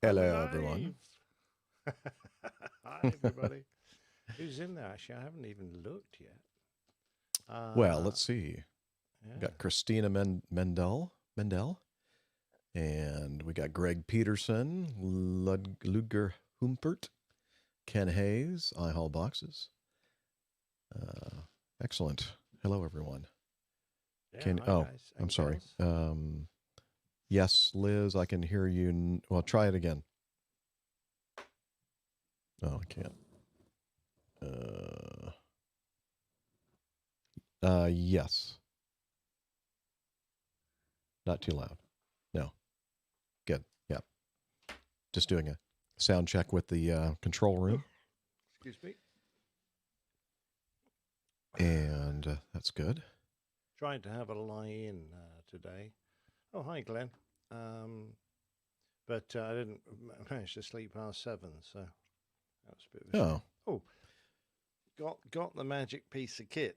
I'm Hello, everyone. alive. Hi, everybody. Who's in there? Actually, I haven't even looked yet. Well, Uh, let's see. We yeah. got Christina Mendel, and we got Greg Peterson, Ludger Humpert, Ken Hayes, iHall Boxes. Uh, Excellent. Hello, everyone. Yeah. Hi, Oh, guys I'm and sorry. gals. Yes, Liz, I can hear you. Well, try it again. Oh, I can't. Yes. Not too loud. No. Good. Yeah. Just doing a sound check with the control room. Excuse me. And that's good. Tried to have a lie-in today. Oh, hi, Glenn. Um, but I didn't manage to sleep past 7, so that was a bit of a Oh, shame. Oh, got the magic piece of kit.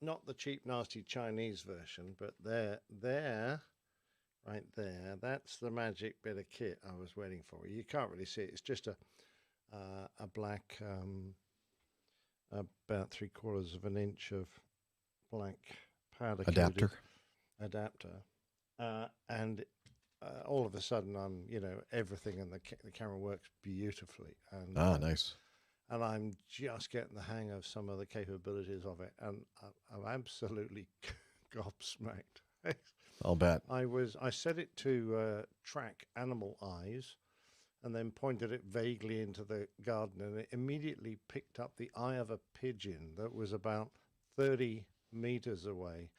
Not the cheap, nasty Chinese version, but there. Right there, that's the magic bit of kit I was waiting for. You can't really see it. It's just a black, about 3/4 of an inch of black powder coated adapter. adapter, and all of a sudden everything and the camera works beautifully, Ah, nice. and I'm just getting the hang of some of the capabilities of it, and I'm absolutely gobsmacked. I'll bet. I set it to track animal eyes, and then pointed it vaguely into the garden, and it immediately picked up the eye of a pigeon that was about 30 meters away,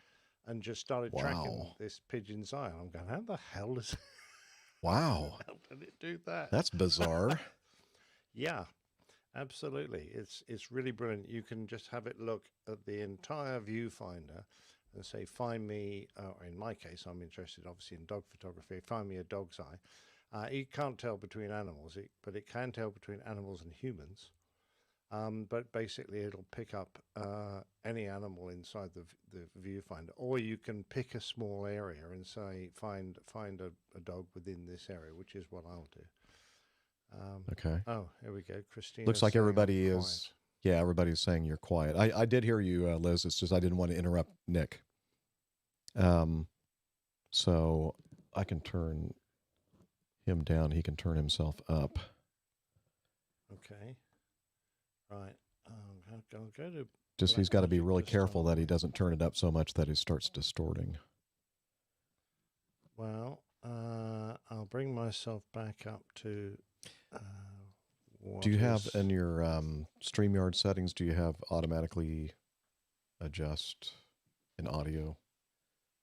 and just started tracking Wow. this pigeon's eye. And I'm going, how the hell does how the Wow. hell did it do that? That's bizarre. Yeah, absolutely. It's really brilliant. You can just have it look at the entire viewfinder and say, find me. In my case, I'm interested, obviously, in dog photography. Find me a dog's eye. It can't tell between animals, but it can tell between animals and humans. But basically, it'll pick up any animal inside the viewfinder, or you can pick a small area and say, find a dog within this area, which is what I'll do. Okay. Oh, here we go. Looks Christina's like saying I'm everybody quiet. is, yeah, everybody's saying you're quiet. I did hear you, Liz. It's just I didn't want to interrupt Nick. Um, so I can turn him down. He can turn himself up. Okay, right. I'll go to Just Black he's got to be Magic really to careful start that he with. doesn't turn it up so much that it starts distorting. Well, I'll bring myself back up to uh, Do what you have is. in your StreamYard settings, do you have automatically adjust in audio,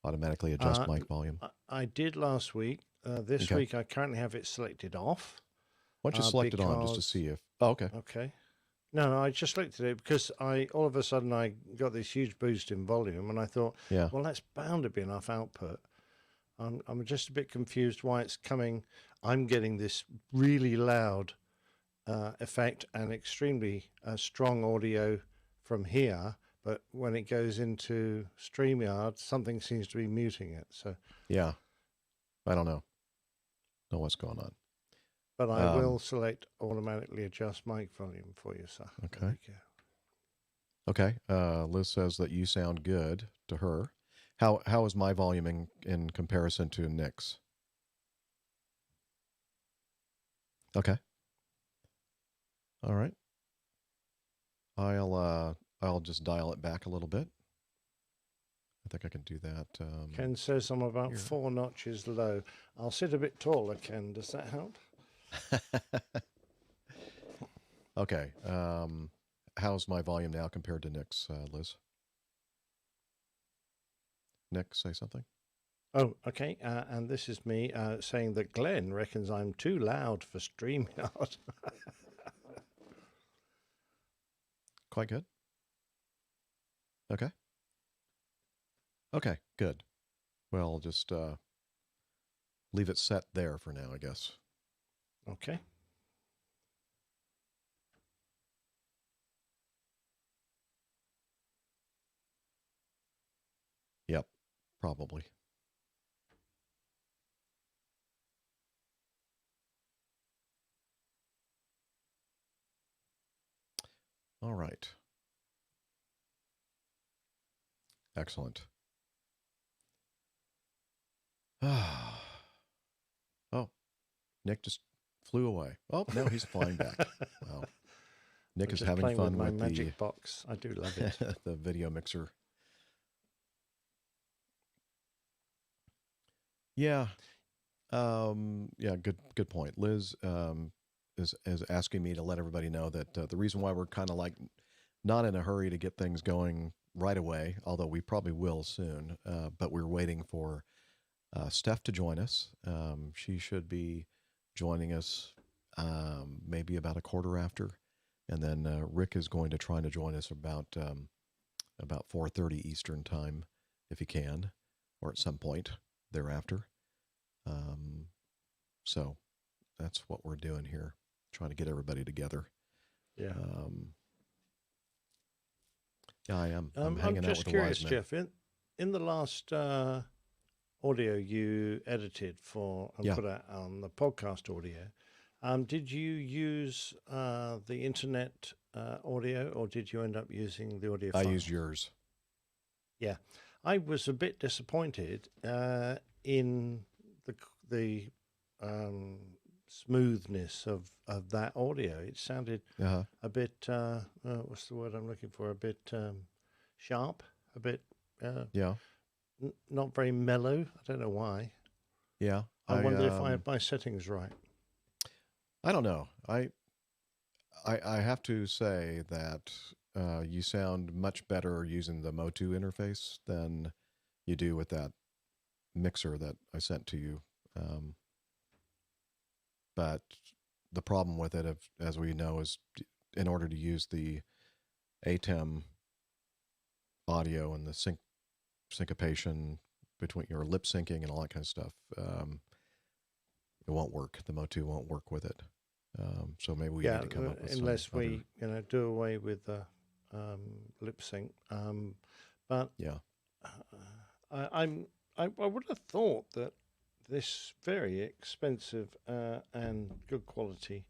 automatically adjust Uh, mic volume? I did last week. This Okay. week I currently have it selected off Why don't you select it on just to because. see if. Oh, okay. Okay. No, I just looked at it because I all of a sudden I got this huge boost in volume, and I thought, Yeah. well, that's bound to be enough output. I'm just a bit confused why it's coming. I'm getting this really loud effect and extremely strong audio from here, but when it goes into StreamYard, something seems to be muting it. So, Yeah. I don't know what's going on. but I Um, will select automatically adjust mic volume for you, sir. There okay. we go. Okay. Liz says that you sound good to her. How is my volume in comparison to Nick's? Okay. All right. I'll just dial it back a little bit. I think I can do that Ken says I'm about here. 4 notches low. I'll sit a bit taller, Ken. Does that help? Okay. How's my volume now compared to Nick's, Liz? Nick, say something. Oh, okay. And this is me saying that Glenn reckons I'm too loud for StreamYard. Quite good. Okay. Okay. Good. Well, just leave it set there for now, I guess. Okay. Yep. Probably. All right. Excellent. Oh, Nick just flew away. Oh, no, he's flying back. Wow. Nick I'm is just having playing with fun my with magic box. I do love it. the video mixer. Yeah. Yeah, good point. Liz is asking me to let everybody know that the reason why we're kind of like not in a hurry to get things going right away, although we probably will soon, but we're waiting for Steph to join us. She should be joining us maybe about a quarter after, and then Rick is going to try to join us about 4:30 Eastern time, if he can, or at some point thereafter. So that's what we're doing here, trying to get everybody together. Yeah. Yeah, I am. I'm I'm hanging out just with the curious, wise men. Jeff. In the last audio you edited for and Yeah. put out on the podcast audio, did you use the internet audio, or did you end up using the audio I file? used yours. Yeah, I was a bit disappointed in the smoothness of that audio. It sounded Uh-huh. a bit what's the word I'm looking for? A bit sharp, a bit Yeah. not very mellow. I don't know why. Yeah. I wonder if I have my settings right. I don't know. I have to say that you sound much better using the Motu interface than you do with that mixer that I sent to you. But the problem with it, as we know, is in order to use the ATEM audio and the syncopation between your lip syncing and all that kind of stuff, it won't work. The Motu won't work with it. So maybe we need to come up with unless some we do away with the lip sync. But yeah. I would have thought that this very expensive and good quality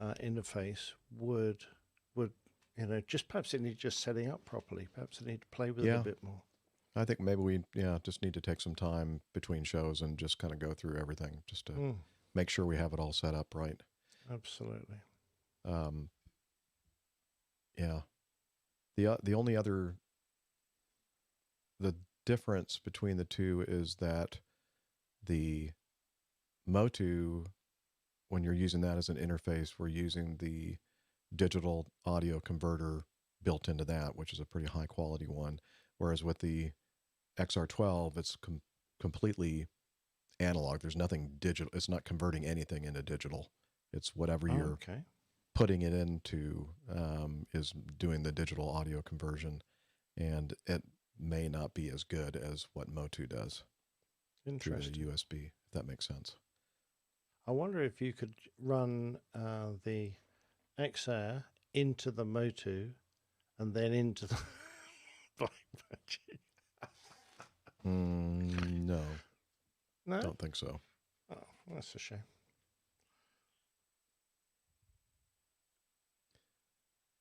interface would just perhaps it needs just setting up properly. Perhaps I need to play with it a bit more. I think maybe we just need to take some time between shows and just kind of go through everything just to make sure we have it all set up right. Absolutely. Yeah. The only other the difference between the two is that the Motu, when you're using that as an interface, we're using the digital audio converter built into that, which is a pretty high quality one. Whereas with the XR12, it's completely analog. There's nothing digital. It's not converting anything into digital. It's whatever you're putting it into is doing the digital audio conversion, and it may not be as good as what Motu does through the USB, if that makes sense. I wonder if you could run the XR into the Motu and then into the Blackmagic. No. No? Don't think so. Oh, that's a shame.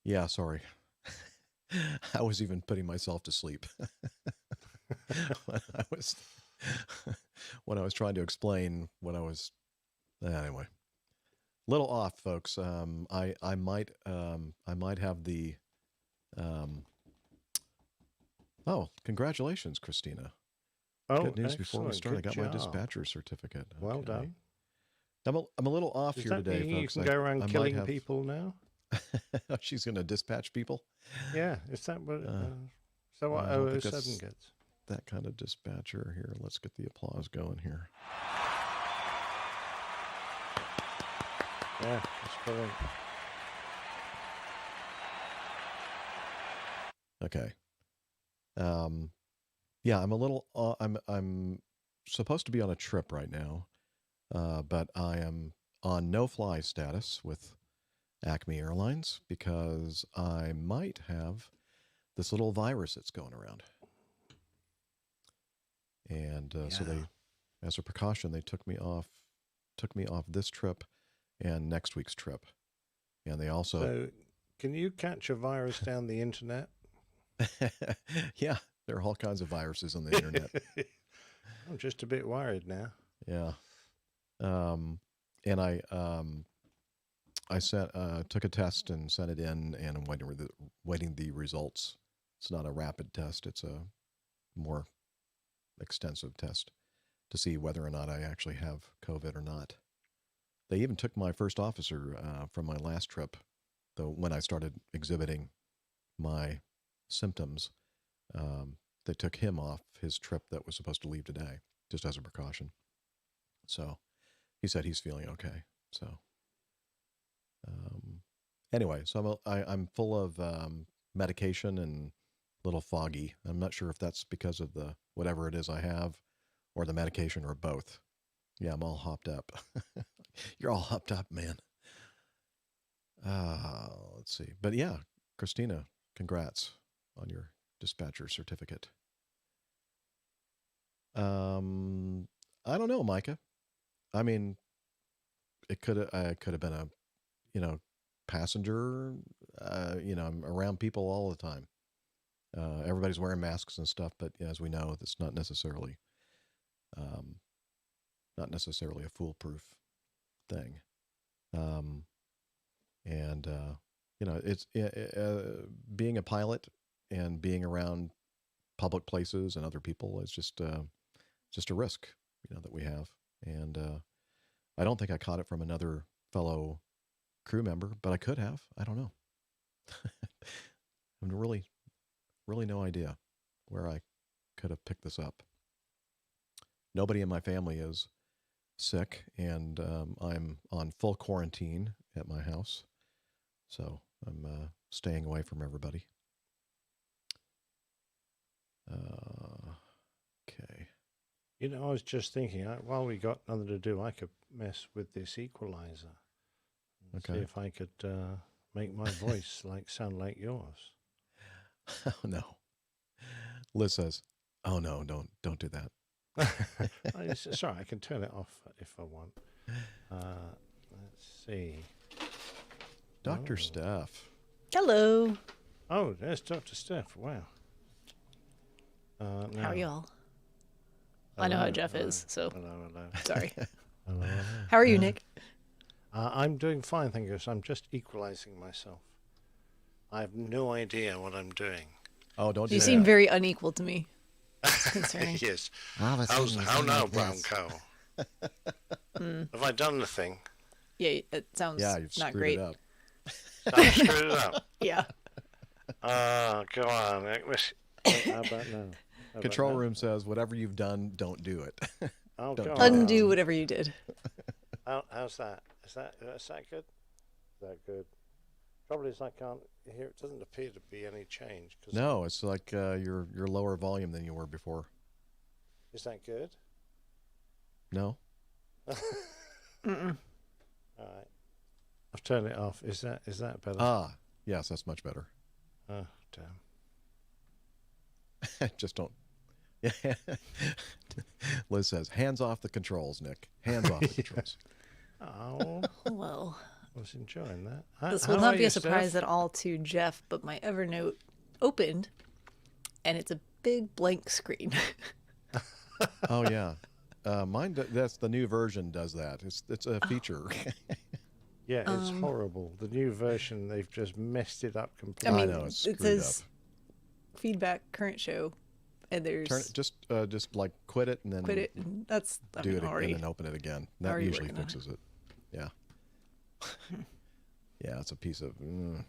Yeah, sorry. I was even putting myself to sleep when I was trying to explain what I was. Anyway, little off, folks. I might have the. Oh, congratulations, Christina! Oh, good news before we start. Good I got job. my dispatcher certificate. Well done. I'm a little off here today, folks. You can go around killing people now. She's going to dispatch people. Yeah, is that what? So what 007 gets? That kind of dispatcher here. Let's get the applause going here. Yeah, that's brilliant. Okay. Yeah, I'm a little. I'm supposed to be on a trip right now, but I am on no-fly status with Acme Airlines because I might have this little virus that's going around. And so they, as a precaution, they took me off this trip and next week's trip. And they also... So Can you catch a virus down the internet? Yeah, there are all kinds of viruses on the internet. I'm just a bit worried now. Yeah. And I took a test and sent it in, and I'm waiting the results. It's not a rapid test; it's a more extensive test to see whether or not I actually have COVID or not. They even took my first officer from my last trip, though, when I started exhibiting my symptoms. They took him off his trip that was supposed to leave today, just as a precaution. So he said he's feeling okay. So anyway, so I'm full of medication and a little foggy. I'm not sure if that's because of the whatever it is I have, or the medication, or both. Yeah, I'm all hopped up. You're all hopped up, man. Let's see. But yeah, Christina, congrats on your dispatcher certificate. I don't know, Micah. I mean, it could have been a, passenger. I'm around people all the time. Everybody's wearing masks and stuff, but as we know, that's not necessarily a foolproof thing. It's being a pilot and being around public places and other people is just a risk, that we have. And I don't think I caught it from another fellow crew member, but I could have. I don't know. I have really no idea where I could have picked this up. Nobody in my family is sick, and I'm on full quarantine at my house. So I'm staying away from everybody. Okay. I was just thinking, while we got nothing to do, I could mess with this equalizer. Okay. See if I could make my voice sound like yours. Oh no. Liz says, "Oh no, don't do that." Sorry, I can turn it off if I want. Let's see. Dr. Steph. Hello. Oh, there's Dr. Steph. Wow. How are y'all? Hello, I know how Jeff hello, is, so hello. sorry. Hello. How are you, Nick? I'm doing fine, thank you. So I'm just equalizing myself. I have no idea what I'm doing. Oh, don't do You that. seem very unequal to me. It's concerning. Yes. All of a sudden, How you now, like brown this. cow? Have I done the thing? Yeah, it sounds You've not screwed great. it up. I screwed it up. Yeah. Go on. How about now? How Control about now? room says, whatever you've done, don't do it. Oh, Don't go do on. Undo whatever you did. How's that? Is that good? Is that good? Trouble is, I can't hear. It doesn't appear to be any change. No, it's like you're lower volume than you were before. Is that good? No? Mm-mm. All right. I've turned it off. Is that better? Ah, yes, that's much better. Oh, damn. Just don't. Yeah. Liz says, hands off the controls, Nick. Hands off the controls. Oh, Well, I was enjoying that. this How will are not be you, a surprise Steph? at all to Jeff, but my Evernote opened, and it's a big blank screen. Oh, yeah. That's the new version does that. It's a feature. Yeah, it's horrible. The new version, they've just messed it up I completely. mean, know, it's it screwed says feedback, current show, and there's Turn it, just like quit it and then quit it. And that's do it already. and then open it again. That already usually working on fixes it. Yeah. Yeah, it's a piece of they're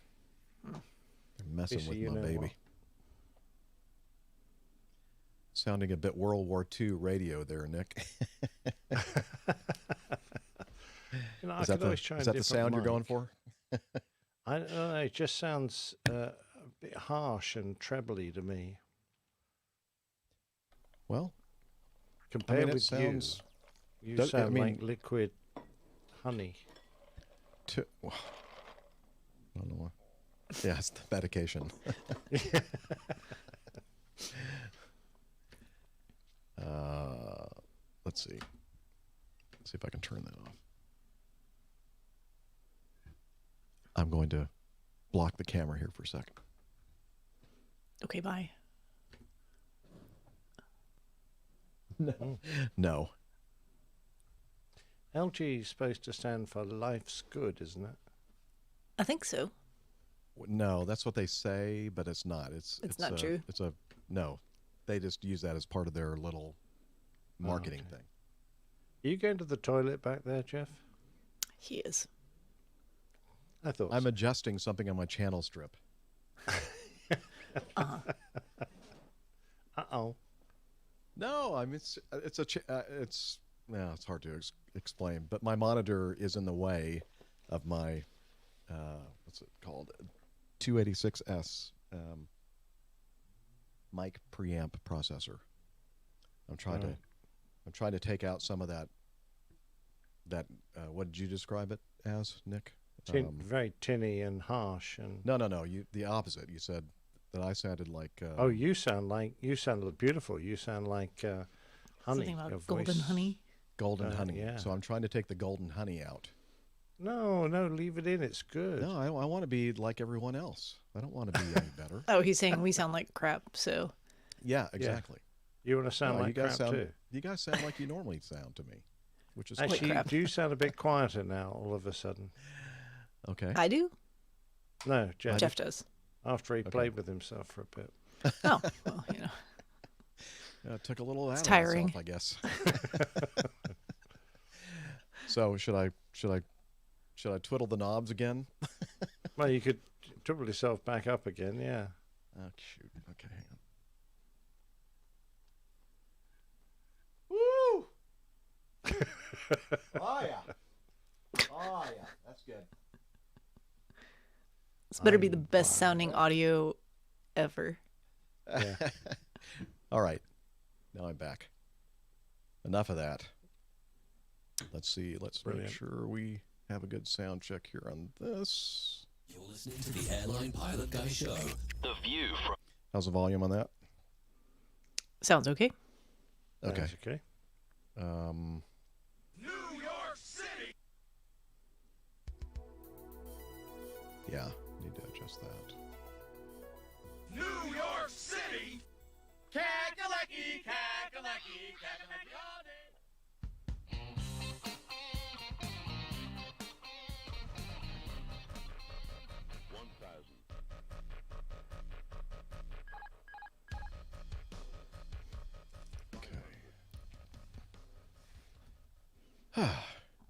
messing Piece of with you my know baby. what. Sounding a bit World War II radio there, Nick. I Is could that always try the a different sound you're going mic. for? I don't know. It just sounds a bit harsh and trebly to me Well, compared it with sounds. you. You does- I sound mean- like liquid honey. I don't know. Yeah, it's the medication. Let's see. Let's see if I can turn that off. I'm going to block the camera here for a second. Okay, bye. No. LG is supposed to stand for life's good, isn't it? I think so. No, that's what they say, but it's not. It's not true. It's a no. They just use that as part of their little marketing okay. thing. Are you going to the toilet back there, Jeff? He is. I thought I'm so. adjusting something on my channel strip. Uh-huh. Uh-oh. No, I mean it's hard to explain, but my monitor is in the way of my what's it called, 286S mic preamp processor. I'm trying to take out some of that. What did you describe it as, Nick? Very tinny and harsh, and No. You the opposite. You said that I sounded like. oh, you sound beautiful. You sound like honey. Something Your about golden voice. honey. Golden honey. Yeah. So I'm trying to take the golden honey out. No, leave it in. It's good. No, I want to be like everyone else. I don't want to be any better. Oh, he's saying we sound like crap, so. Yeah, exactly. You want to sound No, like you guys crap too. You guys sound like you normally sound to me, which is Actually, crap. do you sound a bit quieter now all of a sudden? okay. I do? No, Jeff. Jeff does. After he played with himself for a bit. Oh, well, you know. It took a little out of tiring. myself, I guess. So should I twiddle the knobs again? Well, you could triple yourself back up again. Yeah. Oh shoot. Okay, hang on. Woo! Oh yeah, that's good. This better be the best sounding audio ever. Yeah. All right, now I'm back. Enough of that. Let's see. Let's Brilliant. make sure we have a good sound check here on this. You're listening to the Airline Pilot Guy Show. The view from... How's the volume on that? Sounds okay. Okay. That's okay. New York City! Yeah, need to adjust that. New York City! Kakalaki, kakalaki, kakalaki all day. Okay.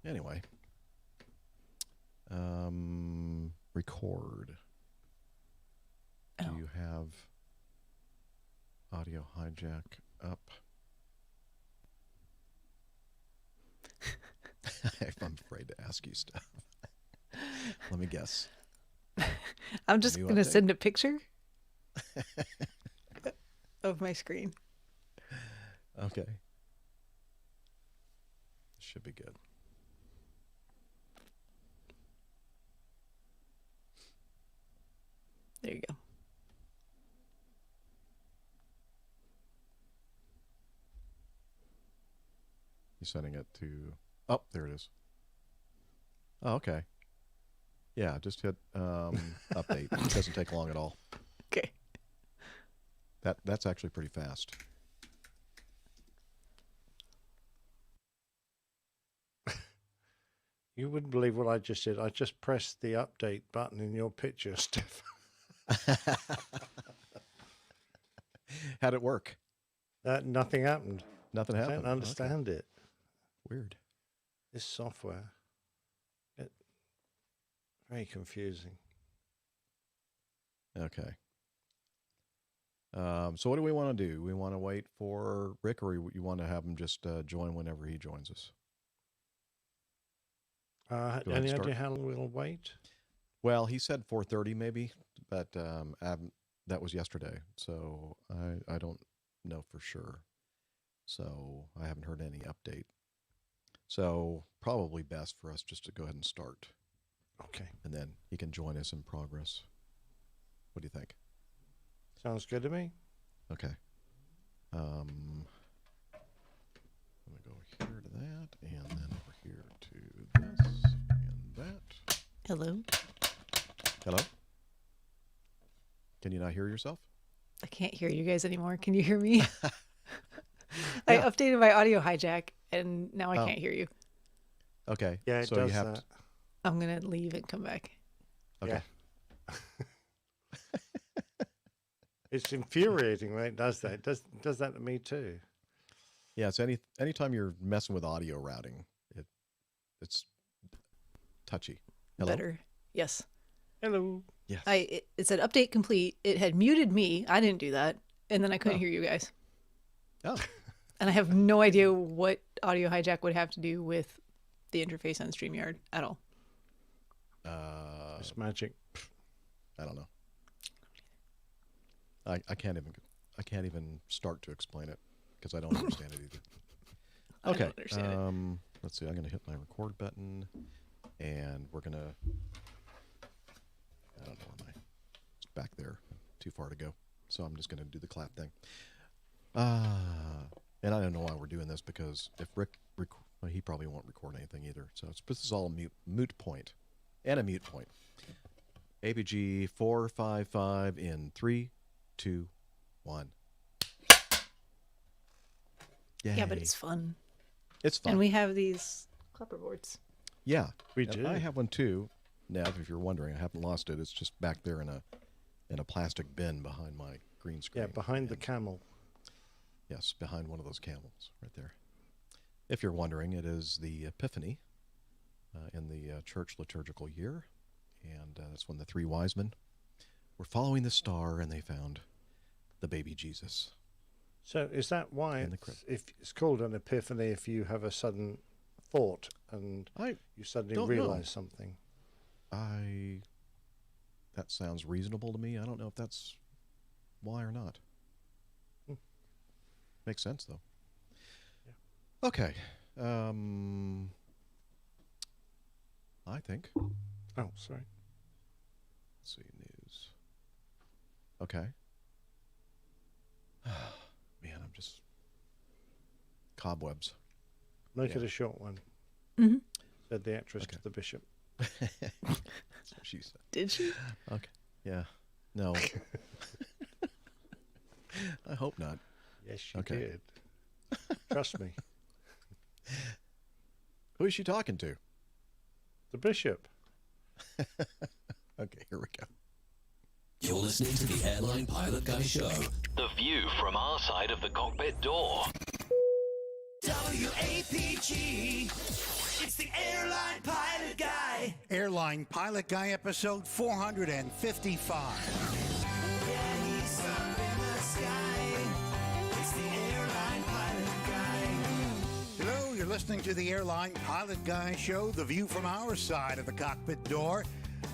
Anyway. Record. Oh. Do you have audio hijack up? I'm afraid to ask you stuff. Let me guess. I'm just New going to update? send a picture of my screen. Okay. Should be good. There you go. You sending it to... Oh, there it is. Oh, okay. Yeah, just hit update. It doesn't take long at all. Okay. That's actually pretty fast. You wouldn't believe what I just did. I just pressed the update button in your picture, Steph. How'd it work? Nothing happened. Nothing I happened. don't understand it. Weird. This software. Very confusing. Okay. So what do we want to do? We want to wait for Rick, or you want to have him just join whenever he joins us? Go ahead and Any start. idea how long we'll wait? Well, he said 4:30 maybe, but that was yesterday, so I don't know for sure. So I haven't heard any update. So probably best for us just to go ahead and start, Okay. and then he can join us in progress. What do you think? Sounds good to me. Okay. Let me go here to that, and then over here to this and that. Hello. Hello? Can you not hear yourself? I can't hear you guys anymore. Can you hear me? I updated my audio hijack, and now I can't hear you. Okay. Yeah, it so does you have that. I'm going to leave and come back. Okay. Yeah. It's infuriating when it does that. It does that to me too. Yeah, it's anytime you're messing with audio routing, it's touchy. Hello? Better. Yes. Hello. Yes. It said update complete. It had muted me. I didn't do that. And then I couldn't Oh. hear you guys. Oh. And I have no idea what audio hijack would have to do with the interface on StreamYard at all. It's magic. I don't know. I can't even start to explain it because I don't understand it either. I Okay. don't understand it. Let's see. I'm going to hit my record button, and we're going to. I don't know where it's back there. Too far to go. So I'm just going to do the clap thing. And I don't know why we're doing this because if Rick, well, he probably won't record anything either. So this is all a moot point, and a mute point. APG 455 in 3, 2, 1. Yay. Yeah, but it's fun. It's fun. And we have these clapperboards. Yeah, We and do. I have one too. Nev, if you're wondering, I haven't lost it. It's just back there in a plastic bin behind my green screen. Yeah, behind the And- camel. Yes, behind one of those camels right there. If you're wondering, it is the Epiphany in the church liturgical year, and that's when the three wise men were following the star and they found the baby Jesus. So is that why In the crypt. if it's called an epiphany if you have a sudden thought and you suddenly don't know. realize something? That sounds reasonable to me. I don't know if that's why or not. Makes sense, though. Yeah. Okay. I think. Oh, sorry. Let's see, news. Okay. Man, I'm just... Cobwebs. Make Yeah. it a short one, Mm-hmm. said the actress Okay. to the bishop. That's what she said. Did she? Okay. Yeah. No. I hope not. Yes, she Okay. did. Trust me. Who is she talking to? The bishop. Okay, here we go. You're listening to the Airline Pilot Guy Show. The view from our side of the cockpit door. WAPG, it's the Airline Pilot Guy. Airline Pilot Guy episode 455. Yeah, he's up in the sky. It's the Airline Pilot Guy. Hello, you're listening to the Airline Pilot Guy show, the view from our side of the cockpit door,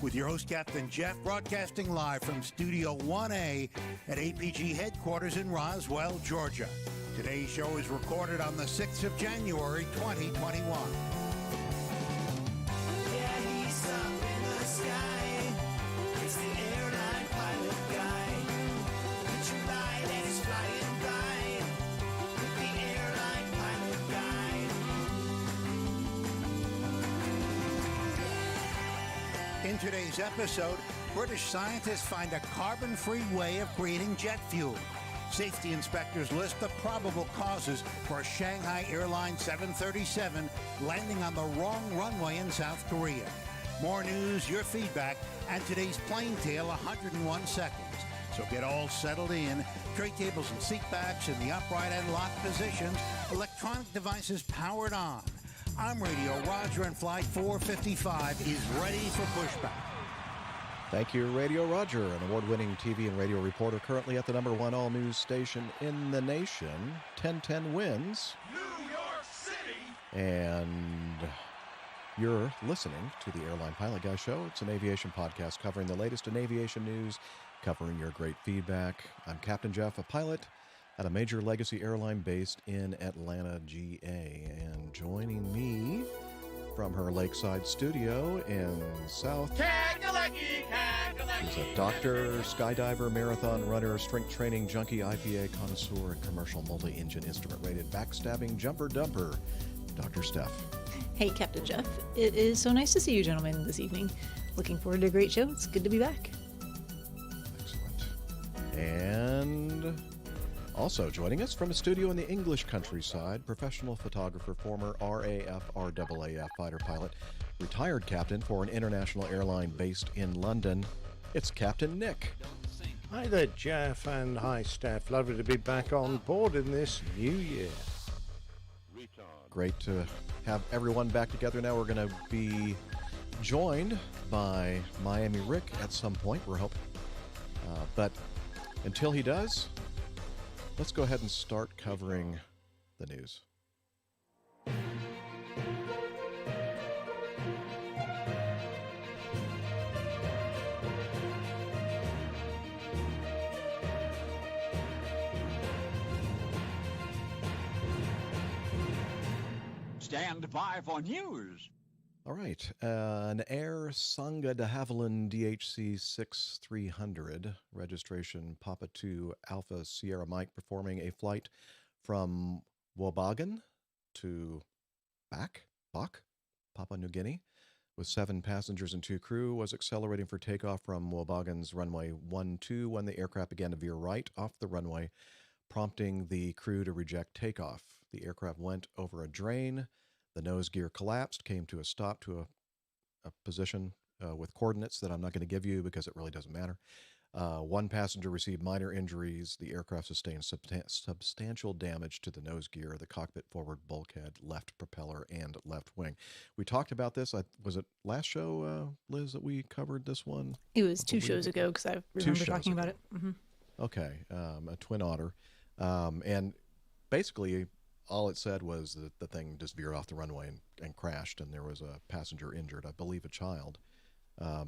with your host, Captain Jeff, broadcasting live from Studio 1A at APG headquarters in Roswell, Georgia. Today's show is recorded on the 6th of January, 2021. Yeah, he's up in the sky. It's the Airline Pilot Guy. Put your light and it's flying by. With the Airline Pilot Guy. In today's episode, British scientists find a carbon-free way of creating jet fuel. Safety inspectors list the probable causes for a Shanghai Airlines 737 landing on the wrong runway in South Korea. More news, your feedback, and today's plane tale, 101 seconds. So get all settled in. Tray tables and seat backs in the upright and locked positions. Electronic devices powered on. I'm Radio Roger, and Flight 455 is ready for pushback. Thank you, Radio Roger, an award-winning TV and radio reporter currently at the #1 all-news station in the nation, 1010 Wins. New York City! And you're listening to the Airline Pilot Guy Show. It's an aviation podcast covering the latest in aviation news, covering your great feedback. I'm Captain Jeff, a pilot at a major legacy airline based in Atlanta, GA. And joining me from her lakeside studio in South is a doctor, skydiver, marathon runner, strength training junkie, IPA connoisseur, and commercial multi-engine instrument-rated backstabbing jumper dumper, Dr. Steph. Hey, Captain Jeff. It is so nice to see you gentlemen this evening. Looking forward to a great show. It's good to be back. Excellent. And also joining us from a studio in the English countryside, professional photographer, former RAF, RAAF fighter pilot, retired captain for an international airline based in London. It's Captain Nick. Hi there, Jeff, and hi, Steph. Lovely to be back on board in this new year. Great to have everyone back together now. We're going to be joined by Miami Rick at some point, we're hoping. But until he does, let's go ahead and start covering the news. Stand by for news. All right. An Air Sangha de Havilland DHC 6300, registration Papa 2 Alpha Sierra Mike, performing a flight from Wobagan to Bak, Papua New Guinea, with 7 passengers and 2 crew, was accelerating for takeoff from Wobagan's runway 12 when the aircraft began to veer right off the runway, prompting the crew to reject takeoff. The aircraft went over a drain. The nose gear collapsed, came to a stop to a position with coordinates that I'm not going to give you because it really doesn't matter. 1 passenger received minor injuries. The aircraft sustained substantial damage to the nose gear, the cockpit forward bulkhead, left propeller, and left wing. We talked about this. Was it last show, Liz, that we covered this one? It was 2 shows ago because I remember talking about it. Mm-hmm. Okay, a Twin Otter. And basically, all it said was that the thing just veered off the runway and crashed, and there was a passenger injured, I believe a child. So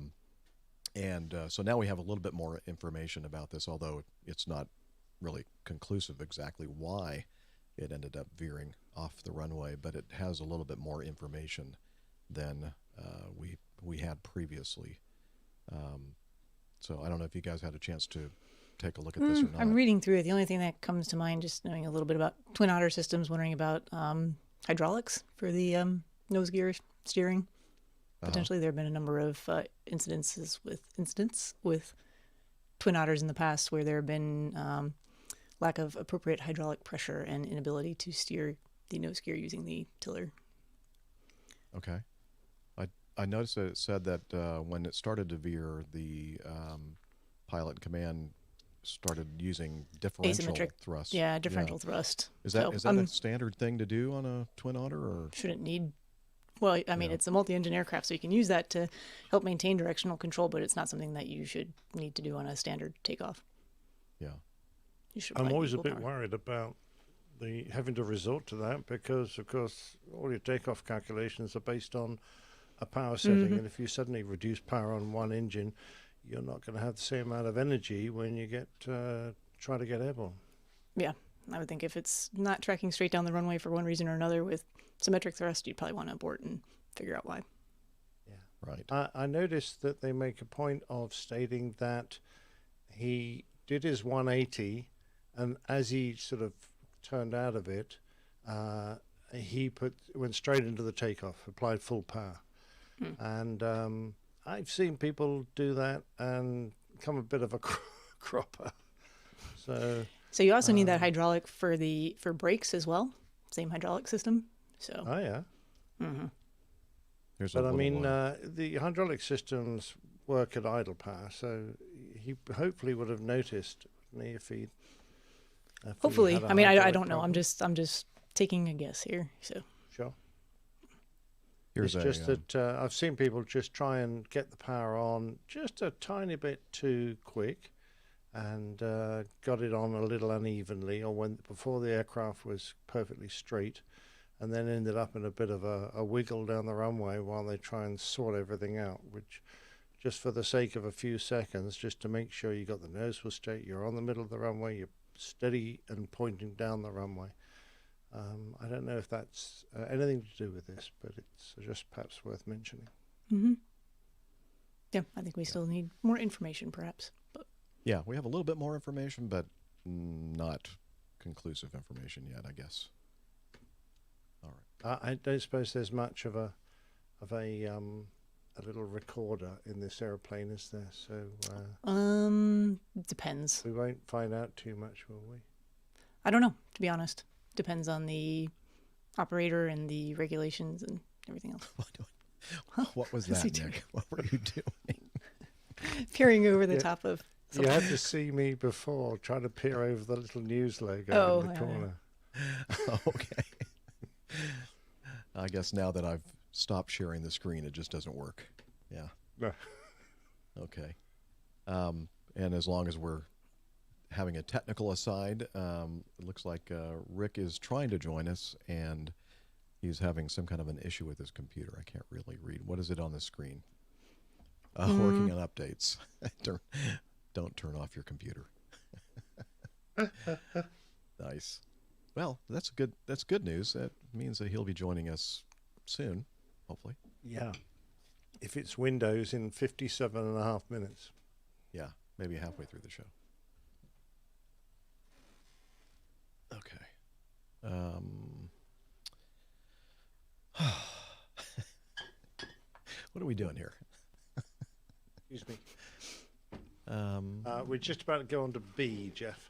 now we have a little bit more information about this, although it's not really conclusive exactly why it ended up veering off the runway, but it has a little bit more information than we had previously. So I don't know if you guys had a chance to take a look at this or not. I'm reading through it. The only thing that comes to mind, just knowing a little bit about Twin Otter systems, wondering about hydraulics for the nose gear steering. Potentially, there have been a number of incidents with Twin Otters in the past where there have been lack of appropriate hydraulic pressure and inability to steer the nose gear using the tiller. Okay. I noticed that it said that when it started to veer, the pilot in command started using differential thrust. Yeah, differential thrust. Is that a standard thing to do on a Twin Otter, or shouldn't need? Well, I mean, it's a multi-engine aircraft, so you can use that to help maintain directional control, but it's not something that you should need to do on a standard takeoff. Yeah. I'm always a bit worried about having to resort to that because, of course, all your takeoff calculations are based on a power setting, and if you suddenly reduce power on one engine, you're not going to have the same amount of energy when you try to get airborne. Yeah, I would think if it's not tracking straight down the runway for one reason or another with symmetric thrust, you'd probably want to abort and figure out why. Yeah, right. I noticed that they make a point of stating that he did his 180, and as he sort of turned out of it, he went straight into the takeoff, applied full power, and I've seen people do that and become a bit of a cropper. So you also need that hydraulic for brakes as well. Same hydraulic system. So. Oh yeah. Mm-hmm. But I mean, the hydraulic systems work at idle power, so he hopefully would have noticed, wouldn't he, if he. Hopefully, I mean, I don't know. I'm just taking a guess here. So. Sure. It's just that I've seen people just try and get the power on just a tiny bit too quick, and got it on a little unevenly, or before the aircraft was perfectly straight, and then ended up in a bit of a wiggle down the runway while they try and sort everything out, which just for the sake of a few seconds, just to make sure you got the nose wheel straight, you're on the middle of the runway, you're steady and pointing down the runway. I don't know if that's anything to do with this, but it's just perhaps worth mentioning. Mm-hmm. Yeah, I think we still need more information, perhaps. But yeah, we have a little bit more information, but not conclusive information yet, I guess. All right. I don't suppose there's much of a a little recorder in this airplane, is there? So Depends. we won't find out too much, will we? I don't know, to be honest. Depends on the operator and the regulations and everything else. What was What's he that, doing? Nick? What were you doing? Peering over the top of You something. had to see me before trying to peer over the little news logo Oh, in the yeah, corner. Okay. I guess now that I've stopped sharing the screen, it just doesn't work. Yeah. No. Okay. And as long as we're having a technical aside, it looks like Rick is trying to join us, and he's having some kind of an issue with his computer. I can't really read. What is it on the screen? Working on updates. Don't turn off your computer. Nice. Well, that's good news. That means that he'll be joining us soon, hopefully. Yeah. If it's Windows in 57.5 minutes. Yeah, maybe halfway through the show. Okay. What are we doing here? Excuse me. We're just about to go on to B, Jeff.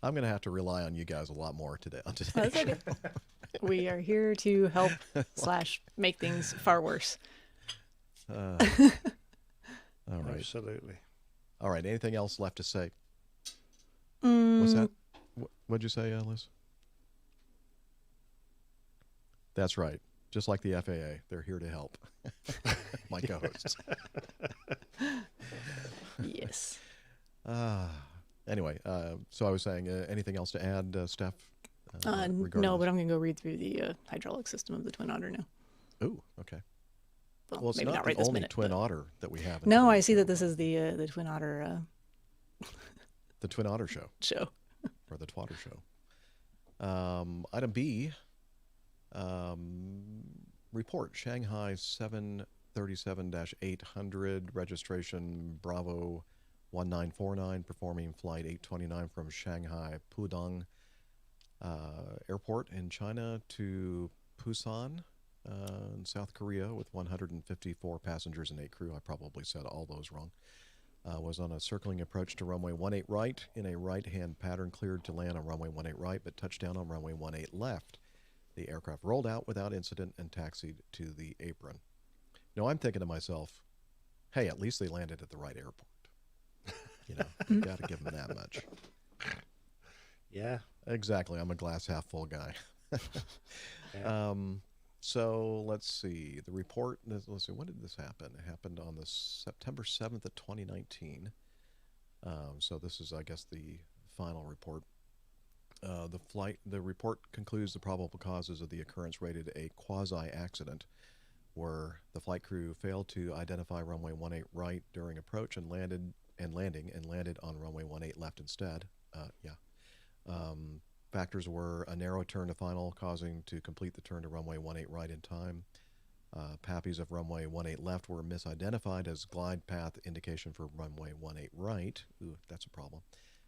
I'm going to have to rely on you guys a lot more today. On today's That's okay. We are here to help / make things far worse. All right. Absolutely. All right. Anything else left to say? What's that? What'd you say, Liz? That's right. Just like the FAA, they're here to help. My co-hosts. Yes. Anyway, so I was saying, anything else to add, Steph? regarding No, this? but I'm going to go read through the hydraulic system of the Twin Otter now. Ooh, okay. Well, It's maybe not not the right this only minute. Twin but- Otter that we have. in No, I today's see show. that this is the Twin Otter The Twin Otter Show, show. or the Twatter Show. Item B, report Shanghai 737-800, registration Bravo 1949, performing flight 829 from Shanghai Pudong Airport in China to Busan in South Korea with 154 passengers and 8 crew. I probably said all those wrong. Was on a circling approach to runway 18 right in a right-hand pattern, cleared to land on runway 18 right, but touched down on runway 18 left. The aircraft rolled out without incident and taxied to the apron. Now, I'm thinking to myself, hey, at least they landed at the right airport. You know, you got to give them that much. Yeah. Exactly. I'm a glass half full guy. So let's see. The report, let's see, when did this happen? It happened on the September 7th of 2019. So this is, I guess, the final report. The report concludes the probable causes of the occurrence rated a quasi-accident, where the flight crew failed to identify runway 18 right during approach and landed on runway 18 left instead. Factors were a narrow turn to final, causing to complete the turn to runway 18 right in time. Pappies of runway 18 left were misidentified as glide path indication for runway 18 right. Ooh, that's a problem.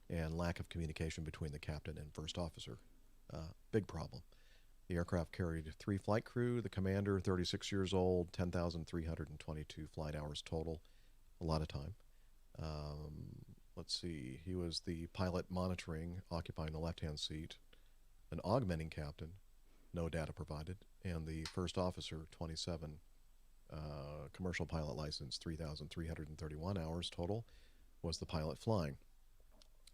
And lack of communication between the captain and first officer. Big problem. The aircraft carried 3 flight crew. The commander, 36 years old, 10,322 flight hours total. A lot of time. Let's see. He was the pilot monitoring, occupying the left-hand seat. An augmenting captain, no data provided. And the first officer, 27, commercial pilot license, 3,331 hours total, was the pilot flying.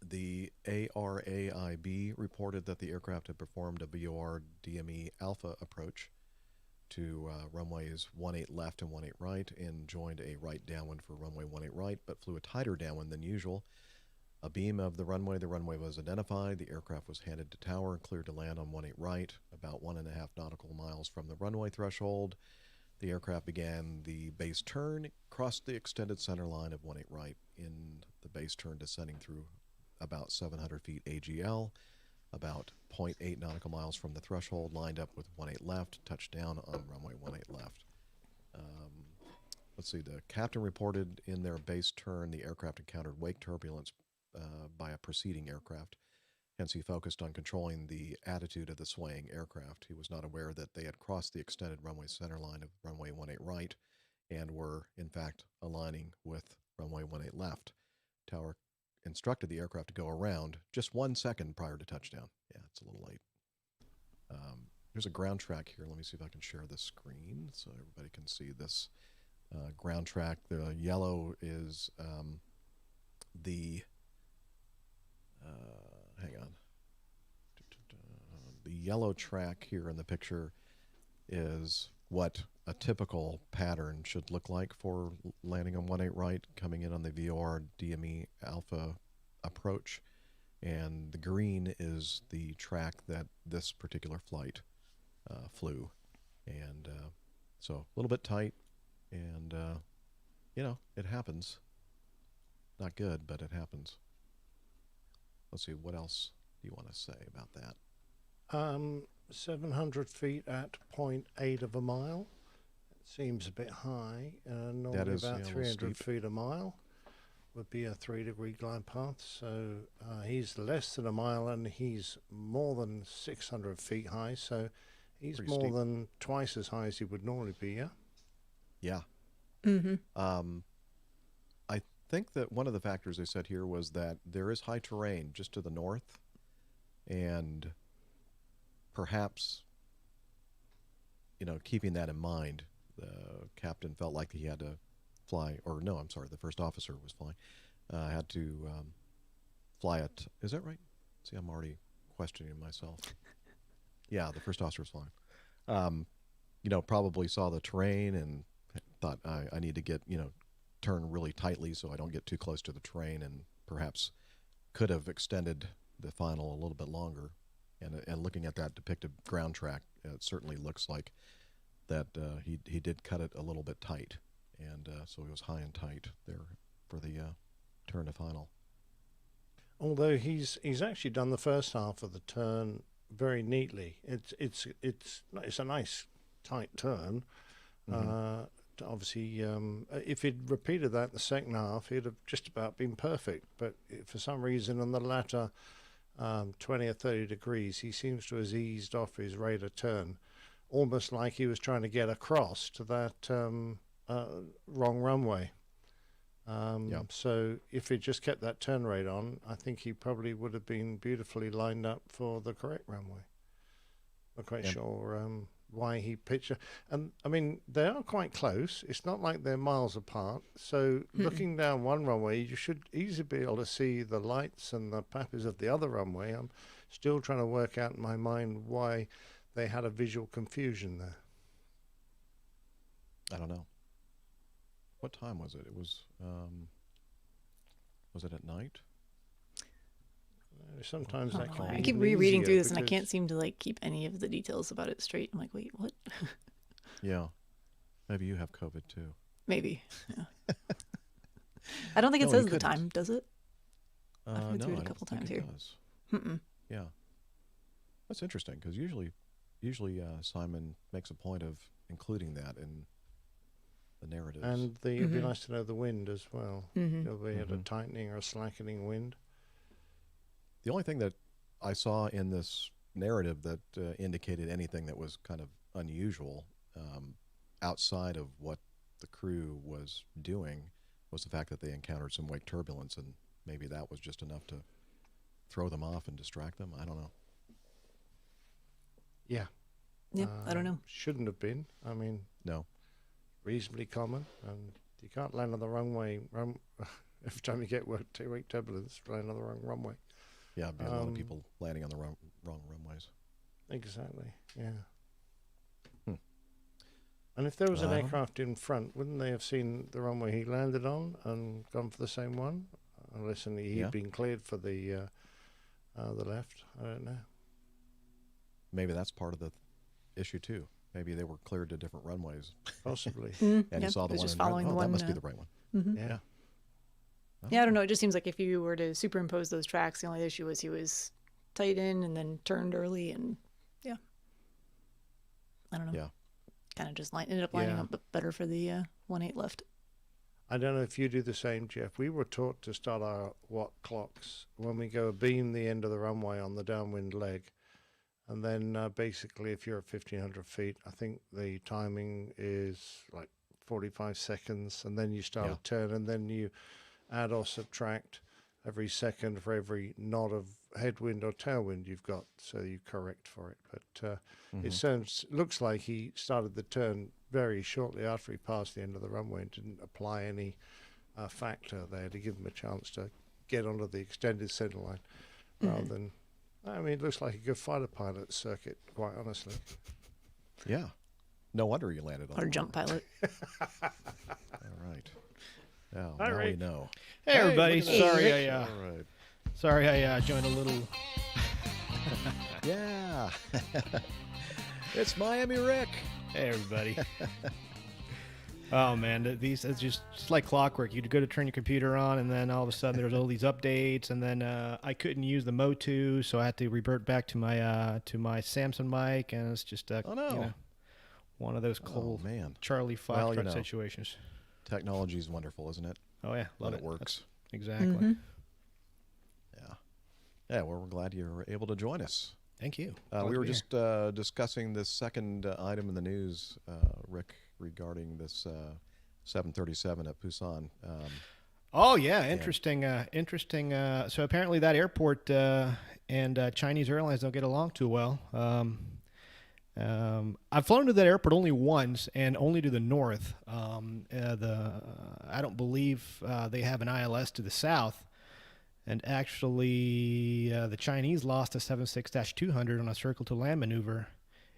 The ARAIB reported that the aircraft had performed a VOR DME Alpha approach to runways 18 left and 18 right, and joined a right downwind for runway 18 right, but flew a tighter downwind than usual. A beam of the runway was identified. The aircraft was handed to tower and cleared to land on 18 right, about 1.5 nautical miles from the runway threshold. The aircraft began the base turn, crossed the extended center line of 18 right in the base turn, descending through about 700 feet AGL, about 0.8 nautical miles from the threshold, lined up with 18 left, touched down on runway 18 left. Let's see, the captain reported in their base turn the aircraft encountered wake turbulence by a preceding aircraft. Hence, he focused on controlling the attitude of the swaying aircraft. He was not aware that they had crossed the extended runway center line of runway 18 right and were, in fact, aligning with runway 18 left. Tower instructed the aircraft to go around just 1 second prior to touchdown. Yeah, it's a little late. There's a ground track here. Let me see if I can share the screen so everybody can see this ground track. The yellow is hang on. The yellow track here in the picture is what a typical pattern should look like for landing on 18 right, coming in on the VOR DME Alpha approach. And the green is the track that this particular flight flew. And so a little bit tight, and, it happens. Not good, but it happens. Let's see, what else do you want to say about that? 700 feet at 0.8 of a mile. It seems a bit high. Normally That is, about yeah, a little 300 steep. feet a mile would be a 3-degree glide path. So he's less than a mile, and he's more than 600 feet high. So he's Pretty more steep. than twice as high as he would normally be, yeah? Yeah. Mm-hmm. I think that one of the factors they said here was that there is high terrain just to the north, and perhaps, keeping that in mind, the captain felt like he had to fly, or no, I'm sorry, the first officer was flying, had to fly at, is that right? See, I'm already questioning myself. Yeah, the first officer was flying. Probably saw the terrain and thought, I need to get, turn really tightly so I don't get too close to the terrain, and perhaps could have extended the final a little bit longer. And looking at that depicted ground track, it certainly looks like that he did cut it a little bit tight, and so he was high and tight there for the turn to final. Although he's actually done the first half of the turn very neatly. It's a nice tight turn. Obviously, if he'd repeated that in the second half, he'd have just about been perfect. But for some reason, on the latter 20 or 30 degrees, he seems to have eased off his rate of turn, almost like he was trying to get across to that wrong runway. So if he just kept that turn rate on, I think he probably would have been beautifully lined up for the correct runway. Not quite sure why he pitched it. And I mean, they are quite close. It's not like they're miles apart. So looking down one runway, you should easily be able to see the lights and the pappers of the other runway. I'm still trying to work out in my mind why they had a visual confusion there. I don't know. What time was it? It was it at night? Sometimes that can be I keep even rereading easier through this, and I because- can't seem to keep any of the details about it straight. I'm like, wait, what? Yeah. Maybe you have COVID too. Maybe. Yeah. I don't think it No, says you the couldn't. time, does it? I've read No, through it I a don't couple think times it here. does. Mm-mm. Yeah. That's interesting, because usually Simon makes a point of including that in the narratives. And it'd be nice to know the wind as well. Mm-hmm. We had a tightening or a slackening wind. The only thing that I saw in this narrative that indicated anything that was kind of unusual outside of what the crew was doing was the fact that they encountered some wake turbulence, and maybe that was just enough to throw them off and distract them. I don't know. Yeah. Yeah, I don't know. Shouldn't have been. I mean, No. reasonably common, and you can't land on the wrong way. Every time you get wake turbulence, land on the wrong runway. Yeah, it'd be a lot of people landing on the wrong runways. Exactly. Yeah. Hmm. And if there was an I don't know. aircraft in front, wouldn't they have seen the runway he landed on and gone for the same one? Unless he'd Yeah. been cleared for the left. I don't know. Maybe that's part of the issue too. Maybe they were cleared to different runways, Possibly. and yeah, he saw it the was one. just in red. following the Oh, one. that must be the right one. Yeah. Yeah, I don't know. It just seems like if you were to superimpose those tracks, the only issue was he was tight in and then turned early, and yeah, I don't know. Yeah. Kind of just ended up lining Yeah. up better for the 1-8 left. I don't know if you do the same, Jeff. We were taught to start our watt clocks when we go beam the end of the runway on the downwind leg. And then basically if you're at 1,500 feet, I think the timing is like 45 seconds, and then you start Yeah. a turn, and then you add or subtract every second for every knot of headwind or tailwind you've got, so you correct for it. But it looks like he started the turn very shortly after he passed the end of the runway and didn't apply any factor there to give him a chance to get onto the extended center line, rather than, I mean, it looks like a good fighter pilot circuit, quite honestly. Yeah. No wonder you landed on Or the jump pilot. All right. Now we Rick. know. Hey, everybody. look at that. All right. Sorry I joined a little. Yeah. It's Miami Rick. Hey, everybody. Oh man, these it's just like clockwork. You'd go to turn your computer on, and then all of a sudden there's all these updates, and then I couldn't use the Motu, so I had to revert back to my Samsung mic, and it's just one of those cold man. Charlie Well, Foxtrot situations. Technology is wonderful, isn't it? Oh yeah, love When it. it works. Exactly. Yeah. Yeah, well, we're glad you were able to join us. Thank you. We were just discussing this second item in the news, Rick, regarding this 737 at Busan. Oh yeah, interesting. So apparently that airport and Chinese airlines don't get along too well. I've flown to that airport only once, and only to the north. I don't believe they have an ILS to the south. And actually, the Chinese lost a 76-200 on a circle to land maneuver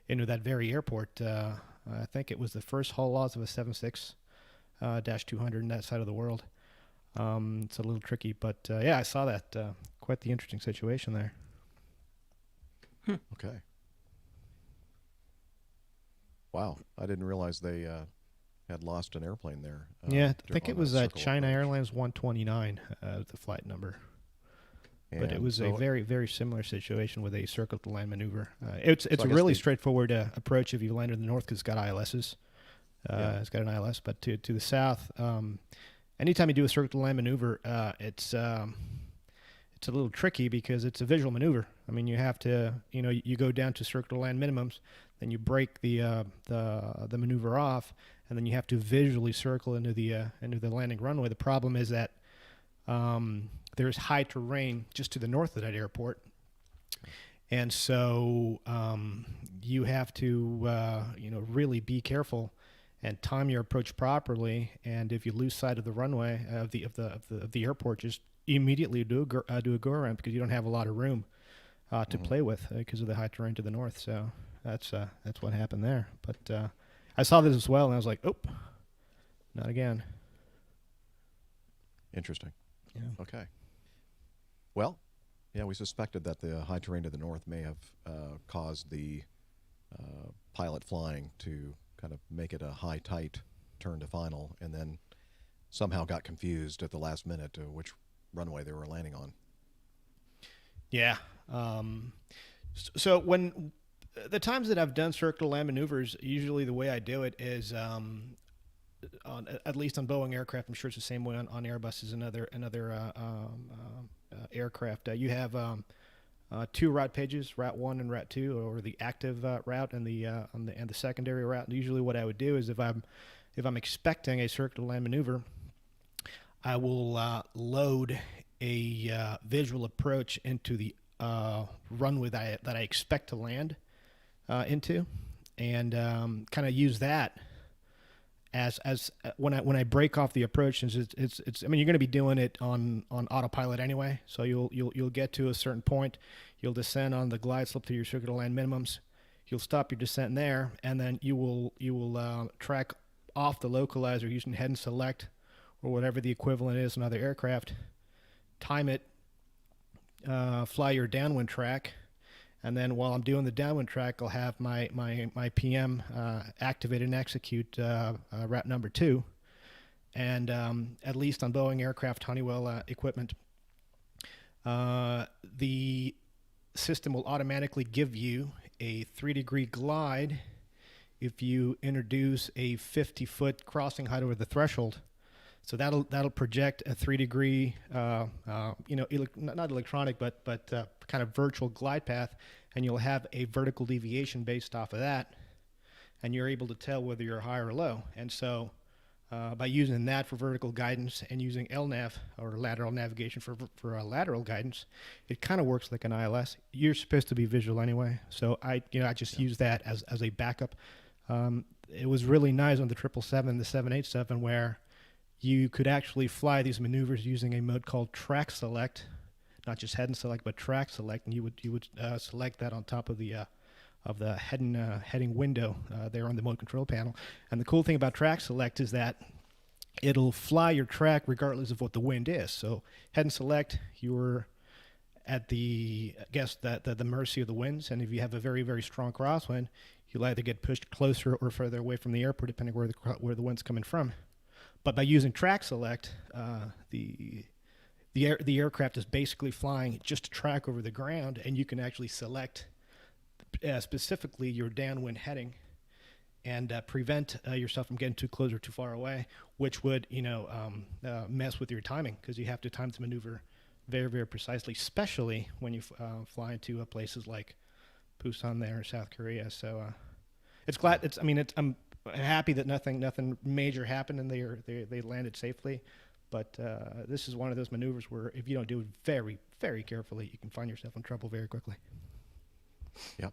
into that very airport. I think it was the first hull loss of a 76-200 in that side of the world. It's a little tricky, but yeah, I saw that. Quite the interesting situation there. Okay. Wow, I didn't realize they had lost an airplane there. Yeah, I think on it was that circle China approach. Airlines 129, the flight number. But it And was a so- very, very similar situation with a circle to land maneuver. It's I a guess really the- straightforward approach if you land in the north because it's got ILSs. Yeah. It's got an ILS, but to the south, anytime you do a circle to land maneuver, it's a little tricky because it's a visual maneuver. I mean, you have to, you go down to circle to land minimums, then you break the maneuver off, and then you have to visually circle into the landing runway. The problem is that there's high terrain just to the north of that airport, and so you have to really be careful and time your approach properly. And if you lose sight of the runway of the airport, just immediately do a go around because you don't have a lot of room to play with because of the high terrain to the north. So that's what happened there. But I saw this as well, and I was like, oh, not again. Interesting. Yeah. Okay. Well, yeah, we suspected that the high terrain to the north may have caused the pilot flying to kind of make it a high tight turn to final, and then somehow got confused at the last minute to which runway they were landing on. Yeah. So when the times that I've done circle to land maneuvers, usually the way I do it is, at least on Boeing aircraft, I'm sure it's the same way on Airbus and other aircraft. You have two route pages, Route 1 and Route 2, or the active route and the secondary route. And usually, what I would do is if I'm expecting a circle to land maneuver, I will load a visual approach into the runway that I expect to land into, and kind of use that as when I break off the approach. It's I mean, you're going to be doing it on autopilot anyway, so you'll get to a certain point, you'll descend on the glide slope through your circle to land minimums, you'll stop your descent there, and then you will track off the localizer using head and select or whatever the equivalent is in other aircraft, time it, fly your downwind track, and then while I'm doing the downwind track, I'll have my PM activate and execute route number 2. And at least on Boeing aircraft, Honeywell equipment, the system will automatically give you a 3-degree glide if you introduce a 50-foot crossing height over the threshold. So that'll project a 3-degree, not electronic, but kind of virtual glide path, and you'll have a vertical deviation based off of that, and you're able to tell whether you're high or low. And so by using that for vertical guidance and using LNAV or lateral navigation for lateral guidance, it kind of works like an ILS. You're supposed to be visual anyway, so I just use that as a backup. It was really nice on the 777, the 787, where you could actually fly these maneuvers using a mode called track select, not just head and select, but track select, and you would select that on top of the heading window there on the mode control panel. And the cool thing about track select is that it'll fly your track regardless of what the wind is. So head and select, you're at the mercy of the winds, and if you have a very, very strong crosswind, you'll either get pushed closer or further away from the airport, depending where the wind's coming from. But by using track select, the aircraft is basically flying just a track over the ground, and you can actually select specifically your downwind heading and prevent yourself from getting too close or too far away, which would mess with your timing, because you have to time the maneuver very, very precisely, especially when you fly into places like Busan there in South Korea. So I'm happy that nothing major happened and they landed safely. But this is one of those maneuvers where if you don't do it very, very carefully, you can find yourself in trouble very quickly. Yep.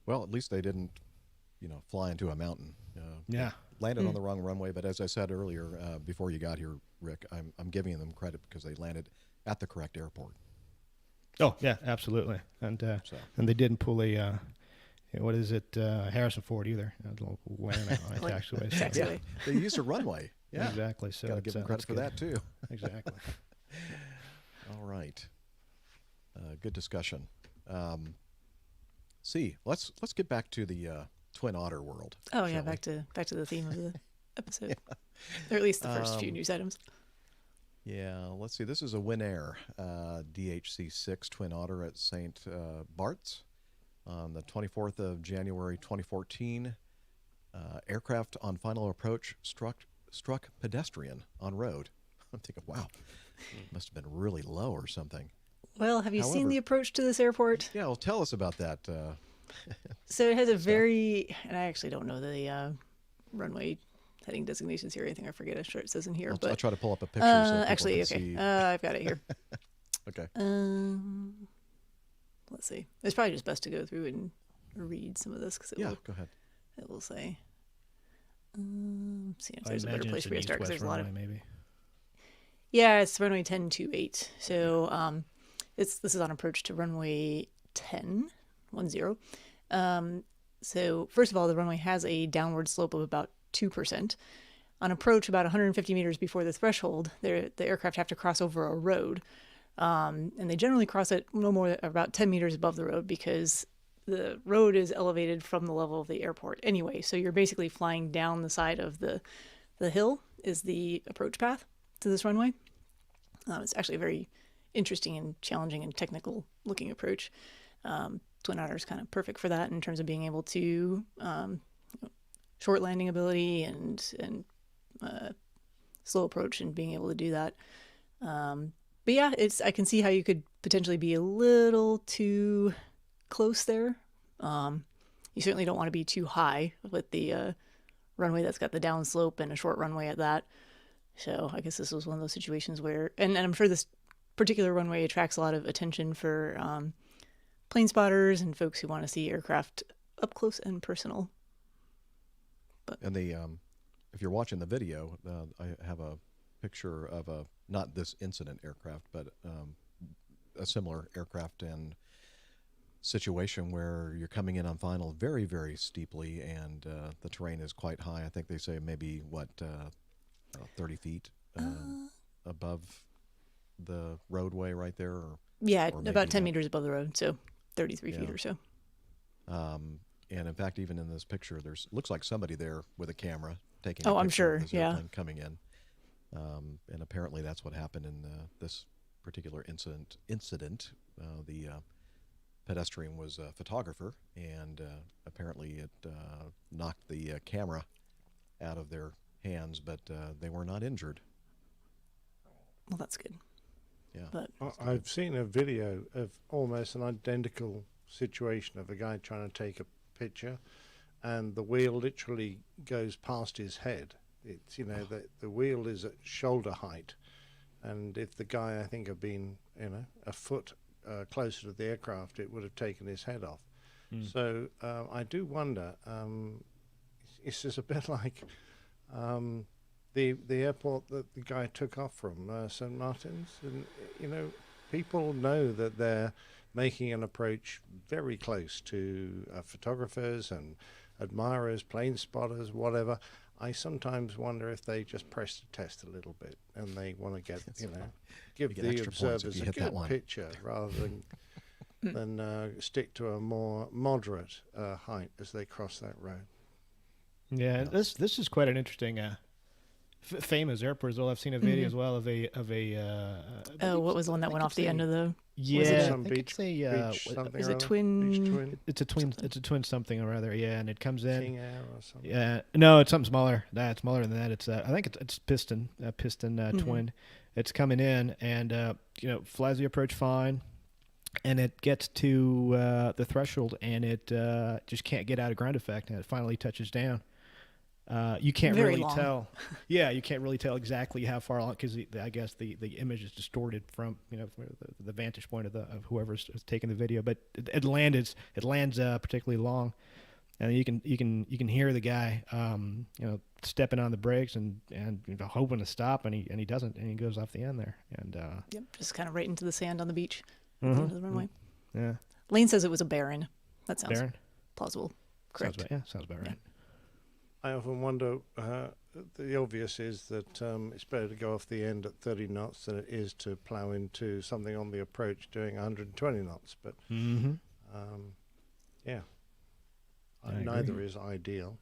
Well, at least they didn't, fly into a mountain. Yeah. Landed on the wrong runway, but as I said earlier, before you got here, Rick, I'm giving them credit because they landed at the correct airport. Oh yeah, absolutely. And and they didn't pull a what is it, Harrison Ford either. A little taxiway. Taxiway. They used a runway. Yeah, exactly. So got to give them credit for that too. Exactly. All right. Good discussion. Let's get back to the Twin Otter world. Oh yeah, back to the theme of the episode, or at least the first few news items. Yeah, let's see. This is a Win Air DHC-6 Twin Otter at St. Bart's on the 24th of January 2014. Aircraft on final approach struck pedestrian on road. I'm thinking, wow, must have been really low or something. Well, have you seen the approach to this airport? Yeah, well, tell us about that. So it has a very, and I actually don't know the runway heading designations here or anything. I forget. I'm sure it says in here. I'll try to pull up a picture. So actually, okay. See. I've got it here. Okay. Let's see. It's probably just best to go through and read some of this because go ahead. It will say. See if there's a better place for you to start because there's a lot of. Maybe. Yeah, it's runway 1028. So this is on approach to runway 10. So first of all, the runway has a downward slope of about 2%. On approach, about 150 meters before the threshold, the aircraft have to cross over a road. And they generally cross it no more than about 10 meters above the road because the road is elevated from the level of the airport anyway. So you're basically flying down the side of the hill is the approach path to this runway. It's actually a very interesting and challenging and technical looking approach. Twin Otter is kind of perfect for that in terms of being able to short landing ability and slow approach and being able to do that. But yeah, I can see how you could potentially be a little too close there. You certainly don't want to be too high with the runway that's got the downslope and a short runway at that. So I guess this was one of those situations where, and I'm sure this particular runway attracts a lot of attention for plane spotters and folks who want to see aircraft up close and personal. And if you're watching the video, I have a picture of not this incident aircraft, but a similar aircraft and situation where you're coming in on final very, very steeply, and the terrain is quite high. I think they say maybe 30 feet above the roadway right there. Or about 10 meters above the road, so 33 feet or so. And in fact, even in this picture, looks like somebody there with a camera taking. I'm sure. Of this airplane coming in, and apparently that's what happened in this particular incident. The pedestrian was a photographer, and apparently it knocked the camera out of their hands, but they were not injured. Well, that's good. Yeah. But I've seen a video of almost an identical situation of a guy trying to take a picture, and the wheel literally goes past his head it's the wheel is at shoulder height, and if the guy I think had been a foot closer to the aircraft, it would have taken his head off. So I do wonder. It's just a bit like the airport that the guy took off from, St. Martin's, and people know that they're making an approach very close to photographers and admirers, plane spotters, whatever. I sometimes wonder if they just press the test a little bit and they want to get, give get the extra points if observers you a hit that good one. picture rather than stick to a more moderate height as they cross that road. Yeah, this is quite an interesting, famous airport as well. I've seen a video as well of a. Oh, what was the one that went off the end of the? Yeah, Some I think beach, it's a. beach something is or it other? twin? Beach twin? It's a twin. It's a twin something or other. Yeah, and it comes in. King Air or something? Yeah, no, it's something smaller. Nah, it's smaller than that. It's I think it's piston twin. It's coming in and flies the approach fine, and it gets to the threshold and it just can't get out of ground effect, and it finally touches down. You can't Very really long. tell. Yeah, you can't really tell exactly how far along because I guess the image is distorted from from the vantage point of whoever's taking the video. But it lands particularly long, and you can hear the guy stepping on the brakes and hoping to stop, and he doesn't, and he goes off the end there, and Yep, just kind of right into the sand on the beach. At the end of the runway. yeah, Lane says it was a Baron. That sounds Baron. plausible. Correct. Sounds about right. I often wonder, the obvious is that it's better to go off the end at 30 knots than it is to plow into something on the approach doing 120 knots. But, yeah, neither is ideal.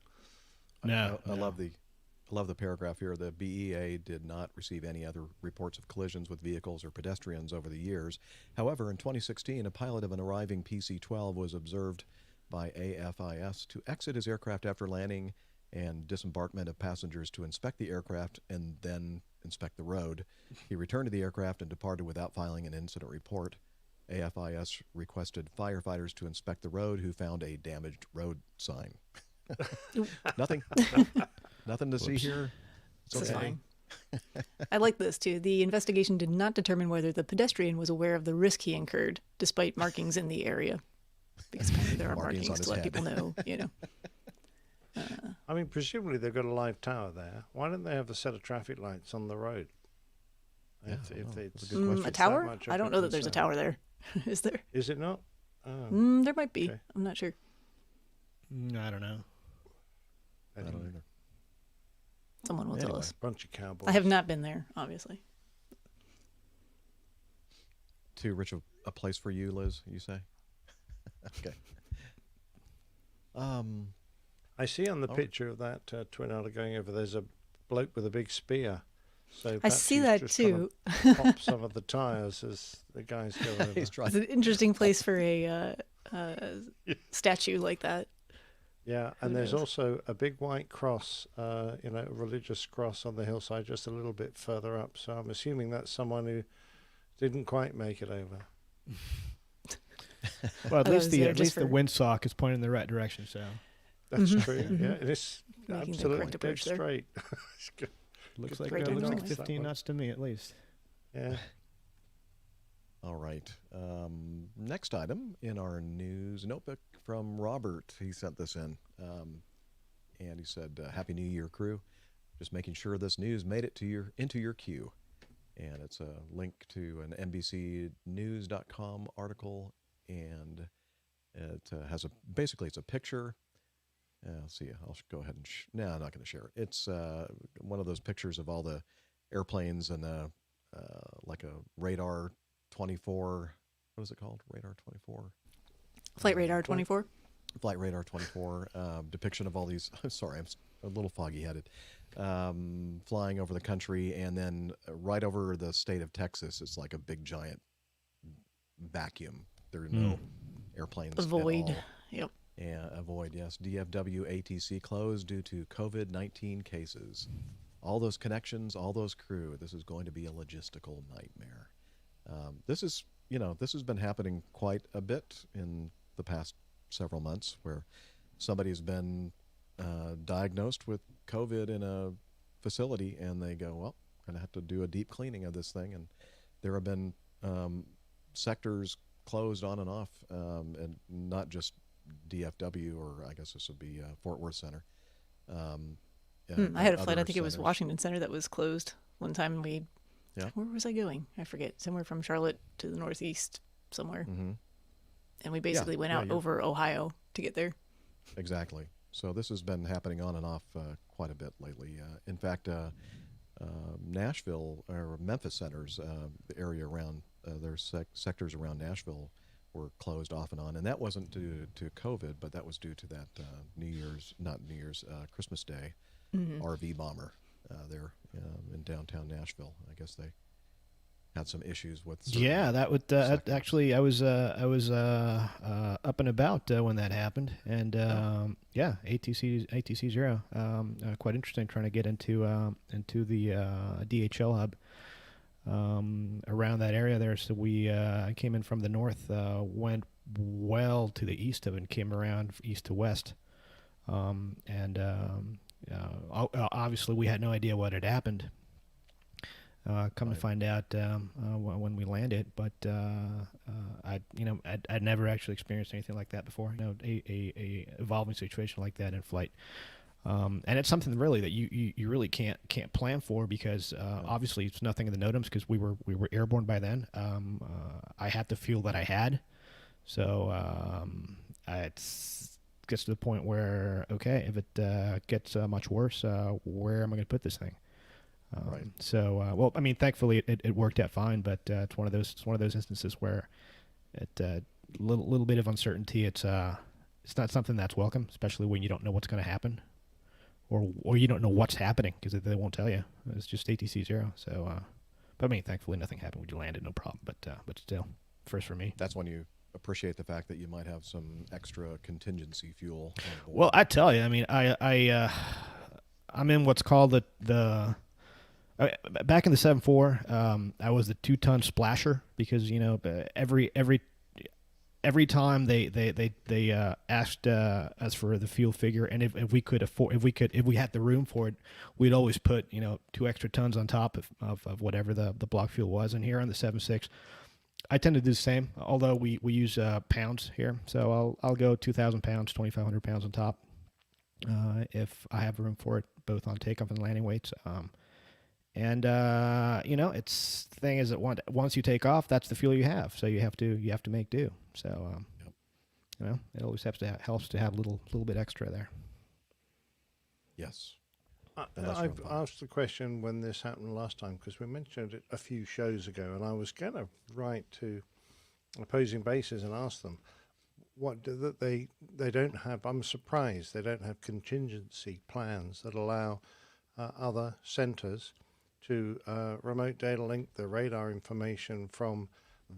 No, I love the paragraph here. The BEA did not receive any other reports of collisions with vehicles or pedestrians over the years. However, in 2016, a pilot of an arriving PC-12 was observed by AFIS to exit his aircraft after landing and disembarkment of passengers to inspect the aircraft and then inspect the road. He returned to the aircraft and departed without filing an incident report. AFIS requested firefighters to inspect the road, who found a damaged road sign. Nothing to see here. This is okay. fine. I like this too. The investigation did not determine whether the pedestrian was aware of the risk he incurred, despite markings in the area. Because apparently there are Markings on markings his to let head. people know, I mean, presumably they've got a live tower there. Why don't they have a set of traffic lights on the road? Yeah, If I don't know. it's That's a good question. A that tower? much I of don't a know that there's a concern. tower there. Is there? Is it not? Oh, There might be. okay. I'm not sure. I don't know. I don't either. Someone will tell Anyway. us. Bunch of cowboys. I have not been there, obviously. Too rich a place for you, Liz, you say? Okay. I see on the picture of that twin otter going over, there's a bloke with a big spear. So I perhaps see he's that just too. trying to pop some of the tires as the guys go over. He's trying. It's an interesting place for a statue like that. Yeah, and there's also a big white cross, a religious cross on the hillside just a little bit further up. So I'm assuming that's someone who didn't quite make it over. Well, at Oh, least is the there just for- windsock is pointing in the right direction. So That's true. Yeah, it is Making the absolutely correct dead approach there. straight. It's good. looks Good like Right to down the know. 15 knots to me at least. Yeah. All right. Next item in our news notebook from Robert. He sent this in. And he said, Happy New Year, crew. Just making sure this news made it into your queue. And it's a link to an NBCnews.com article. And it has basically it's a picture. Let's see. I'll go ahead and no, I'm not going to share it. It's one of those pictures of all the airplanes and like a radar 24. What is it called? Radar 24. Flight Radar 24. Flight Radar 24 depiction of all these. Sorry, I'm a little foggy-headed. Flying over the country, and then right over the state of Texas, it's like a big giant vacuum. There are no airplanes. A void. At all. Yep. Yeah, a void. Yes, DFW ATC closed due to COVID-19 cases. All those connections, all those crew. This is going to be a logistical nightmare. This has been happening quite a bit in the past several months, where somebody has been diagnosed with COVID in a facility, and they go, well, going to have to do a deep cleaning of this thing. And there have been sectors closed on and off, and not just DFW, or I guess this would be Fort Worth Center. I had a flight, other I think it was centers. Washington Center, that was closed one time. Yeah. Where was I going? I forget. Somewhere from Charlotte to the northeast somewhere. Mm-hmm. And we basically went out over Ohio to get there. Exactly. So this has been happening on and off quite a bit lately. In fact, Nashville or Memphis centers, the area around their sectors around Nashville were closed off and on, and that wasn't due to COVID, but that was due to that Christmas Day RV bomber there in downtown Nashville. I guess they had some issues with. Yeah, that would actually. I was up and about when that happened, and ATC 0. Quite interesting trying to get into the DHL hub around that area there. So we came in from the north, went well to the east of it, and came around east to west, and obviously we had no idea what had happened. To find out when we landed, but I'd never actually experienced anything like that before. A evolving situation like that in flight, and it's something really that you really can't plan for, because obviously it's nothing in the NOTAMs, because we were airborne by then. I had to feel that I had, so it gets to the point where, okay, if it gets much worse, where am I going to put this thing? Right. So, thankfully it worked out fine, but it's one of those instances where it little bit of uncertainty. It's not something that's welcome, especially when you don't know what's going to happen, or you don't know what's happening, because they won't tell you. It's just ATC 0. So, thankfully nothing happened when you landed, no problem. But still, first for me. That's when you appreciate the fact that you might have some extra contingency fuel on board. Well, I tell you, I'm in what's called the back in the 7.4, I was the 2-ton splasher, because every time they asked us for the fuel figure, and if we had the room for it, we'd always put 2 extra tons on top of whatever the block fuel was. And here on the 7.6, I tend to do the same, although we use pounds here, so I'll go 2,000 pounds, 2,500 pounds on top if I have room for it, both on takeoff and landing weights. And it's the thing is that once you take off, that's the fuel you have. So you have to make do. So it always helps to have a little bit extra there. Yes. I've asked the question when this happened last time, because we mentioned it a few shows ago, and I was going to write to opposing bases and ask them what that they don't have. I'm surprised they don't have contingency plans that allow other centers to remote data link the radar information from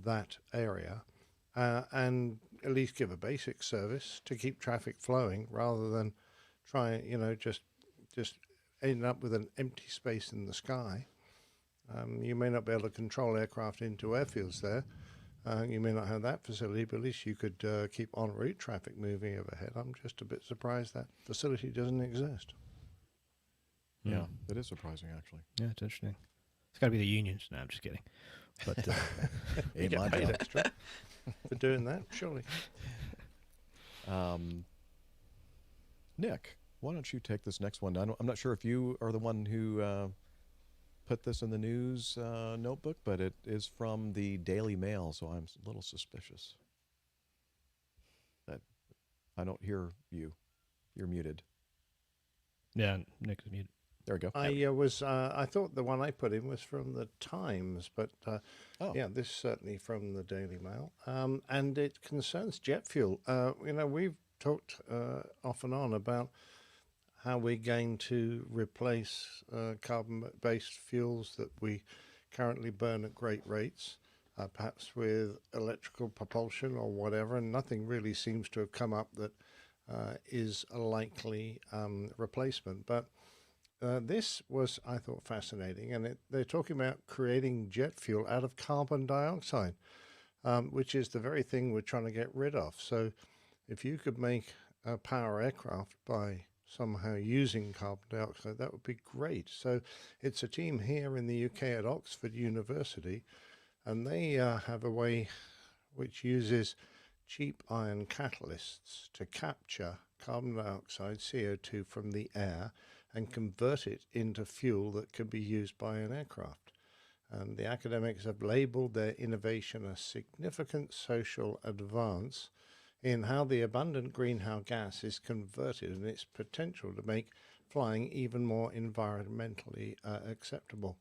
that area and at least give a basic service to keep traffic flowing, rather than try, just end up with an empty space in the sky. You may not be able to control aircraft into airfields there. You may not have that facility, but at least you could keep en route traffic moving overhead. I'm just a bit surprised that facility doesn't exist. Yeah, it is surprising, actually. Yeah, it's interesting. It's got to be the unions. No, I'm just kidding. But you get paid extra for doing that, surely. Nick, why don't you take this next one? I'm not sure if you are the one who put this in the news notebook, but it is from the Daily Mail, so I'm a little suspicious that I don't hear you. You're muted. Yeah, Nick is muted. There we go. I thought the one I put in was from the Times, but yeah, this is certainly from the Daily Mail, and it concerns jet fuel. We've talked off and on about how we're going to replace carbon-based fuels that we currently burn at great rates, perhaps with electrical propulsion or whatever, and nothing really seems to have come up that is a likely replacement. But this was, I thought, fascinating, and they're talking about creating jet fuel out of carbon dioxide, which is the very thing we're trying to get rid of. So if you could make a power aircraft by somehow using carbon dioxide, that would be great. So it's a team here in the UK at Oxford University, and they have a way which uses cheap iron catalysts to capture carbon dioxide, CO2, from the air and convert it into fuel that can be used by an aircraft. And the academics have labelled their innovation a significant social advance in how the abundant greenhouse gas is converted and its potential to make flying even more environmentally acceptable.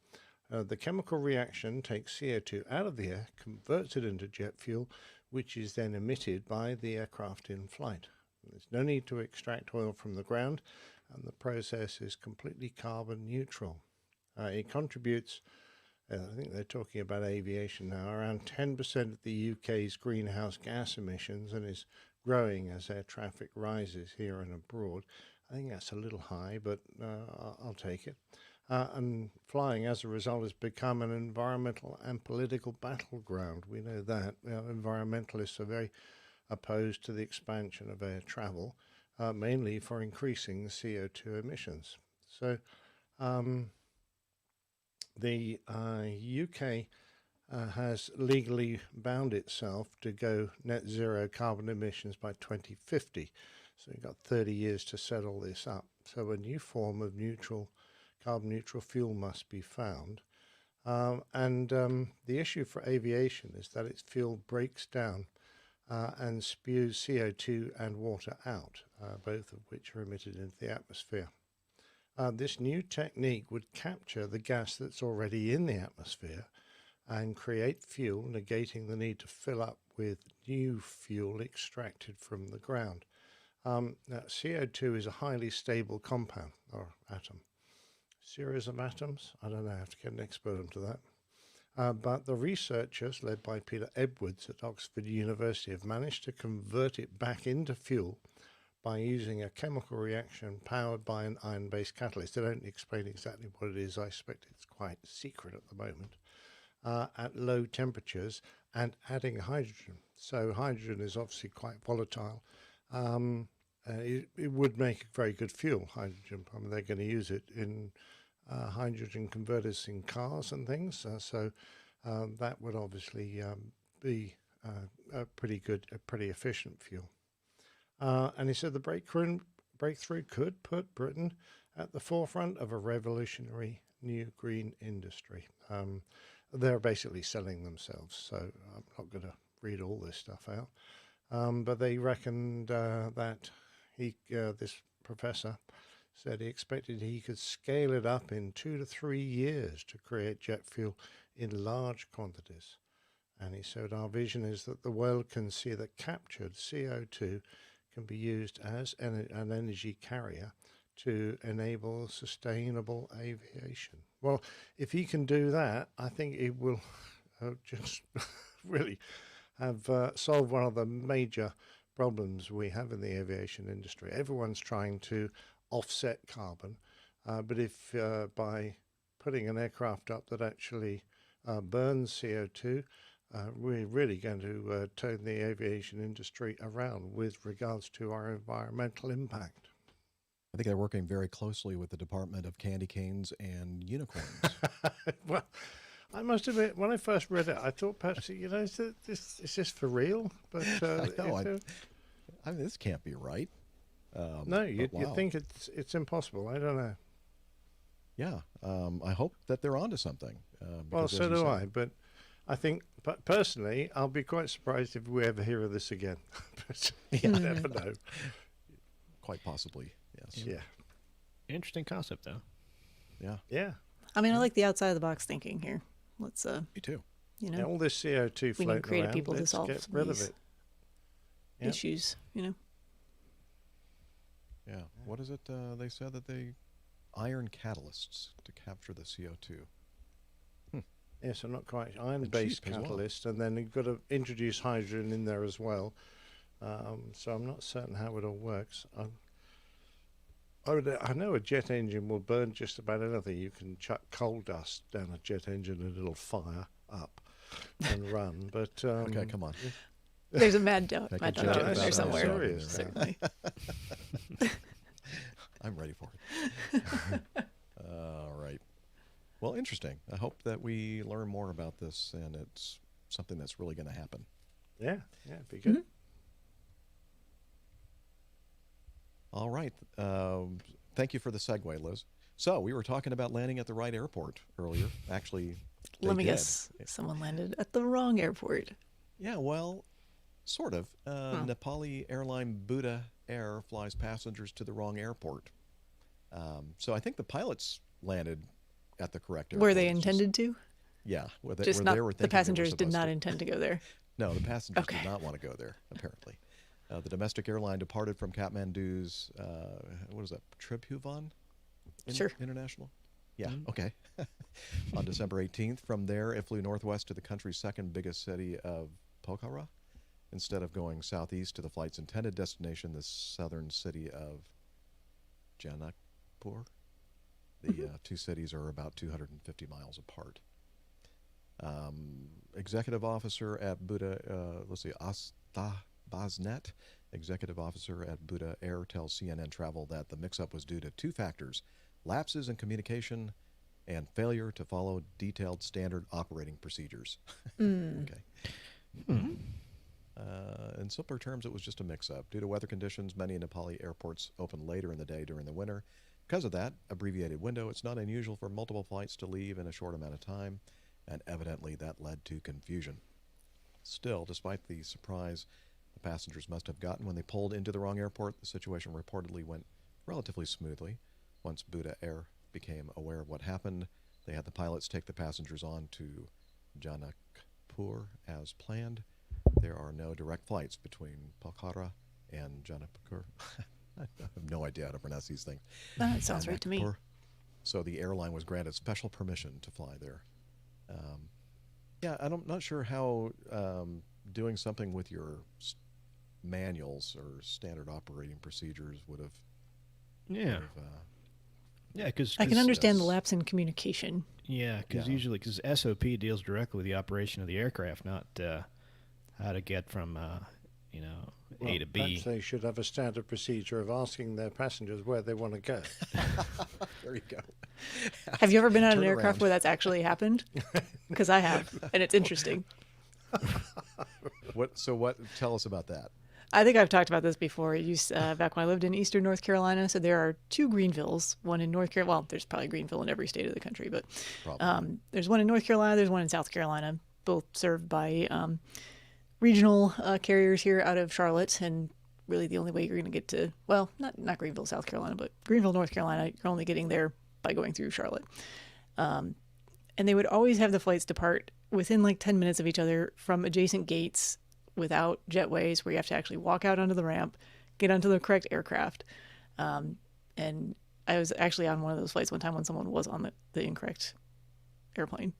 The chemical reaction takes CO2 out of the air, converts it into jet fuel, which is then emitted by the aircraft in flight. There's no need to extract oil from the ground, and the process is completely carbon neutral. It contributes, I think they're talking about aviation now, around 10% of the UK's greenhouse gas emissions, and is growing as air traffic rises here and abroad. I think that's a little high, but I'll take it. And flying, as a result, has become an environmental and political battleground. We know that. Environmentalists are very opposed to the expansion of air travel, mainly for increasing CO2 emissions. So the UK has legally bound itself to go net zero carbon emissions by 2050. So you've got 30 years to set all this up. So a new form of carbon neutral fuel must be found. The issue for aviation is that its fuel breaks down and spews CO2 and water out, both of which are emitted into the atmosphere. This new technique would capture the gas that's already in the atmosphere and create fuel, negating the need to fill up with new fuel extracted from the ground. Now, CO2 is a highly stable compound, or atom. Series of atoms? I don't know, I have to get an expert onto that. But the researchers, led by Peter Edwards at Oxford University, have managed to convert it back into fuel by using a chemical reaction powered by an iron-based catalyst. They don't explain exactly what it is. I suspect it's quite secret at the moment. At low temperatures and adding hydrogen. So hydrogen is obviously quite volatile. It would make a very good fuel, hydrogen. I mean, they're going to use it in hydrogen converters in cars and things. So that would obviously be a pretty efficient fuel. And he said the breakthrough could put Britain at the forefront of a revolutionary new green industry. They're basically selling themselves, so I'm not going to read all this stuff out. But they reckoned that this professor said he expected he could scale it up in 2 to 3 years to create jet fuel in large quantities. And he said our vision is that the world can see that captured CO2 can be used as an energy carrier to enable sustainable aviation. Well, if he can do that, I think it will just really have solved one of the major problems we have in the aviation industry. Everyone's trying to offset carbon, but if by putting an aircraft up that actually burns CO2, we're really going to turn the aviation industry around with regards to our environmental impact. I think they're working very closely with the Department of Candy Canes and Unicorns. Well, I must admit, when I first read it, I thought perhaps, is this for real? But I know. I mean, this can't be right. No, you wow. think it's impossible. I don't know. Yeah, I hope that they're onto something. Well, so do I. But I think, but personally, I'll be quite surprised if we ever hear of this again. But you never know. Quite possibly, yes. Yeah. Interesting concept, though. Yeah. Yeah. I mean, I like the outside of the box thinking here. Let's, Me too. Yeah, all this CO2 we floating need creative around, people to let's solve get some rid of of these it. Yep. issues, Yeah. What is it? They said that they iron catalysts to capture the CO2. Yes, I'm not quite. Iron-based cheap as well. catalyst, and then you've got to introduce hydrogen in there as well. So I'm not certain how it all works. I know a jet engine will burn just about anything. You can chuck coal dust down a jet engine and it'll fire up and run. But Okay, come on. There's a mad dog Make a in joke there about that. somewhere. Serious. Certainly. I'm ready for it. All right. Well, interesting. I hope that we learn more about this and it's something that's really going to happen. Yeah, it'd be good. All right. Thank you for the segue, Liz. So we were talking about landing at the right airport earlier. Actually, Let me did. guess. Someone landed at the wrong airport. Yeah, well, sort of. Nepali airline Buddha Air flies passengers to the wrong airport. So I think the pilots landed at the correct airport. Were they It's just- intended to? yeah. Where they, Just where not they were the thinking they were passengers did supposed not to. intend to go there. No, the passengers Okay. did not want to go there, apparently. The domestic airline departed from Kathmandu's, what is that, Tribhuvan Sure. International? Yeah, okay. On December 18th. From there, it flew northwest to the country's second biggest city of Pokhara, instead of going southeast to the flight's intended destination, the southern city of Janakpur. The two cities are about 250 miles apart. Executive officer at Buddha, Asta Basnet, executive officer at Buddha Air, tells CNN Travel that the mix-up was due to two factors: lapses in communication and failure to follow detailed standard operating procedures. Okay. In simpler terms, it was just a mix-up. Due to weather conditions, many Nepali airports open later in the day during the winter. Because of that abbreviated window, it's not unusual for multiple flights to leave in a short amount of time, and evidently that led to confusion. Still, despite the surprise the passengers must have gotten when they pulled into the wrong airport, the situation reportedly went relatively smoothly. Once Buddha Air became aware of what happened, they had the pilots take the passengers on to Janakpur as planned. There are no direct flights between Pokhara and Janakpur. I have no idea how to pronounce these things. That sounds right to me. Janakpur. So the airline was granted special permission to fly there. Yeah, I'm not sure how doing something with your manuals or standard operating procedures would have. Yeah. Yeah, because I can understand the lapse in communication. Yeah, because Yeah. usually, because SOP deals directly with the operation of the aircraft, not how to get from A to B. Perhaps they should have a standard procedure of asking their passengers where they want to go. There you go. Have you ever been on an Turn aircraft around. where that's actually happened? Because I have, and it's interesting. What? Tell us about that. I think I've talked about this before. Back when I lived in eastern North Carolina, so there are two Greenvilles. One in North Carolina. Well, there's probably Greenville in every state of the country, but there's one in North Carolina. There's one in South Carolina. Both served by regional carriers here out of Charlotte, and really the only way you're going to get to, well, not Greenville, South Carolina, but Greenville, North Carolina, you're only getting there by going through Charlotte. And they would always have the flights depart within like 10 minutes of each other from adjacent gates without jetways where you have to actually walk out onto the ramp, get onto the correct aircraft. And I was actually on one of those flights one time when someone was on the incorrect airplane.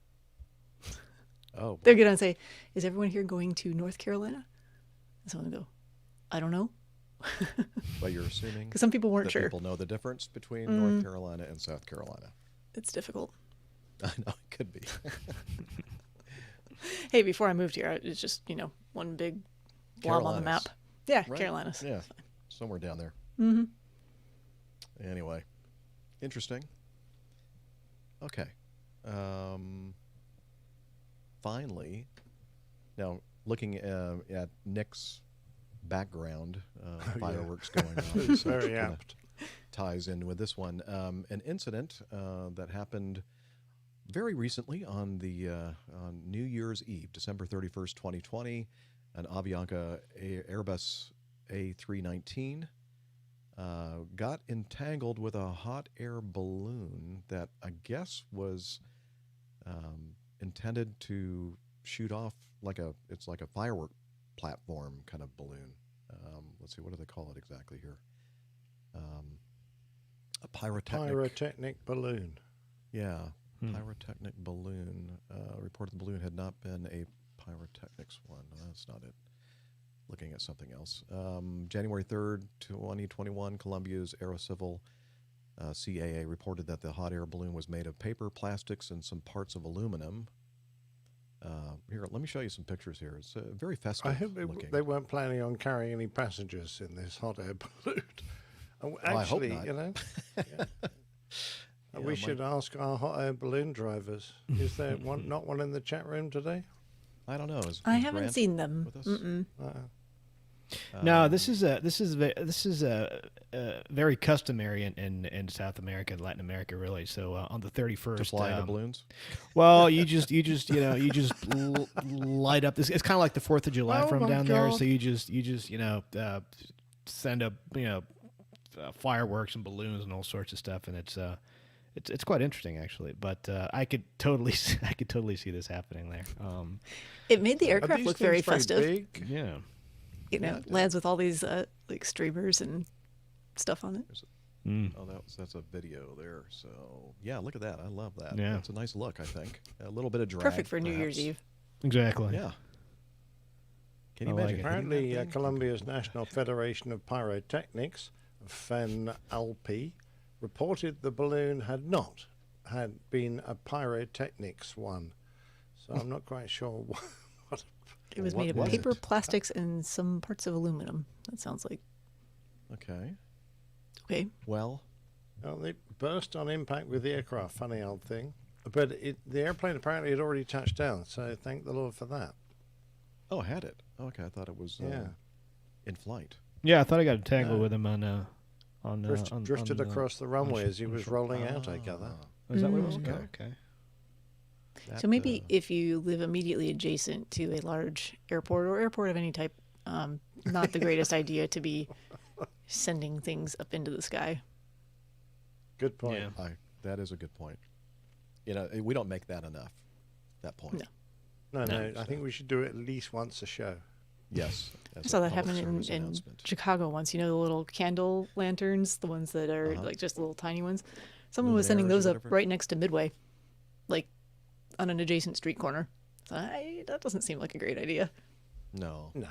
Oh, They'd get on and say, "Is everyone here going to North Carolina?" And someone would go, "I don't know." but you're assuming Because some people weren't that sure. people know the difference between North Carolina and South Carolina. It's difficult. I know it could be. Hey, before I moved here, it's just, one big blob on the Carolinas. map. Yeah, Right? Carolinas. Yeah, somewhere down there. Anyway, interesting. Okay. Finally, now looking at Nick's background, fireworks going on, It's so it very kinda apt. ties in with this one. An incident that happened very recently on New Year's Eve, December 31st, 2020, an Avianca Airbus A319 got entangled with a hot air balloon that I guess was intended to shoot off it's like a firework platform kind of balloon. Let's see, what do they call it exactly here? A Pyrotechnic balloon. Yeah, pyrotechnic balloon. Reported the balloon had not been a pyrotechnics one. No, that's not it. Looking at something else. January 3rd, 2021, Columbia's Aerocivil CAA reported that the hot air balloon was made of paper, plastics, and some parts of aluminum. Here, let me show you some pictures here. It's very festive I hope looking. they weren't planning on carrying any passengers in this hot air balloon. Oh, Well, I hope actually, not. you know, Yeah, we should ask our hot air balloon drivers. Is there not one in the chat room today? I don't know. I is haven't Grant seen them. with us? Mm-mm. No, this is very customary in South America and Latin America, really. So on the 31st, To fly into balloons? well, you just light up this. It's kind of like the 4th of July Oh from my down there. God. So you just send up fireworks and balloons and all sorts of stuff, and it's quite interesting actually. But I could totally see this happening there. It made the Are aircraft these look very things festive. big? Yeah. You know, lands with all these like streamers and stuff on it. Oh, that's a video there. So yeah, look at that. I love that. Yeah. That's a nice look. I think a little bit of drag. Perfect for New Year's perhaps. Eve. Exactly. Yeah. Can you I like imagine? it. hitting that Apparently, thing? Colombia's National Federation of Pyrotechnics, FENALPI, reported the balloon had been a pyrotechnics one. So I'm not quite sure what. It was What made of was paper, it? plastics, and some parts of aluminum. That sounds like Okay. okay. Well, Well, it burst on impact with the aircraft. Funny old thing. But the airplane apparently had already touched down. So thank the Lord for that. oh, I had it. Okay, I thought it was Yeah. in flight. Yeah, I thought I got entangled No. with him on Drifted on, across the runway as he on was short- rolling out, I gather. Is that what it was? Okay. Okay. So maybe if you live immediately adjacent to a large airport or airport of any type, not the greatest idea to be sending things up into the sky. Good point. Yeah. That is a good point. You know, we don't make that enough. That point. No. No, I think we should do it at least once a show. Yes. I as a saw that public happen service in announcement. Chicago once. You know, the little candle lanterns, the ones that are Uh-huh. like just little tiny ones. Someone was sending Luminaires or those up whatever? right next to Midway, like on an adjacent street corner. So that doesn't seem like a great idea. No. No.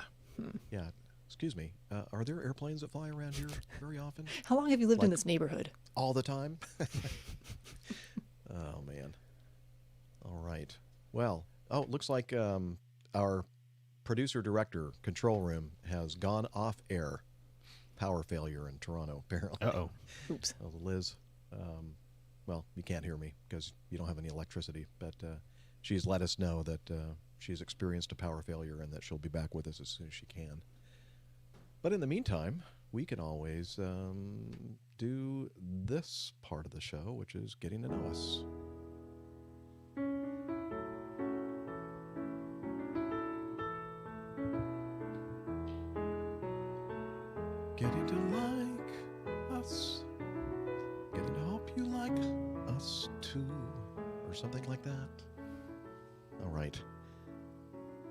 Yeah. Excuse me. Are there airplanes that fly around here very often? How long have you lived in Like- this neighborhood? All the time? Oh, man. All right. Well, it looks like our producer-director control room has gone off air. Power failure in Toronto, apparently. Uh-oh. Oops. Liz, well, you can't hear me because you don't have any electricity, but she's let us know that she's experienced a power failure and that she'll be back with us as soon as she can. But in the meantime, we can always do this part of the show, which is getting to know us. Getting to like us. Getting to hope you like us too. Or something like that. All right.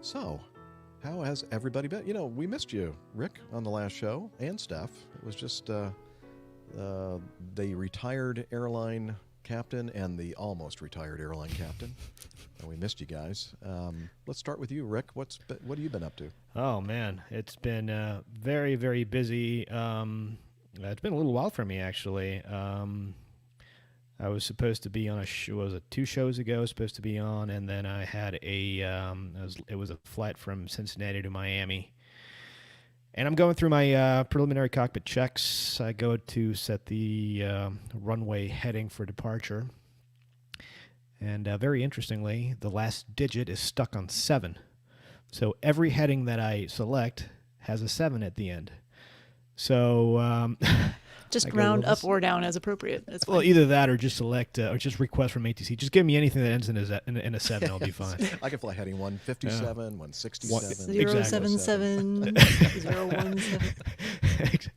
So, how has everybody been? You know, we missed you, Rick, on the last show, and Steph. It was just the retired airline captain and the almost retired airline captain. And we missed you guys. Let's start with you, Rick. What have you been up to? Oh man, it's been very, very busy. It's been a little while for me actually. I was supposed to be on two shows ago? I was supposed to be on, and then I had it was a flight from Cincinnati to Miami. And I'm going through my preliminary cockpit checks. I go to set the runway heading for departure. And very interestingly, the last digit is stuck on 7. So every heading that I select has a 7 at the end. So Just I go, round well, up or down as appropriate. That's fine. well, either that or just select or just request from ATC. Just give me anything that ends in a 7. I'll be fine. I can fly heading 157, 167. 077, 017.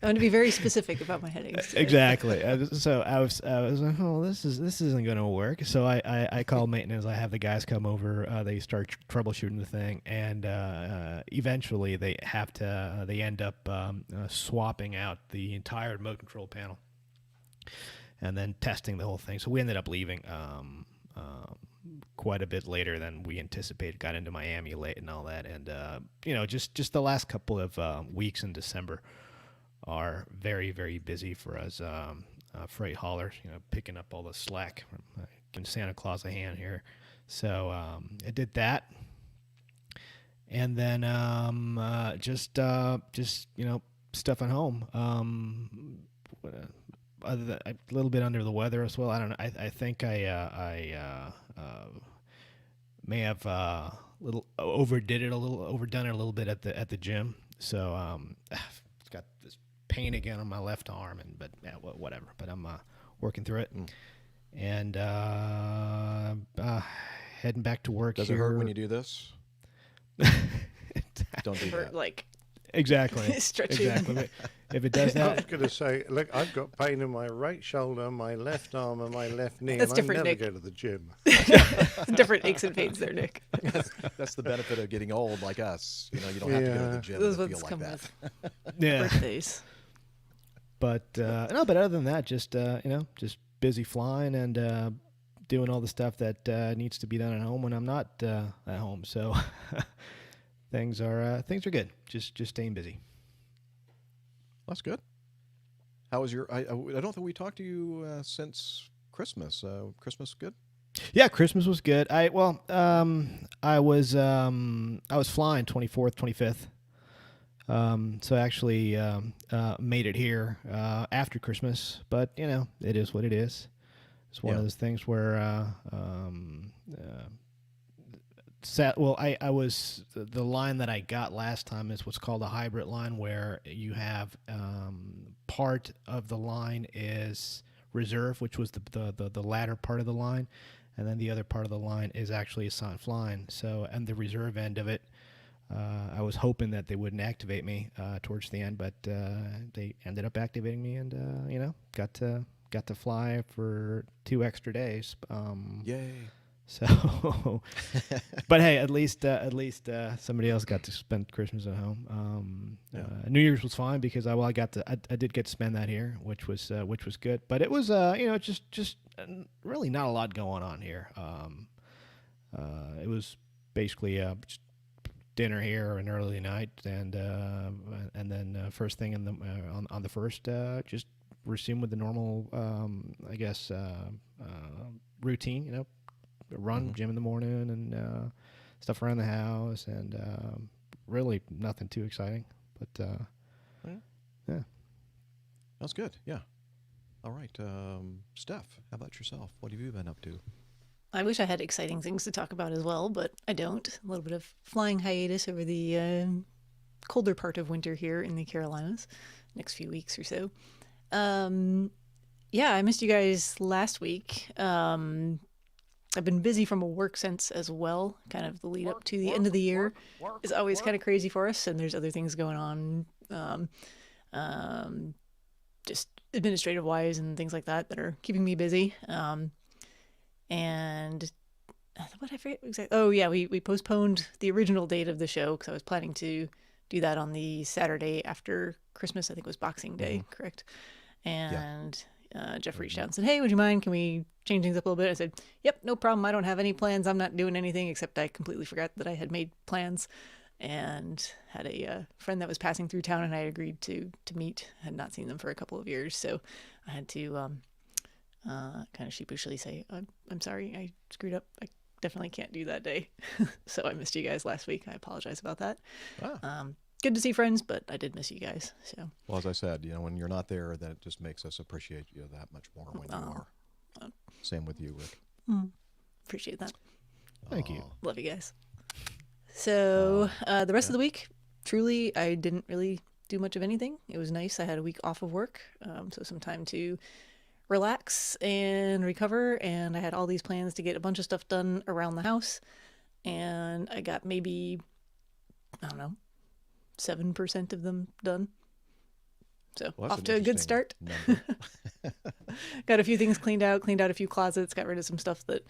I want to be very specific about my headings today. Exactly. So I was like, oh, this isn't going to work. So I call maintenance. I have the guys come over. They start troubleshooting the thing, and eventually they end up swapping out the entire remote control panel, and then testing the whole thing. So we ended up leaving quite a bit later than we anticipated. Got into Miami late and all that, and just the last couple of weeks in December are very, very busy for us freight haulers, picking up all the slack. Giving Santa Claus a hand here. So I did that. And then just stuff at home. other than a little bit under the weather as well. I don't know. I think I may have overdone it a little bit at the gym. So it's got this pain again on my left arm, but yeah, whatever. But I'm working through it, and heading back to work. Does here. it hurt when you do this? Don't do that. Like exactly. stretching. Exactly. If it does I was that, going to say, look, I've got pain in my right shoulder, my left arm, and my left knee. That's and different, I never Nick. go to the gym. Different aches and pains there, Nick. That's the benefit of getting old like us. You don't have to go to the gym Those to ones feel like come that. with yeah. birthdays. But no, but other than that, just just busy flying and doing all the stuff that needs to be done at home when I'm not at home. So things are good. Just staying busy. That's good. How was your? I don't think we talked to you since Christmas. Christmas good? Yeah, Christmas was good. I was flying 24th, 25th. So I actually made it here after Christmas, but it is what it is. It's one of those things where I was the line that I got last time is what's called a hybrid line, where you have part of the line is reserve, which was the latter part of the line, and then the other part of the line is actually assigned flying. So, and the reserve end of it, I was hoping that they wouldn't activate me towards the end, but they ended up activating me, and got to fly for 2 extra days. Yay! So, but hey, at least somebody else got to spend Christmas at home. New Year's was fine because I did get to spend that here, which was good. But it was just really not a lot going on here. It was basically just dinner here and early night, and then first thing on the first, just resume with the normal routine. Run, gym in the morning, and stuff around the house, and really nothing too exciting. But yeah, That's good. Yeah. All right, Steph, how about yourself? What have you been up to? I wish I had exciting things to talk about as well, but I don't. A little bit of flying hiatus over the colder part of winter here in the Carolinas, next few weeks or so. Yeah, I missed you guys last week. I've been busy from a work sense as well. Kind of the lead up to the end of the year is always kind of crazy for us, and there's other things going on, just administrative wise and things like that are keeping me busy. And what I forget exactly. Oh yeah, we postponed the original date of the show because I was planning to do that on the Saturday after Christmas. I think it was Boxing Day, correct? And Jeff reached out and said, "Hey, would you mind? Can we change things up a little bit?" I said, "Yep, no problem. I don't have any plans. I'm not doing anything," except I completely forgot that I had made plans, and had a friend that was passing through town, and I agreed to meet. I had not seen them for a couple of years, so I had to kind of sheepishly say, "I'm sorry, I screwed up. I definitely can't do that day." So I missed you guys last week. I apologize about that. Good to see friends, but I did miss you guys. So, well, as I said, when you're not there, that it just makes us appreciate you that much more when you are. Same with you, Rick. Appreciate that. Thank you. Love you guys. So the rest of the week, truly, I didn't really do much of anything. It was nice. I had a week off of work, so some time to relax and recover. And I had all these plans to get a bunch of stuff done around the house, and I got maybe, I don't know, 7% of them done. So off to a good start. Got a few things cleaned out a few closets, got rid of some stuff that,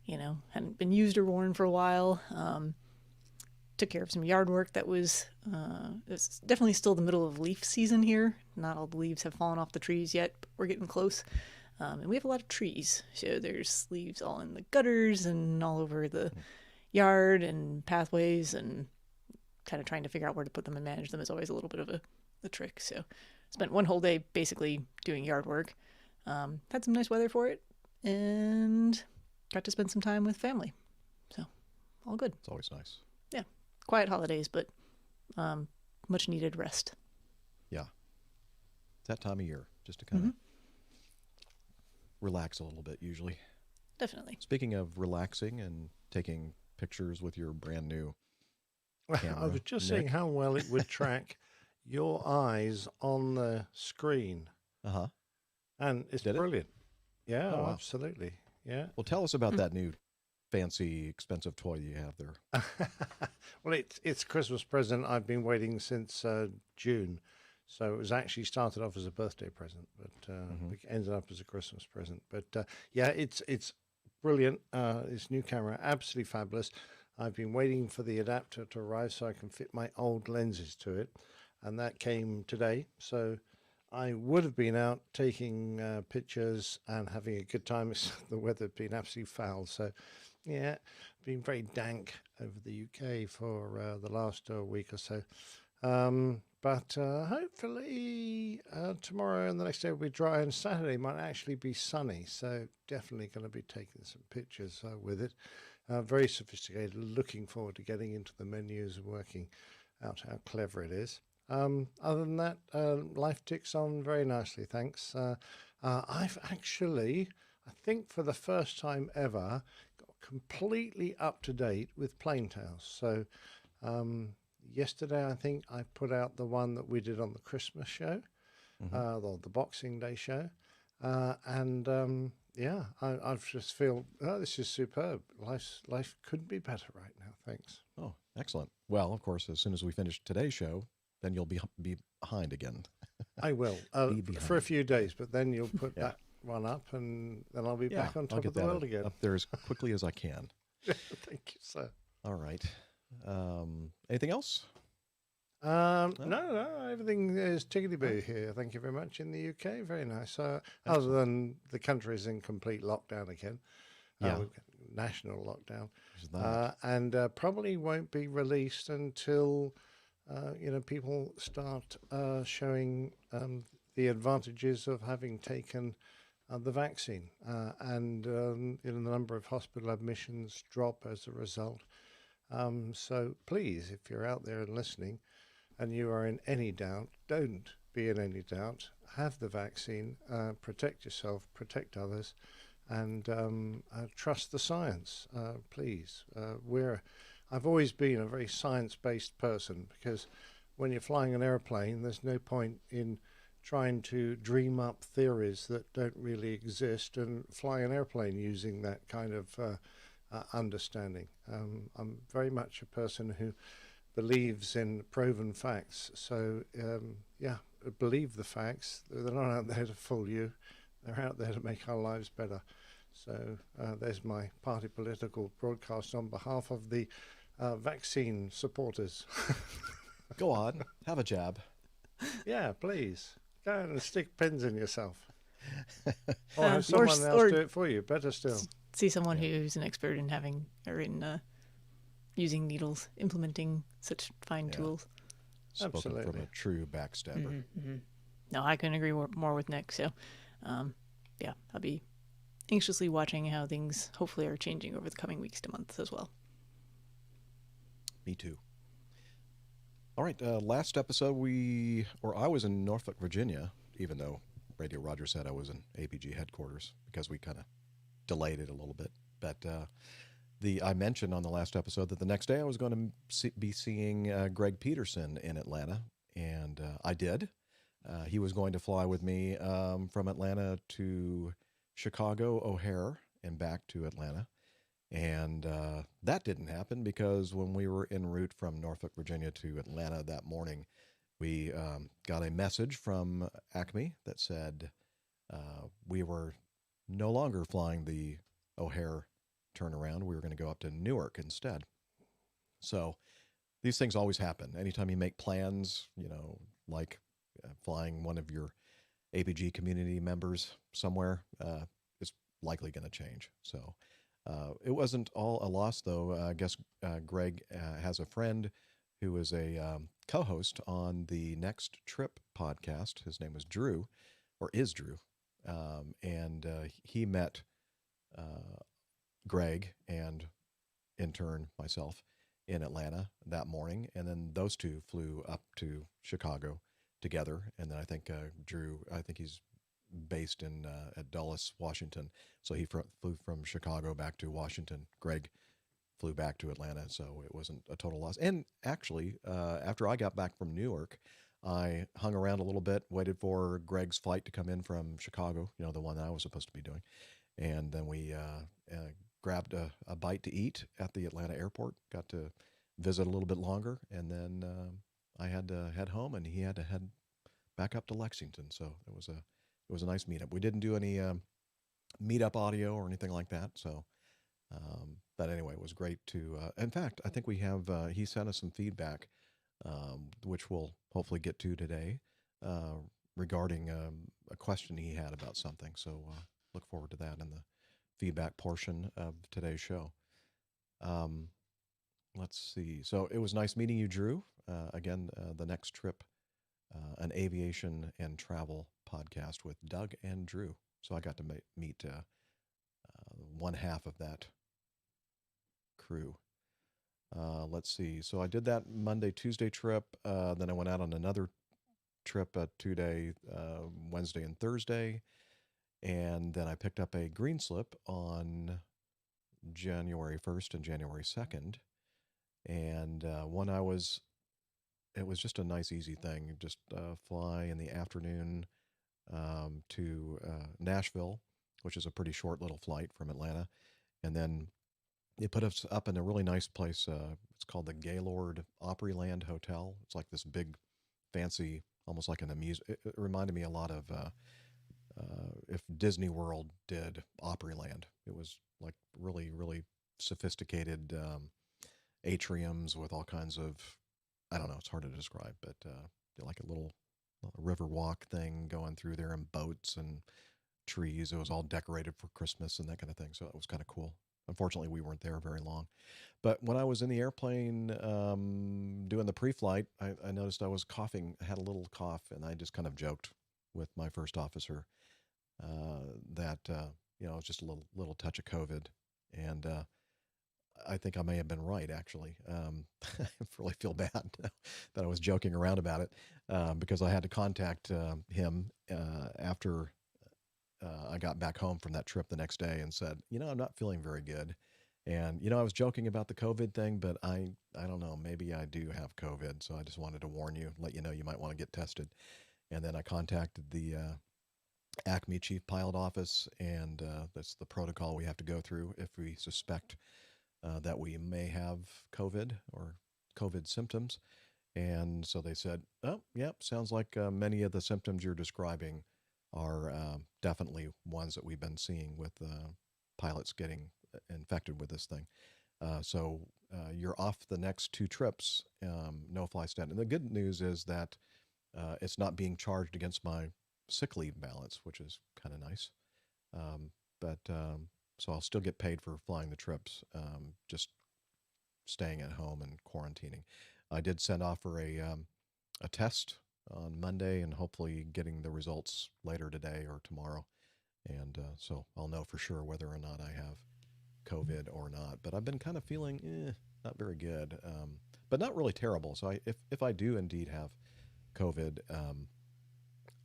hadn't been used or worn for a while. Took care of some yard work that was, it's definitely still the middle of leaf season here. Not all the leaves have fallen off the trees yet, but we're getting close. And we have a lot of trees. So there's leaves all in the gutters and all over the yard and pathways, and kind of trying to figure out where to put them and manage them is always a little bit of a trick. So spent one whole day basically doing yard work. Had some nice weather for it, and got to spend some time with family. So all good. It's always nice. Yeah. Quiet holidays, but much needed rest. Yeah. It's that time of year. just to kind of relax a little bit usually. Definitely. Speaking of relaxing and taking pictures with your brand new camera, I was just Nick. seeing how well it would track your eyes on the screen, Uh-huh. and it's Did it? brilliant. Yeah, Oh, wow. absolutely. Yeah. Well, tell us about that new fancy, expensive toy you have there. Well, it's a Christmas present I've been waiting since June. So it was actually started off as a birthday present, but it ended up as a Christmas present. But yeah, it's brilliant. This new camera, absolutely fabulous. I've been waiting for the adapter to arrive so I can fit my old lenses to it, and that came today. So I would have been out taking pictures and having a good time. The weather had been absolutely foul. So yeah, been very dank over the UK for the last week or so. But hopefully tomorrow and the next day will be dry, and Saturday might actually be sunny. So definitely going to be taking some pictures with it. Very sophisticated. Looking forward to getting into the menus and working out how clever it is. Other than that, life ticks on very nicely, thanks. I've actually, I think for the first time ever, got completely up to date with Plaintails. So yesterday, I think I put out the one that we did on the Christmas show, or the Boxing Day show. Yeah, I just feel, this is superb. Life couldn't be better right now, thanks. Oh, excellent. Well, of course, as soon as we finish today's show, then you'll be behind again. I will, for a few days, but then you'll put that one up, and then I'll be back on I'll top get of the that world again. up there as quickly as I can. Thank you, sir. All right. Anything else? No, everything is tickety-boo here. Thank you very much. In the UK, very nice. Other than the country's in complete lockdown again. Yeah. We've got national lockdown. There's that. And probably won't be released until, people start showing the advantages of having taken the vaccine. And the number of hospital admissions drop as a result. So please, if you're out there and listening, and you are in any doubt, don't be in any doubt. Have the vaccine, protect yourself, protect others, and trust the science, please. I've always been a very science-based person, because when you're flying an airplane, there's no point in trying to dream up theories that don't really exist and fly an airplane using that kind of understanding. I'm very much a person who believes in proven facts. So, believe the facts. They're not out there to fool you. They're out there to make our lives better. So there's my party political broadcast on behalf of the vaccine supporters. Go on. Have a jab. Yeah, please. Go and stick pins in yourself. Or have someone else do it for you. Better still. See someone who's an expert in using needles, implementing such fine tools. Spoken Absolutely. from a true backstabber. No, I couldn't agree more with Nick. So, I'll be anxiously watching how things hopefully are changing over the coming weeks to months as well. Me too. All right. Last episode, I was in Norfolk, Virginia, even though Radio Roger said I was in APG headquarters, because we kind of delayed it a little bit. But I mentioned on the last episode that the next day I was going to be seeing Greg Peterson in Atlanta, and I did. He was going to fly with me from Atlanta to Chicago O'Hare and back to Atlanta. And that didn't happen, because when we were en route from Norfolk, Virginia to Atlanta that morning, we got a message from Acme that said we were no longer flying the O'Hare turnaround. We were going to go up to Newark instead. So these things always happen. Anytime you make plans, like flying one of your APG community members somewhere, it's likely going to change. So it wasn't all a loss, though. I guess Greg has a friend who is a co-host on the Next Trip podcast. His name is Drew. And he met Greg and, in turn, myself in Atlanta that morning. And then those two flew up to Chicago together. And then I think Drew, he's based in at Dulles, Washington. So he flew from Chicago back to Washington. Greg flew back to Atlanta, so it wasn't a total loss. And actually, after I got back from Newark, I hung around a little bit, waited for Greg's flight to come in from Chicago, the one that I was supposed to be doing. And then we grabbed a bite to eat at the Atlanta airport, got to visit a little bit longer, and then I had to head home, and he had to head back up to Lexington. So it was a nice meetup. We didn't do any meetup audio or anything like that. So, but anyway, it was great to. In fact, I think we have. He sent us some feedback, which we'll hopefully get to today, regarding a question he had about something. So look forward to that in the feedback portion of today's show. Let's see. So it was nice meeting you, Drew. Again, the next trip, an aviation and travel podcast with Doug and Drew. So I got to meet one half of that crew. Let's see. So I did that Monday, Tuesday trip. Then I went out on another trip, a 2-day, Wednesday and Thursday. And then I picked up a green slip on January 1st and January 2nd. And it was just a nice, easy thing. Just fly in the afternoon to Nashville, which is a pretty short little flight from Atlanta. And then they put us up in a really nice place. It's called the Gaylord Opryland Hotel. It's like this big, fancy, almost like an amusement. It reminded me a lot of if Disney World did Opryland. It was like really, really sophisticated atriums with all kinds of, I don't know, it's hard to describe, but like a little river walk thing going through there and boats and trees. It was all decorated for Christmas and that kind of thing. So it was kind of cool. Unfortunately, we weren't there very long. But when I was in the airplane doing the pre-flight, I noticed I was coughing. I had a little cough, and I just kind of joked with my first officer that it was just a little touch of COVID. And I think I may have been right, actually. I really feel bad that I was joking around about it because I had to contact him after I got back home from that trip the next day and said, I'm not feeling very good. And, I was joking about the COVID thing, but I don't know, maybe I do have COVID. So I just wanted to warn you, let you know you might want to get tested. And then I contacted the Acme Chief Pilot Office, and that's the protocol we have to go through if we suspect that we may have COVID or COVID symptoms. And so they said, oh, yep, sounds like many of the symptoms you're describing are definitely ones that we've been seeing with pilots getting infected with this thing. So you're off the next 2 trips, no fly stat. And the good news is that it's not being charged against my sick leave balance, which is kind of nice. So I'll still get paid for flying the trips, just staying at home and quarantining. I did send off for a test on Monday and hopefully getting the results later today or tomorrow. And so I'll know for sure whether or not I have COVID or not. But I've been kind of feeling not very good, but not really terrible. So if I do indeed have COVID,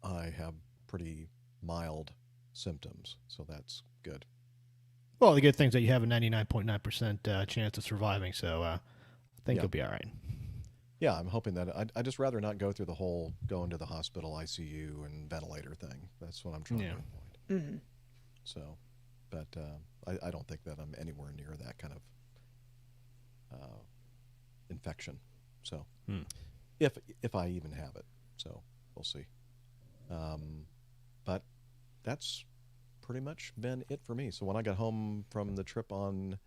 I have pretty mild symptoms. So that's good. Well, the good thing is that you have a 99.9% chance of surviving, so I think you'll be all right. Yeah, I'm hoping that I just rather not go through the whole going to the hospital, ICU, and ventilator thing. That's what I'm trying to avoid. Mm-hmm. So, but I don't think that I'm anywhere near that kind of infection. So, if I even have it, so we'll see. But that's pretty much been it for me. So when I got home from the trip on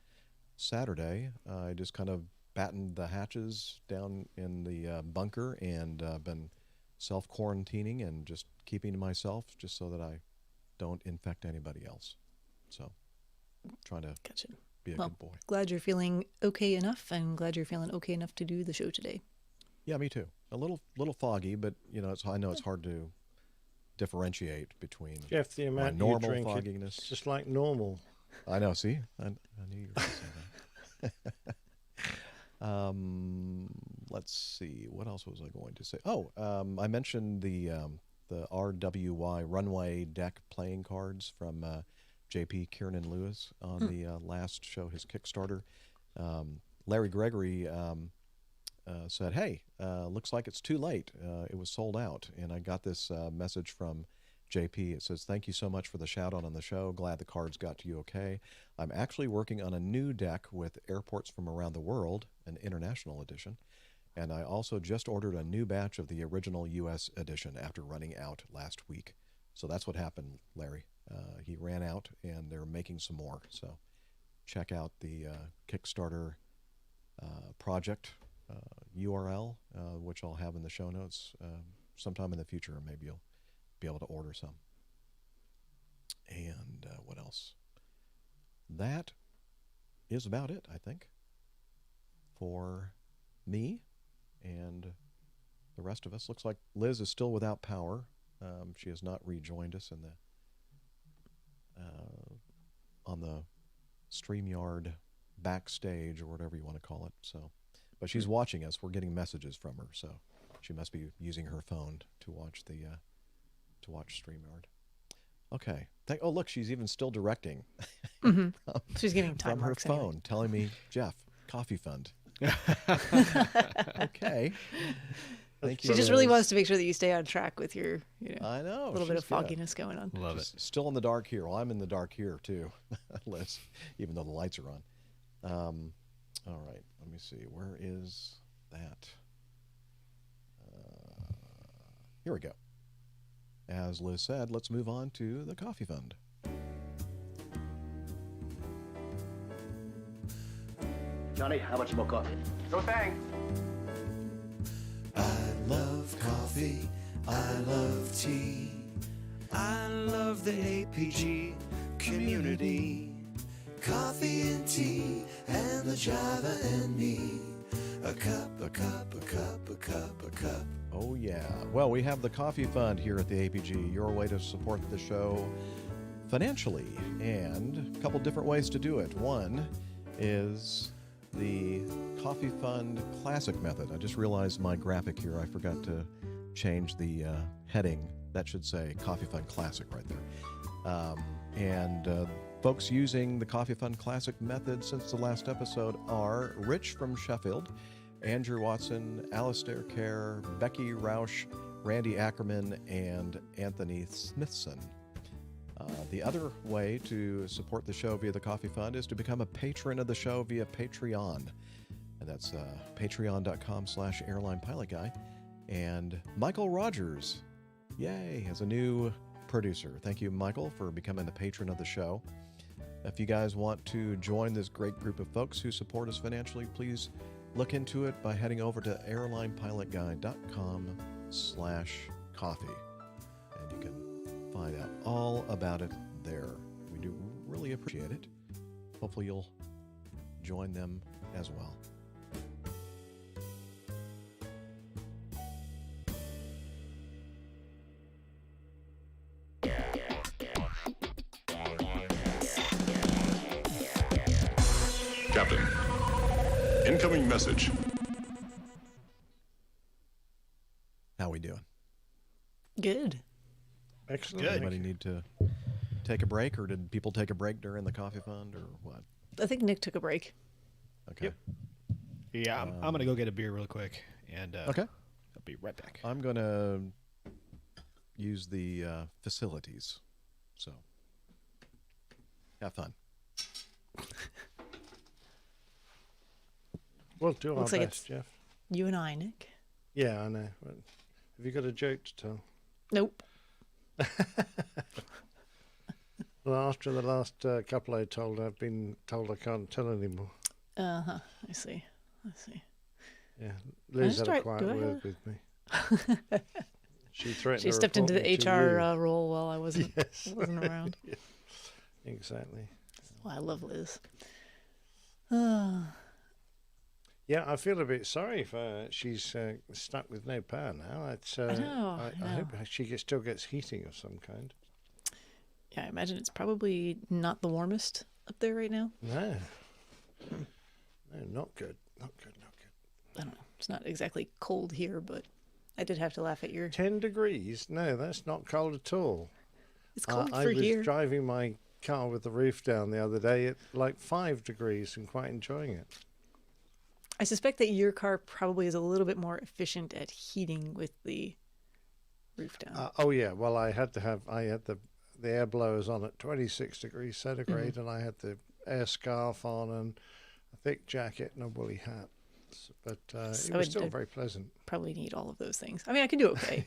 Saturday, I just kind of battened the hatches down in the bunker and been self-quarantining and just keeping to myself just so that I don't infect anybody else. So trying to be a good boy. Glad you're feeling okay enough, and glad you're feeling okay enough to do the show today. Yeah, me too. A little foggy, but I know it's hard to differentiate between Jeff, the amount my normal you drink, fogginess. it's just like normal. I know. See, I knew you were going to say that. Let's see. What else was I going to say? Oh, I mentioned the the RWY runway deck playing cards from JP Kiernan Lewis on the last show, his Kickstarter. Larry Gregory said, hey, looks like it's too late. It was sold out. And I got this message from JP. It says, thank you so much for the shout out on the show. Glad the cards got to you okay. I'm actually working on a new deck with airports from around the world, an international edition. And I also just ordered a new batch of the original U.S. edition after running out last week. So that's what happened, Larry. He ran out, and they're making some more. So check out the Kickstarter project URL, which I'll have in the show notes sometime in the future. Maybe you'll be able to order some. And what else? That is about it, I think, for me and the rest of us. Looks like Liz is still without power. She has not rejoined us in the on the StreamYard backstage or whatever you want to call it. So, but she's watching us. We're getting messages from her, so she must be using her phone to watch the to watch StreamYard. Okay. Oh, look, she's even still directing. She's giving time from her marks phone, anyway. telling me, Jeff, coffee fund. Okay. Thank you. She just really Liz. wants to make sure that you stay on track with your, I know. little bit she's of good. fogginess going on. Love it. She's still in the dark here. Well, I'm in the dark here too, Liz, even though the lights are on. All right. Let me see. Where is that? Here we go. As Liz said, let's move on to the coffee fund. Johnny, how much more coffee? No thanks. I love coffee, I love tea, I love the APG community. Coffee and tea, and the Java and me. A cup, a cup, a cup, a cup, a cup. Oh, yeah. Well, we have the Coffee Fund here at the APG, your way to support the show financially, and a couple different ways to do it. One is the Coffee Fund Classic method. I just realized my graphic here, I forgot to change the heading. That should say Coffee Fund Classic right there. Folks using the Coffee Fund Classic method since the last episode are Rich from Sheffield, Andrew Watson, Alistair Kerr, Becky Rausch, Randy Ackerman, and Anthony Smithson. The other way to support the show via the Coffee Fund is to become a patron of the show via Patreon. And that's patreon.com/airlinepilotguy. And Michael Rogers, yay, as a new producer. Thank you, Michael, for becoming a patron of the show. If you guys want to join this great group of folks who support us financially, please look into it by heading over to airlinepilotguy.com/coffee. And you can find out all about it there. We do really appreciate it. Hopefully you'll join them as well. Captain, incoming message. How we doing? Good. Excellent. Anybody need to take a break, or did people take a break during the Coffee Fund, or what? I think Nick took a break. Okay. Yep. Yeah, I'm going to go get a beer real quick, and Okay. I'll be right back. I'm going to use the facilities, so have fun. We'll do our Looks like best, it's Jeff. you and I, Nick. Yeah, I know. But have you got a joke to tell? Nope. Well, after the last couple I told, I've been told I can't tell anymore. I see. Yeah, Liz just had a tried- quiet do I word have- with me. She threatened. She to stepped into report the me to HR you. role while I wasn't Yes. wasn't around. Exactly. Well, I love Liz. Yeah, I feel a bit sorry for she's stuck with no power now. It's, I know. I hope she still gets heating of some kind. Yeah, I imagine it's probably not the warmest up there right now. No. No, not good. Not good. I don't know. It's not exactly cold here, but I did have to laugh at your. 10 degrees? No, that's not cold at all. It's cold I for was here. driving my car with the roof down the other day at like 5 degrees and quite enjoying it. I suspect that your car probably is a little bit more efficient at heating with the roof down. Oh yeah, well I had the air blowers on at 26 degrees centigrade, and I had the air scarf on and a thick jacket and a woolly hat. But it was still very pleasant. Probably need all of those things. I mean, I can do okay.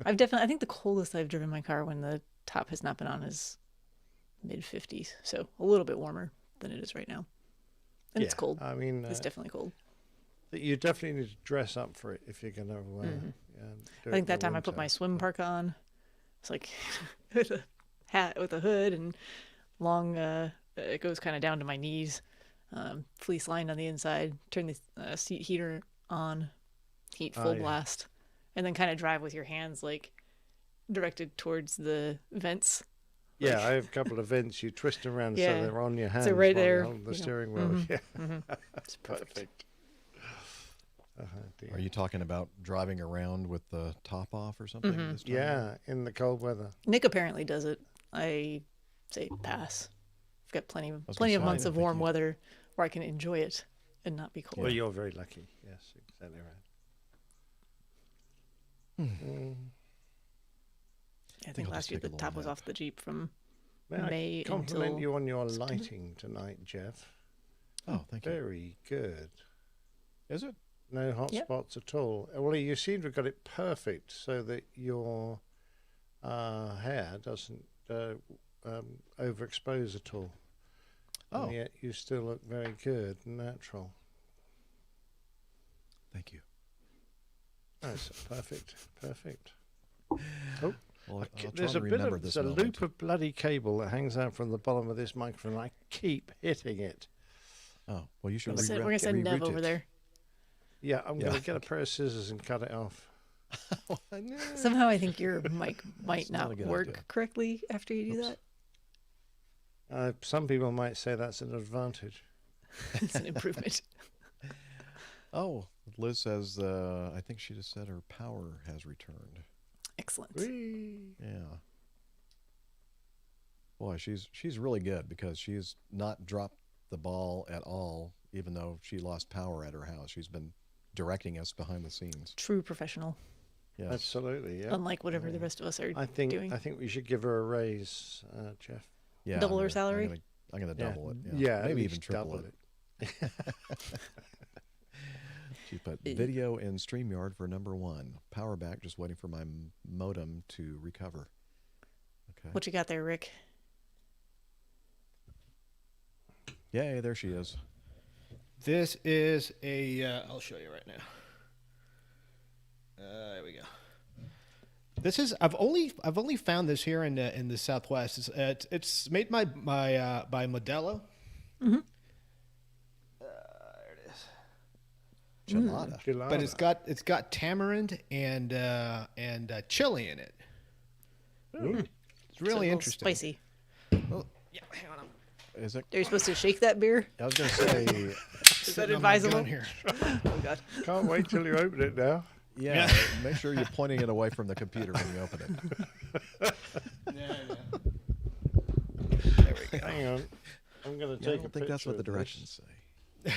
I think the coldest I've driven my car when the top has not been on is mid 50s, so a little bit warmer than it is right now. And it's cold. I mean, it's definitely cold. You definitely need to dress up for it if you're going to. I think that time I put my swim parka on. It's like with a hat with a hood and long. It goes kind of down to my knees. Fleece lined on the inside. Turn the seat heater on, heat full blast, and then kind of drive with your hands like directed towards the vents. Yeah, I have a couple of vents. You twist them around so they're on your hands. So right there, on the steering wheel. It's perfect. Are you talking about driving around with the top off or something? This time? Yeah, in the cold weather. Nick apparently does it. I say pass. I've got plenty of months of warm weather where I can enjoy it and not be cold. Well, you're very lucky. Yes, exactly right. I think last year the top was off the Jeep from May I compliment until you on your September. lighting tonight, Jeff. Oh, thank you. Very good. Is it? No hot spots at all. Well, you seem to have got it perfect so that your hair doesn't overexpose at all. Oh. And yet you still look very good and natural. Thank you. That's perfect. Perfect. Oh, well, I'll try there's to a bit remember of this a moment. loop of bloody cable that hangs out from the bottom of this microphone. I keep hitting it. Oh, well, you should We're gonna send Nev over there. Yeah, I'm going to get a pair of scissors and cut it off. Somehow I think your mic might not a not good work idea. correctly after you do that. Some people might say that's an advantage. It's an improvement. Oh, Liz says, I think she just said her power has returned. Excellent. Whee! Yeah. Boy, she's really good because she's not dropped the ball at all, even though she lost power at her house. She's been directing us behind the scenes. True professional. Yes. Absolutely, yeah. Unlike whatever the rest of us are doing. I think we should give her a raise, Jeff. Yeah, Double her salary? I'm gonna double it. Yeah, maybe at even least triple double it. She put video in StreamYard for #1. Power back, just waiting for my modem to recover. Okay. What you got there, Rick? Yay, there she is. This is a. I'll show you right now. There we go. This is. I've only found this here in the Southwest. It's made by Modelo. Mm-hmm. There it is. Gelada. But it's got tamarind and chili in it. It's really interesting. Spicy. Well, yeah, hang on. Is it? Are you supposed to shake that beer? I was going to say. Is that advisable? Here. Oh God! Can't wait till you open it now. Yeah, make sure you're pointing it away from the computer when you open it. Yeah. There we go. Hang on. I'm going to take I don't think that's what the directions say.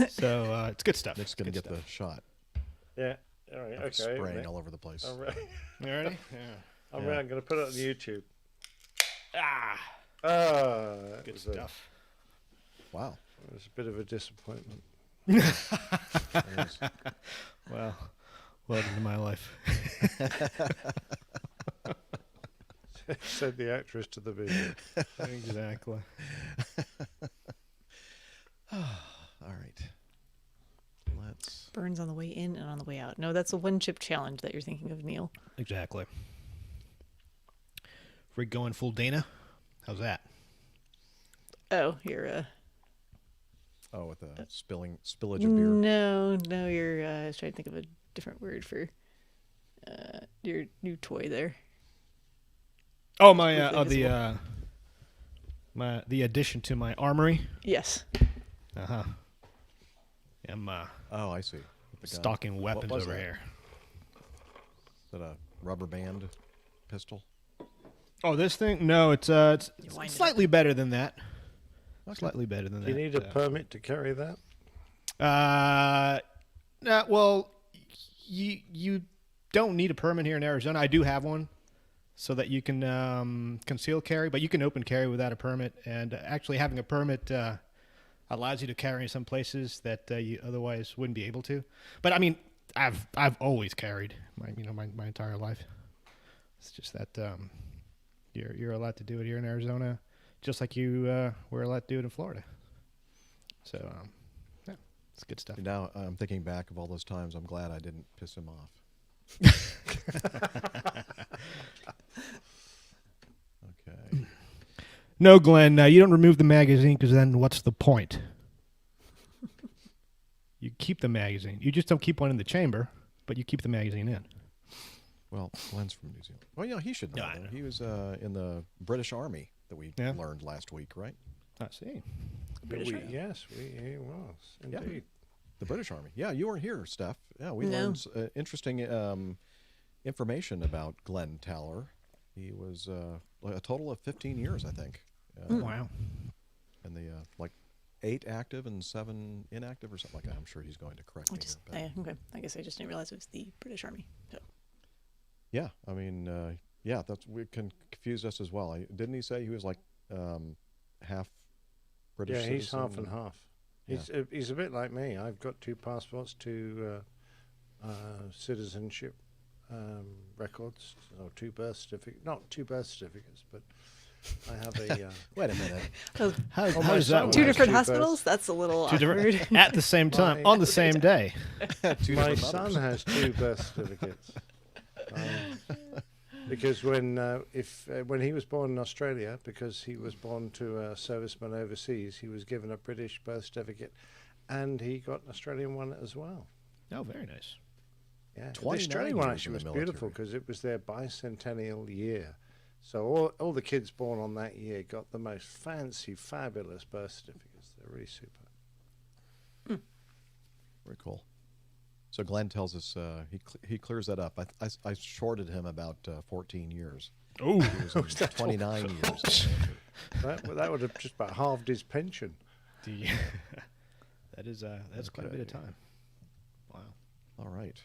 So it's good stuff. Nick's going to get the shot. Yeah. All right. Okay. Spraying all over the place. All right. You ready? Yeah. I'm going to put it on YouTube. Good It stuff. Wow. was a bit of a disappointment. Well, welcome to my life. Said the actress to the video. Exactly. All right. Let's. Burns on the way in and on the way out. No, that's a one chip challenge that you're thinking of, Neil. Exactly. We're going full Dana. How's that? Oh, you're Oh, with the spillage of beer. No, you're. I was trying to think of a different word for your new toy there. Oh, the addition to my armory. Yes. I'm Oh, I see. With the gun. stocking weapons was over that? here. that a rubber band pistol? Oh, this thing? No, it's slightly better than that. Okay. Slightly better than that. Do you need a permit to carry that? Well, you don't need a permit here in Arizona. I do have one, so that you can conceal carry, but you can open carry without a permit. And actually, having a permit allows you to carry in some places that you otherwise wouldn't be able to. But I mean, I've always carried my entire life. It's just that you're allowed to do it here in Arizona, just like you were allowed to do it in Florida. So yeah, it's good stuff. Now I'm thinking back of all those times. I'm glad I didn't piss him off. Okay. No, Glenn, you don't remove the magazine because then what's the point? You keep the magazine. You just don't keep one in the chamber, but you keep the magazine in. Well, Glenn's from New Zealand. Well, yeah, he should know. I know. He was in the British Army that we learned last week, right? I see. Yes, he was indeed. The British Army. Yeah, you weren't here, Steph. Yeah, we learned interesting information about Glenn Towler. He was a total of 15 years, I think. Wow. And the 8 active and 7 inactive or something like that. I'm sure he's going to correct me here. Okay. I guess I just didn't realize it was the British Army. So. Yeah, I mean, that's what can confuse us as well. Didn't he say he was like half British? Yeah, he's citizen? half and half. He's a bit like me. I've got 2 passports, 2 citizenship records, or 2 birth certificates. Not 2 birth certificates, but I have a. Wait a minute. How does that work? 2 different hospitals? That's a little awkward. At the same time, on the same day. My son has 2 birth certificates. Because when he was born in Australia, because he was born to a serviceman overseas, he was given a British birth certificate, and he got an Australian one as well. Oh, very nice. Yeah, the Australian one actually was beautiful because it was their bicentennial year. So all the kids born on that year got the most fancy, fabulous birth certificates. They're really super. Very cool. So Glenn tells us he clears that up. I shorted him about 14 years. Oh, he was 29 years. That would have just about halved his pension. That's quite a bit of time. Wow. All right.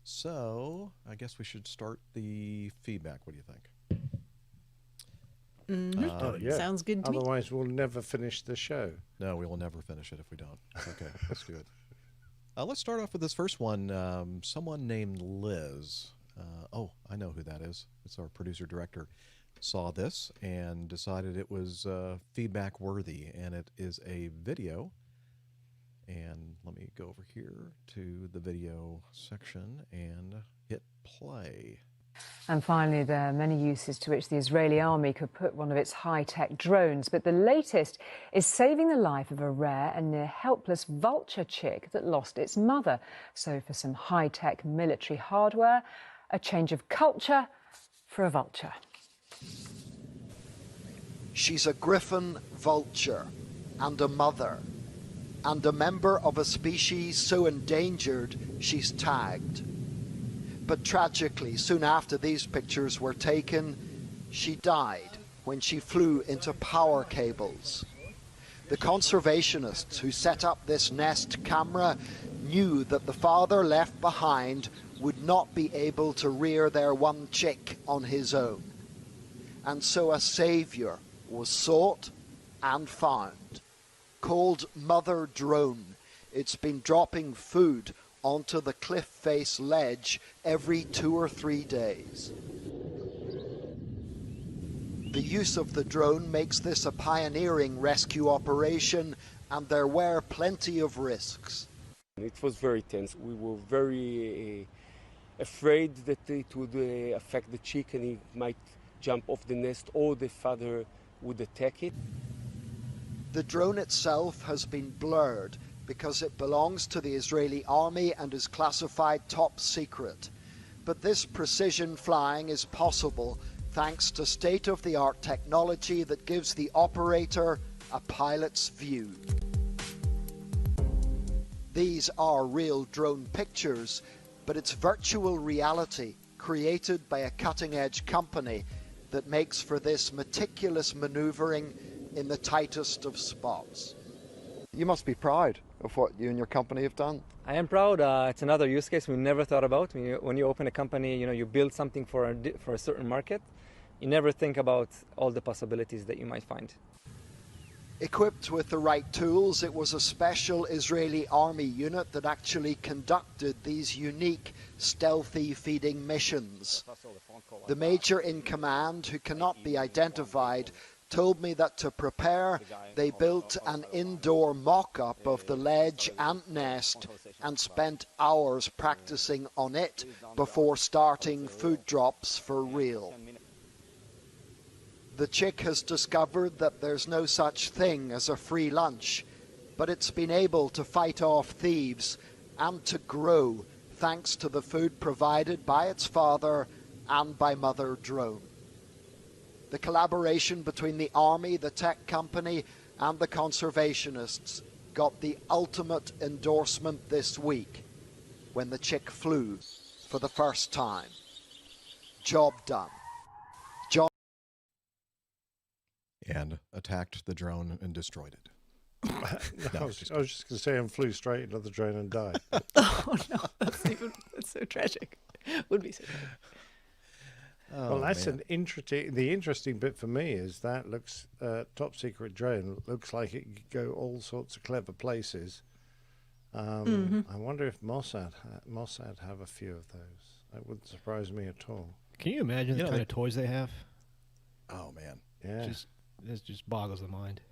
So I guess we should start the feedback. What do you think? Yeah. Sounds good to me. Otherwise, we'll never finish the show. No, we will never finish it if we don't. Okay, let's do it. Let's start off with this first one. Someone named Liz. I know who that is. It's our producer-director. Saw this and decided it was feedback worthy, and it is a video. And let me go over here to the video section and hit play. And finally, there are many uses to which the Israeli army could put one of its high-tech drones, but the latest is saving the life of a rare and near-helpless vulture chick that lost its mother. So for some high-tech military hardware, a change of culture for a vulture. She's a griffon vulture and a mother, and a member of a species so endangered she's tagged. But tragically, soon after these pictures were taken, she died when she flew into power cables. The conservationists who set up this Nest camera knew that the father left behind would not be able to rear their one chick on his own. And so a savior was sought and found. Called Mother Drone. It's been dropping food onto the cliff face ledge every 2 or 3 days. The use of the drone makes this a pioneering rescue operation, and there were plenty of risks. It was very tense. We were very afraid that it would affect the chick and it might jump off the nest or the father would attack it. The drone itself has been blurred because it belongs to the Israeli army and is classified top secret. But this precision flying is possible thanks to state-of-the-art technology that gives the operator a pilot's view. These are real drone pictures, but it's virtual reality created by a cutting-edge company that makes for this meticulous maneuvering in the tightest of spots. You must be proud of what you and your company have done. I am proud. It's another use case we never thought about. When you open a company, you build something for a certain market. You never think about all the possibilities that you might find. Equipped with the right tools, it was a special Israeli army unit that actually conducted these unique, stealthy feeding missions. The major in command, who cannot be identified, told me that to prepare, they built an indoor mock-up of the ledge ant nest and spent hours practicing on it before starting food drops for real. The chick has discovered that there's no such thing as a free lunch, but it's been able to fight off thieves and to grow thanks to the food provided by its father and by Mother Drone. The collaboration between the army, the tech company, and the conservationists got the ultimate endorsement this week when the chick flew for the first time. Job done. And attacked the drone and destroyed it. No, I was just going to say and flew straight into the drone and died. Oh no, that's so tragic. Would be so tragic. Well, that's an interesting. The interesting bit for me is that looks top secret drone looks like it could go all sorts of clever places. I wonder if Mossad have a few of those. That wouldn't surprise me at all. Can you imagine the kind of toys they have? Oh man, yeah, this just boggles the mind.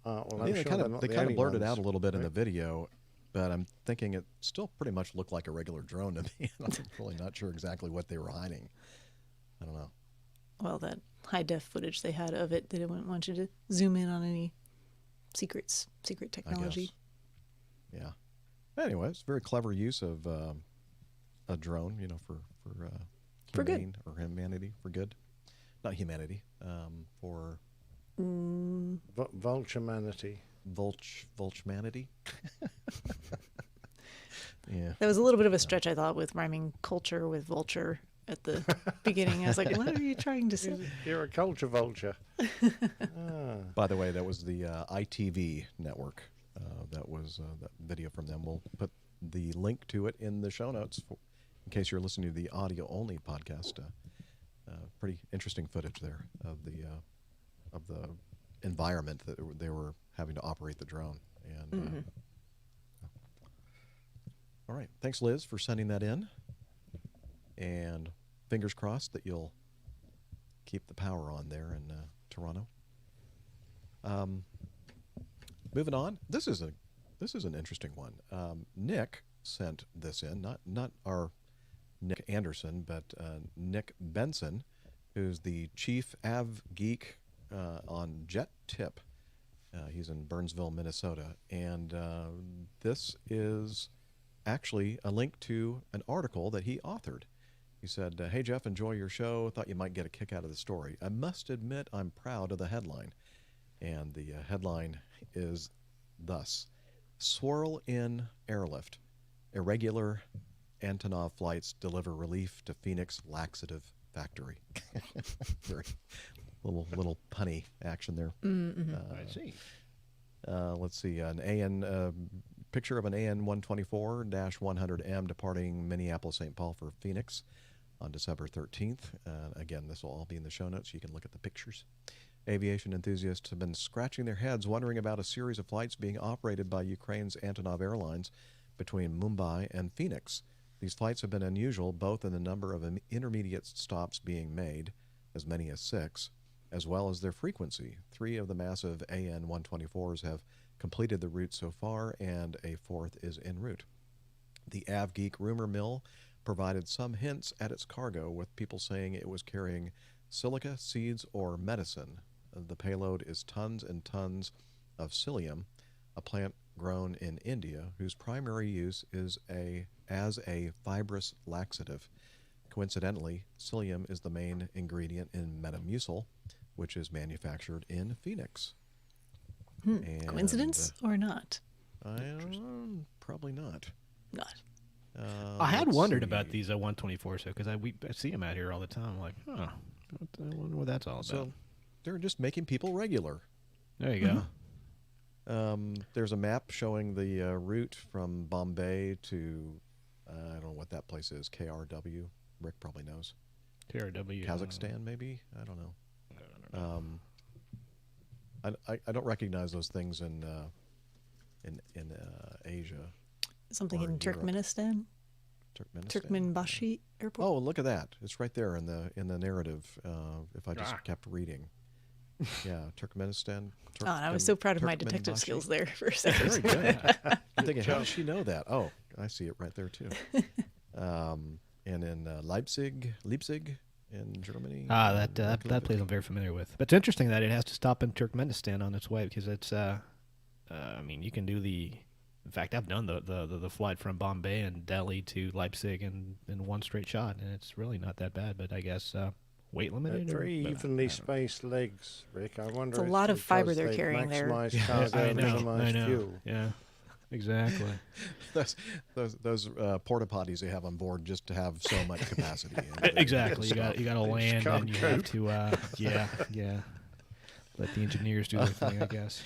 Well, they kind of blurred it out a little bit in the video, but I'm thinking it still pretty much looked like a regular drone to me. I'm really not sure exactly what they were hiding. I don't know. Well, that high-def footage they had of it, they didn't want you to zoom in on any secret technology. Yeah. Anyway, it's a very clever use of a drone, for humane good. or humanity, for good. Not humanity, for... Vulture-manity. Vulture-manity? Yeah. That was a little bit of a stretch, I thought, with rhyming culture with vulture at the beginning. I was like, what are you trying to say? You're a culture vulture. By the way, that was the ITV network. That was that video from them. We'll put the link to it in the show notes in case you're listening to the audio-only podcast. Pretty interesting footage there of the environment that they were having to operate the drone. And all right, thanks, Liz, for sending that in. And fingers crossed that you'll keep the power on there in Toronto. Moving on, this is an interesting one. Nick sent this in, not our Nick Anderson, but Nick Benson, who's the chief av geek on Jet Tip. He's in Burnsville, Minnesota, and this is actually a link to an article that he authored. He said, hey, Jeff, enjoy your show. Thought you might get a kick out of the story. I must admit I'm proud of the headline. And the headline is thus: Swirl in airlift. Irregular Antonov flights deliver relief to Phoenix laxative factory. Very little punny action there. I see. Let's see. Picture of an AN-124-100M departing Minneapolis-St. Paul for Phoenix on December 13th. Again, this will all be in the show notes. You can look at the pictures. Aviation enthusiasts have been scratching their heads wondering about a series of flights being operated by Ukraine's Antonov Airlines between Mumbai and Phoenix. These flights have been unusual both in the number of intermediate stops being made, as many as 6, as well as their frequency. 3 of the massive AN-124s have completed the route so far, and a 4th is en route. The AvGeek rumor mill provided some hints at its cargo, with people saying it was carrying silica, seeds, or medicine. The payload is tons and tons of psyllium, a plant grown in India whose primary use is as a fibrous laxative. Coincidentally, psyllium is the main ingredient in Metamucil, which is manufactured in Phoenix. Coincidence or not? Probably not. Not. I had let's wondered see. about these 124s, because I see them out here all the time. I'm like, I wonder what that's all about. So they're just making people regular. There you go. There's a map showing the route from Bombay to, I don't know what that place is, KRW. Rick probably knows. KRW. Kazakhstan, maybe? I don't know. I don't recognize those things in Asia. Something or in Europe. Turkmenistan? Turkmenbashi Airport? Oh, look at that. It's right there in the narrative, if I just kept reading. Yeah, Turkmenistan. And I was so proud of my detective Turkmenbashi. skills there for a second. Very good. I'm thinking, how does she know that? Oh, I see it right there, too. And in Leipzig in Germany. That place I'm very familiar with. But it's interesting that it has to stop in Turkmenistan on its way, because it's, you can do in fact, I've done the flight from Bombay and Delhi to Leipzig in one straight shot, and it's really not that bad, but I guess weight limited. Very evenly spaced legs, Rick. I wonder. It's a lot of fiber they're carrying there. Maximize cargo, minimize fuel. Yeah, exactly. those porta potties they have on board just to have so much capacity. Exactly. You got to land, and you have to. Yeah. Let the engineers do their thing, I guess.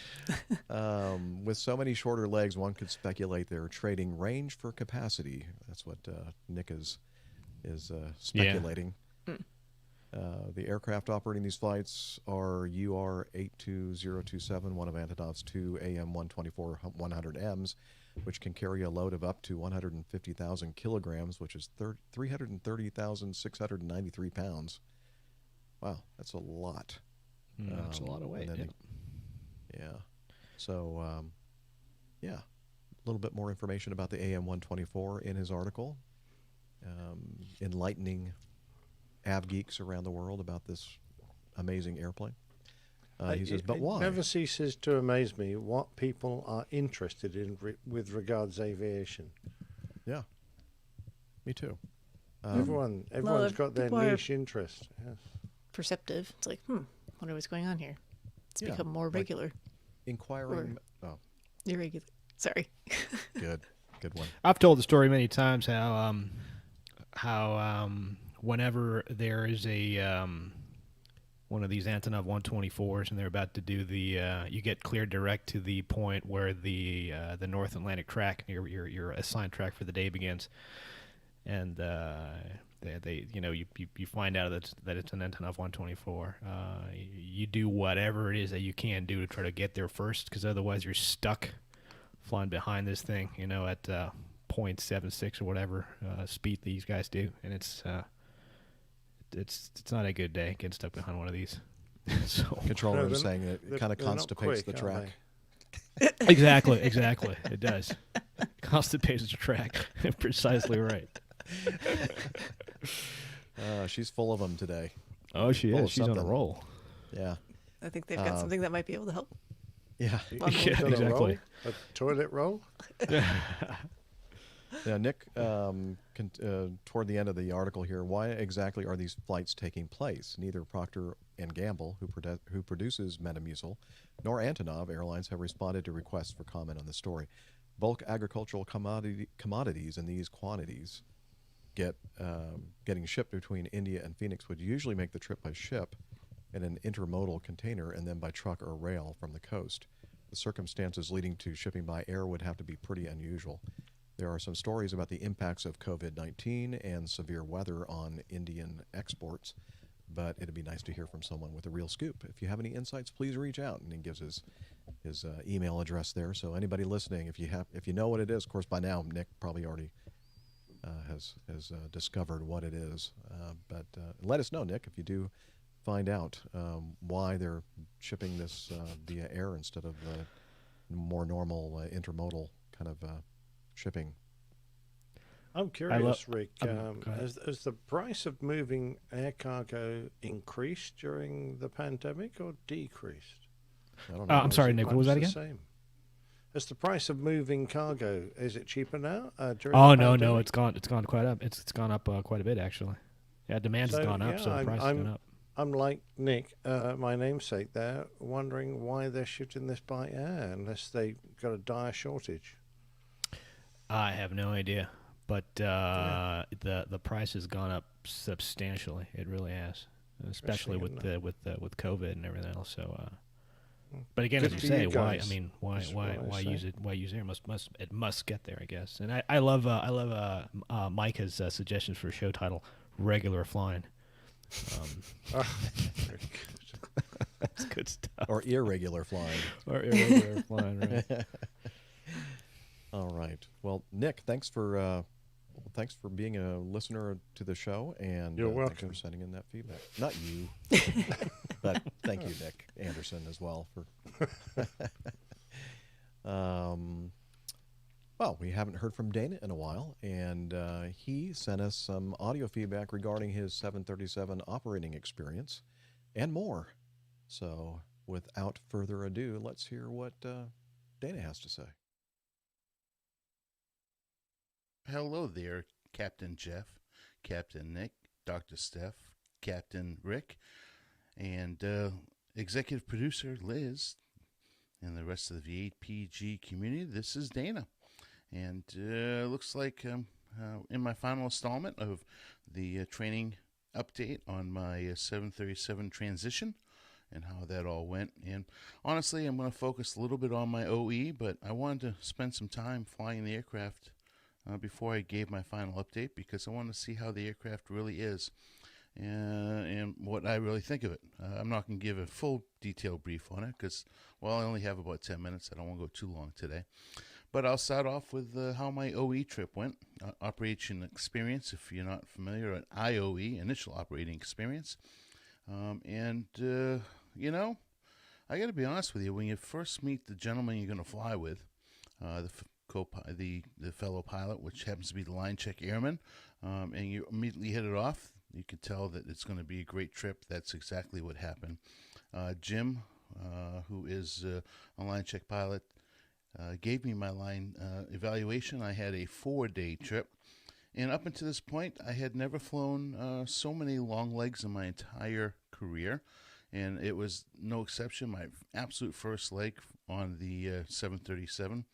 With so many shorter legs, one could speculate they're trading range for capacity. That's what Nick is speculating. Yeah. The aircraft operating these flights are UR-82027, one of Antonov's two AM-124-100Ms, which can carry a load of up to 150,000 kilograms, which is 330,693 pounds. Wow, that's a lot. That's a lot of weight. So, a little bit more information about the AM-124 in his article, enlightening av geeks around the world about this amazing airplane. He says, but why? It never ceases to amaze me what people are interested in with regards aviation. Yeah, me too. Everyone's got their niche interest. Yes. Perceptive. It's like, wonder what's going on here. It's become more regular. Like inquiring. Irregular. Sorry. Good one. I've told the story many times how whenever there is a one of these Antonov 124s and they're about to do you get cleared direct to the point where the North Atlantic track, your assigned track for the day begins, and you find out that it's an Antonov 124. You do whatever it is that you can do to try to get there first, because otherwise you're stuck flying behind this thing, at 0.76 or whatever speed these guys do, and it's not a good day getting stuck behind one of these. So controller is saying it kind of constipates the track. Exactly. It does. Constipates the track. Precisely right. She's full of them today. Oh, she is. She's on a roll. Yeah. I think they've got something that might be able to help. Yeah. Exactly. A toilet roll? Yeah, Nick, toward the end of the article here, why exactly are these flights taking place? Neither Procter & Gamble, who produces Metamucil, nor Antonov Airlines have responded to requests for comment on the story. Bulk agricultural commodities in these quantities getting shipped between India and Phoenix would usually make the trip by ship in an intermodal container and then by truck or rail from the coast. The circumstances leading to shipping by air would have to be pretty unusual. There are some stories about the impacts of COVID-19 and severe weather on Indian exports, but it'd be nice to hear from someone with a real scoop. If you have any insights, please reach out. And he gives his email address there. So anybody listening, if you know what it is, of course by now Nick probably already has discovered what it is. But let us know, Nick, if you do find out why they're shipping this via air instead of more normal intermodal kind of shipping. I'm curious, Rick. Has the price of moving air cargo increased during the pandemic or decreased? I don't know. I'm sorry, Nick. What was that again? Same. Has the price of moving cargo, is it cheaper now? No, it's gone quite up. It's gone up quite a bit actually. Yeah, demand's gone up, so the price has gone up. I'm like Nick, my namesake there, wondering why they're shifting this by air unless they got a dire shortage. I have no idea, but the price has gone up substantially. It really has, especially with COVID and everything else. So, but again, as you say, why? I mean, why use it? Why use it? It must get there, I guess. And I love Micah's suggestions for a show title: Regular Flying. That's good stuff. Or irregular flying. Or irregular flying, right? All right. Well, Nick, thanks for being a listener to the show, and you're welcome. Thanks for sending in that feedback. Not you, but thank you, Nick Anderson, as well for. Well, we haven't heard from Dana in a while, and he sent us some audio feedback regarding his 737 operating experience and more. So, without further ado, let's hear what Dana has to say. Hello there, Captain Jeff, Captain Nick, Dr. Steph, Captain Rick, and executive producer Liz, and the rest of the VAPG community. This is Dana, and looks like in my final installment of the training update on my 737 transition and how that all went. And honestly, I'm going to focus a little bit on my OE, but I wanted to spend some time flying the aircraft before I gave my final update, because I want to see how the aircraft really is and what I really think of it. I'm not going to give a full detailed brief on it because, well, I only have about 10 minutes. I don't want to go too long today. But I'll start off with how my OE trip went. Operation experience, if you're not familiar, an IOE, initial operating experience. You know, I got to be honest with you, when you first meet the gentleman you're going to fly with, the fellow pilot, which happens to be the line check airman, and you immediately hit it off, you can tell that it's going to be a great trip. That's exactly what happened. Jim, who is a line check pilot, gave me my line evaluation. I had a 4-day trip, and up until this point, I had never flown so many long legs in my entire career, and it was no exception. My absolute first leg on the 737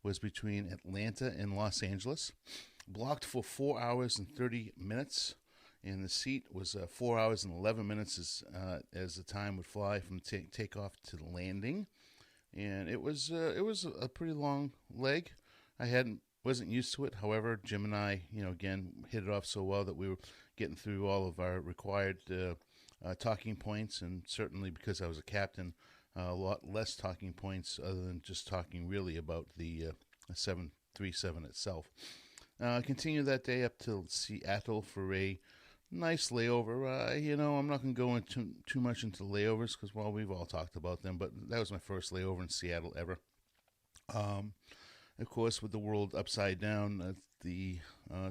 was between Atlanta and Los Angeles, blocked for 4 hours and 30 minutes, and the seat was 4 hours and 11 minutes as the time would fly from takeoff to landing, and it was a pretty long leg. I wasn't used to it. However, Jim and I, again, hit it off so well that we were getting through all of our required talking points, and certainly because I was a captain, a lot less talking points other than just talking really about the 737 itself. I continued that day up to Seattle for a nice layover. I'm not going to go into too much into layovers because, well, we've all talked about them, but that was my first layover in Seattle ever. Of course, with the world upside down, the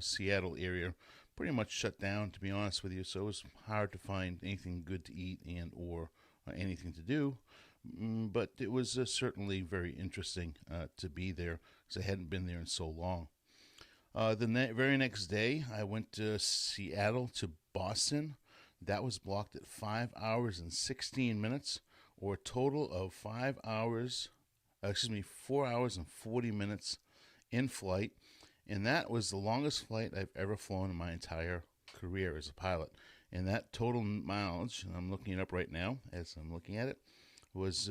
Seattle area pretty much shut down, to be honest with you, so it was hard to find anything good to eat and or anything to do. But it was certainly very interesting to be there because I hadn't been there in so long. The very next day, I went to Seattle to Boston. That was blocked at 5 hours and 16 minutes, or a total of 4 hours and 40 minutes in flight. And that was the longest flight I've ever flown in my entire career as a pilot. And that total mileage, and I'm looking it up right now as I'm looking at it, was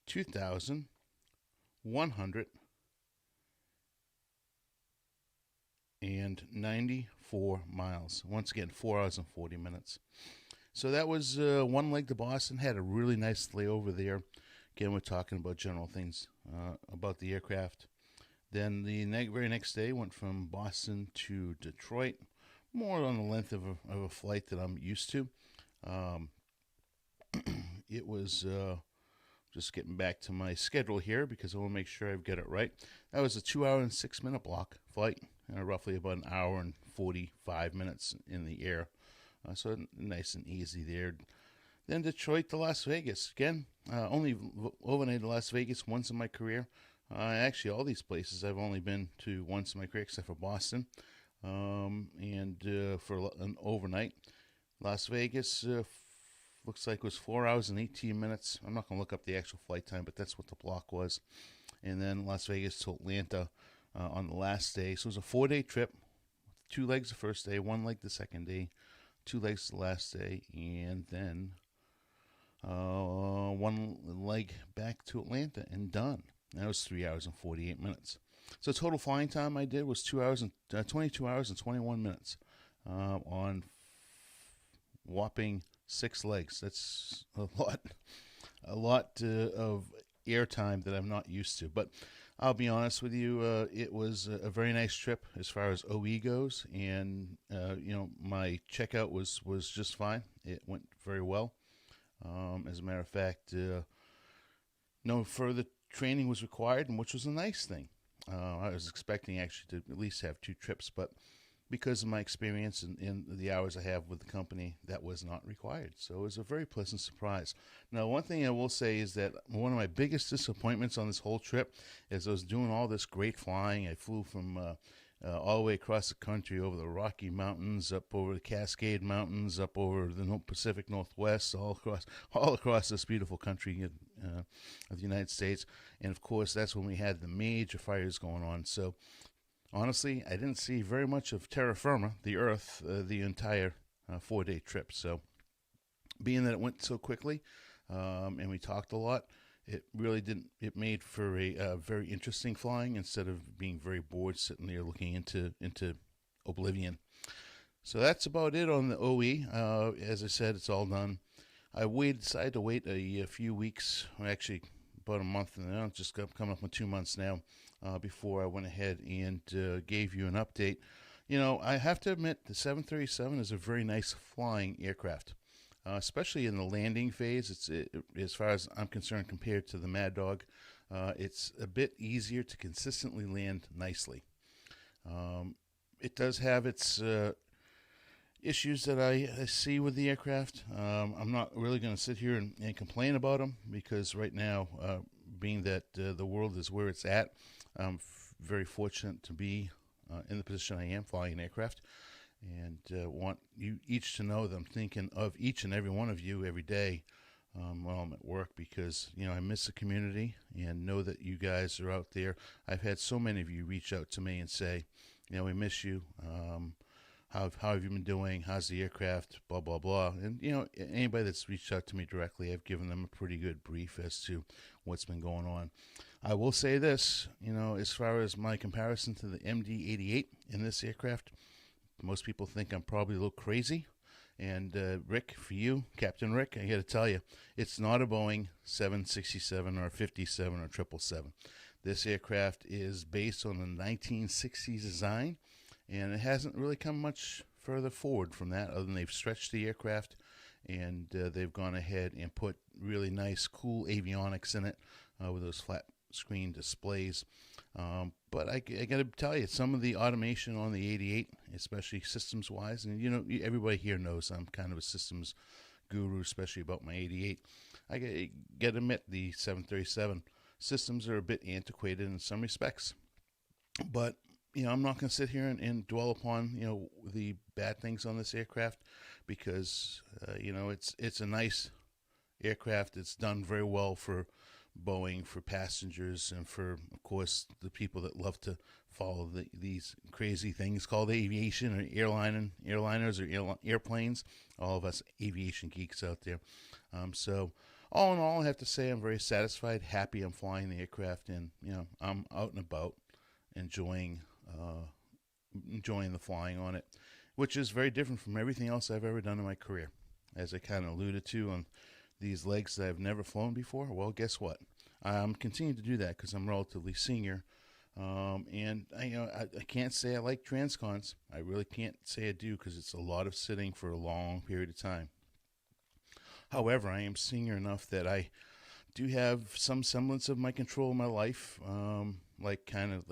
2,194 miles. Once again, 4 hours and 40 minutes. So that was one leg to Boston. Had a really nice layover there. Again, we're talking about general things about the aircraft. Then the very next day, went from Boston to Detroit, more on the length of a flight that I'm used to. It was just getting back to my schedule here because I want to make sure I've got it right. That was a 2 hour and 6 minute block flight, roughly about an hour and 45 minutes in the air. So nice and easy there. Then Detroit to Las Vegas. Again, only overnight to Las Vegas once in my career. Actually, all these places I've only been to once in my career, except for Boston. And for an overnight. Las Vegas looks like it was 4 hours and 18 minutes. I'm not going to look up the actual flight time, but that's what the block was. and then Las Vegas to Atlanta on the last day. So it was a 4-day trip, 2 legs the first day, 1 leg the second day, 2 legs the last day, and then 1 leg back to Atlanta and done. That was 3 hours and 48 minutes. So total flying time I did was 22 hours and 21 minutes on whopping 6 legs. That's a lot of air time that I'm not used to. But I'll be honest with you, it was a very nice trip as far as OE goes, and my checkout was just fine. It went very well. As a matter of fact, no further training was required, and which was a nice thing. I was expecting actually to at least have 2 trips, but because of my experience in the hours I have with the company, that was not required. So it was a very pleasant surprise. Now, one thing I will say is that one of my biggest disappointments on this whole trip is I was doing all this great flying. I flew from all the way across the country, over the Rocky Mountains, up over the Cascade Mountains, up over the Pacific Northwest, all across this beautiful country of the United States. And of course, that's when we had the major fires going on. So honestly, I didn't see very much of terra firma, the Earth, the entire 4-day trip. So being that it went so quickly, and we talked a lot, it really didn't. It made for a very interesting flying instead of being very bored sitting there looking into oblivion. So that's about it on the OE. As I said, it's all done. I decided to wait a few weeks, actually about a month, and I'm just coming up on 2 months now, before I went ahead and gave you an update. I have to admit the 737 is a very nice flying aircraft. Especially in the landing phase, as far as I'm concerned, compared to the Mad Dog, it's a bit easier to consistently land nicely. It does have its issues that I see with the aircraft. I'm not really going to sit here and complain about them, because right now, being that the world is where it's at, I'm very fortunate to be in the position I am, flying an aircraft. And want you each to know that I'm thinking of each and every one of you every day while I'm at work, because I miss the community and know that you guys are out there. I've had so many of you reach out to me and say, we miss you. How have you been doing? How's the aircraft? Blah blah blah. And anybody that's reached out to me directly, I've given them a pretty good brief as to what's been going on. I will say this, as far as my comparison to the MD-88 in this aircraft. Most people think I'm probably a little crazy. And Rick, for you, Captain Rick, I got to tell you, it's not a Boeing 767 or 57 or 777. This aircraft is based on the 1960s design, and it hasn't really come much further forward from that, other than they've stretched the aircraft, and they've gone ahead and put really nice, cool avionics in it with those flat screen displays. But I got to tell you, some of the automation on the 88, especially systems-wise, and everybody here knows I'm kind of a systems guru, especially about my 88. I got to admit, the 737 systems are a bit antiquated in some respects. But I'm not going to sit here and dwell upon the bad things on this aircraft, because it's a nice aircraft. It's done very well for Boeing, for passengers, and for, of course, the people that love to follow these crazy things called aviation or airliners or airplanes. All of us aviation geeks out there. So all in all, I have to say I'm very satisfied, happy I'm flying the aircraft, and I'm out and about enjoying the flying on it, which is very different from everything else I've ever done in my career. As I kind of alluded to on these legs that I've never flown before, well, guess what? I'm continuing to do that because I'm relatively senior, and I can't say I like transcons. I really can't say I do, because it's a lot of sitting for a long period of time. However, I am senior enough that I do have some semblance of my control in my life, like Captain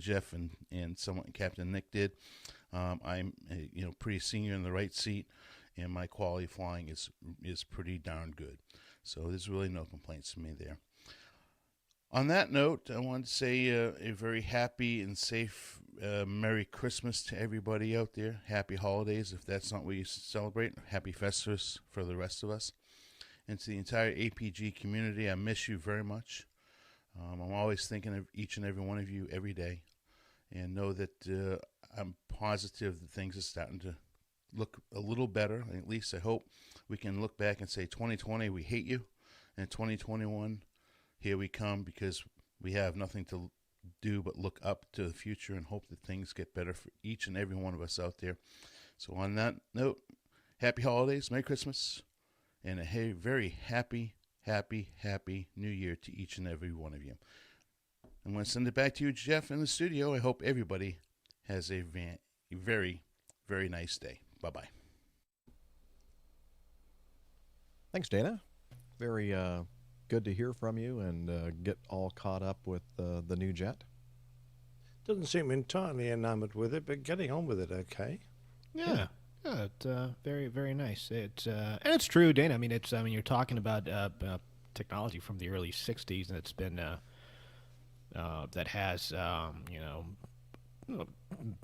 Jeff and somewhat Captain Nick did. I'm pretty senior in the right seat, and my quality of flying is pretty darn good. So there's really no complaints from me there. On that note, I want to say a very happy and safe Merry Christmas to everybody out there. Happy holidays, if that's not what you celebrate. Happy Festivus for the rest of us. and to the entire APG community, I miss you very much. I'm always thinking of each and every one of you every day, and know that I'm positive that things are starting to look a little better. At least I hope we can look back and say 2020, we hate you, and 2021, here we come, because we have nothing to do but look up to the future and hope that things get better for each and every one of us out there. So on that note, happy holidays, Merry Christmas, and a very happy New Year to each and every one of you. I'm going to send it back to you, Jeff, in the studio. I hope everybody has a very, very nice day. Bye-bye. Thanks, Dana. Very good to hear from you and get all caught up with the new jet. Doesn't seem entirely enamored with it, but getting on with it okay. Yeah. Yeah, it's very, very nice. It's and it's true, Dana. I mean, you're talking about technology from the early '60s, and it's been that has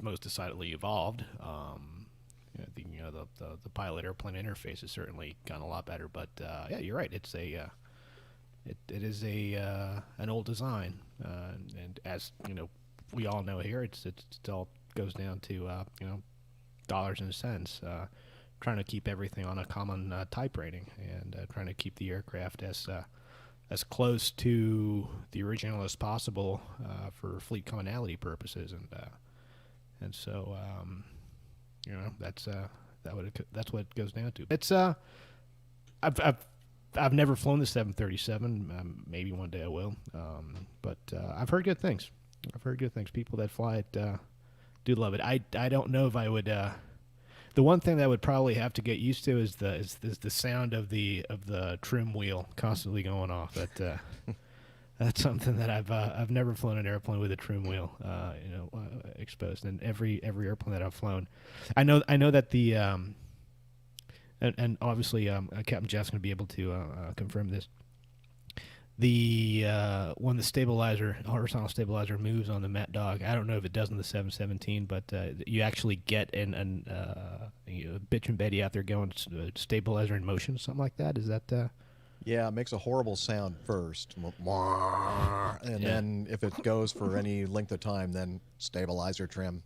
most decidedly evolved. The pilot airplane interface has certainly gotten a lot better. But yeah, you're right. It is an old design, and as we all know here, it still goes down to dollars and cents, trying to keep everything on a common type rating, and trying to keep the aircraft as close to the original as possible for fleet commonality purposes, and so that's what it goes down to. It's I've never flown the 737. Maybe one day I will, but I've heard good things. People that fly it do love it. I don't know if I would. The one thing that I would probably have to get used to is the sound of the trim wheel constantly going off. That's something that I've never flown an airplane with a trim wheel exposed. And every airplane that I've flown, I know that the and obviously Captain Jeff's going to be able to confirm this. When the horizontal stabilizer moves on the Mat Dog, I don't know if it does on the 717, but you actually get a bitch and Betty out there going stabilizer in motion, something like that. Is that? Yeah, it makes a horrible sound first, and then if it goes for any length of time, then stabilizer trim,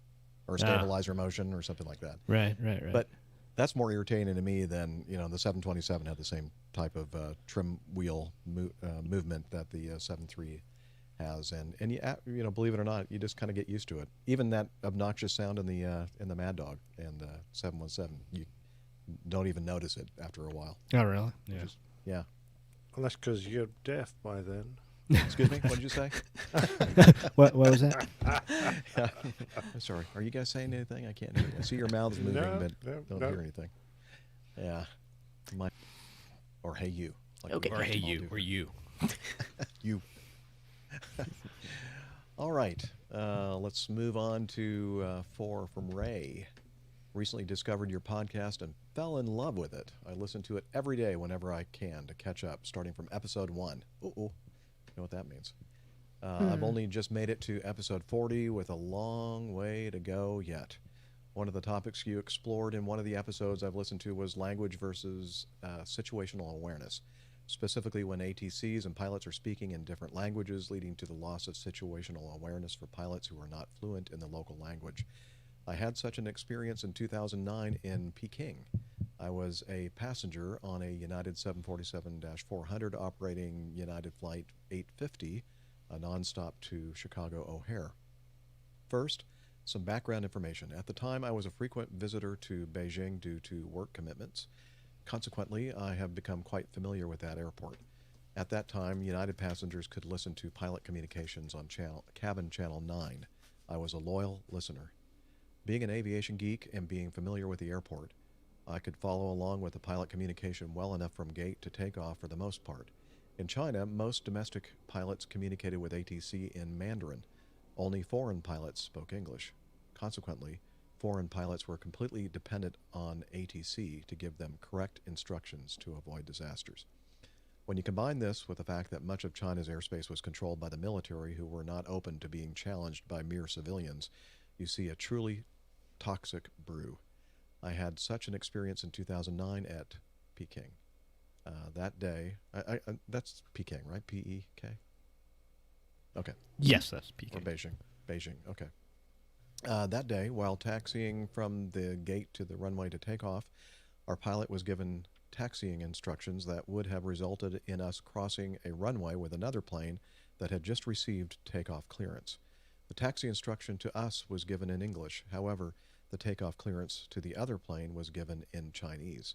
or stabilizer motion, or something like that. Right. But that's more irritating to me than the 727 had the same type of trim wheel movement that the 73 has, and believe it or not, you just kind of get used to it. Even that obnoxious sound in the Mad Dog and 717, you don't even notice it after a while. Oh, really? Yeah. Yeah. Well, that's because you're deaf by then. Excuse me. What did you say? What was that? Yeah. Sorry. Are you guys saying anything? I can't hear you. I see your mouths moving, but don't hear anything. Yeah. Or hey you. Like okay. Or hey you. Or you. You. All right. Let's move on to 4 from Ray. Recently discovered your podcast and fell in love with it. I listen to it every day whenever I can to catch up, starting from episode 1. You know what that means. I've only just made it to episode 40 with a long way to go yet. One of the topics you explored in one of the episodes I've listened to was language versus situational awareness, specifically when ATCs and pilots are speaking in different languages, leading to the loss of situational awareness for pilots who are not fluent in the local language. I had such an experience in 2009 in Peking. I was a passenger on a United 747-400 operating United Flight 850, a nonstop to Chicago O'Hare. First, some background information. At the time, I was a frequent visitor to Beijing due to work commitments. Consequently, I have become quite familiar with that airport. At that time, United passengers could listen to pilot communications on cabin channel 9. I was a loyal listener. Being an aviation geek and being familiar with the airport, I could follow along with the pilot communication well enough from gate to takeoff for the most part. In China, most domestic pilots communicated with ATC in Mandarin. Only foreign pilots spoke English. Consequently, foreign pilots were completely dependent on ATC to give them correct instructions to avoid disasters. When you combine this with the fact that much of China's airspace was controlled by the military who were not open to being challenged by mere civilians, you see a truly toxic brew. I had such an experience in 2009 at Peking. That day, that's Peking, right? P-E-K? Okay. Yes, that's Peking. Or Beijing. Beijing, okay. That day, while taxiing from the gate to the runway to take off, our pilot was given taxiing instructions that would have resulted in us crossing a runway with another plane that had just received takeoff clearance. The taxi instruction to us was given in English. However, the takeoff clearance to the other plane was given in Chinese.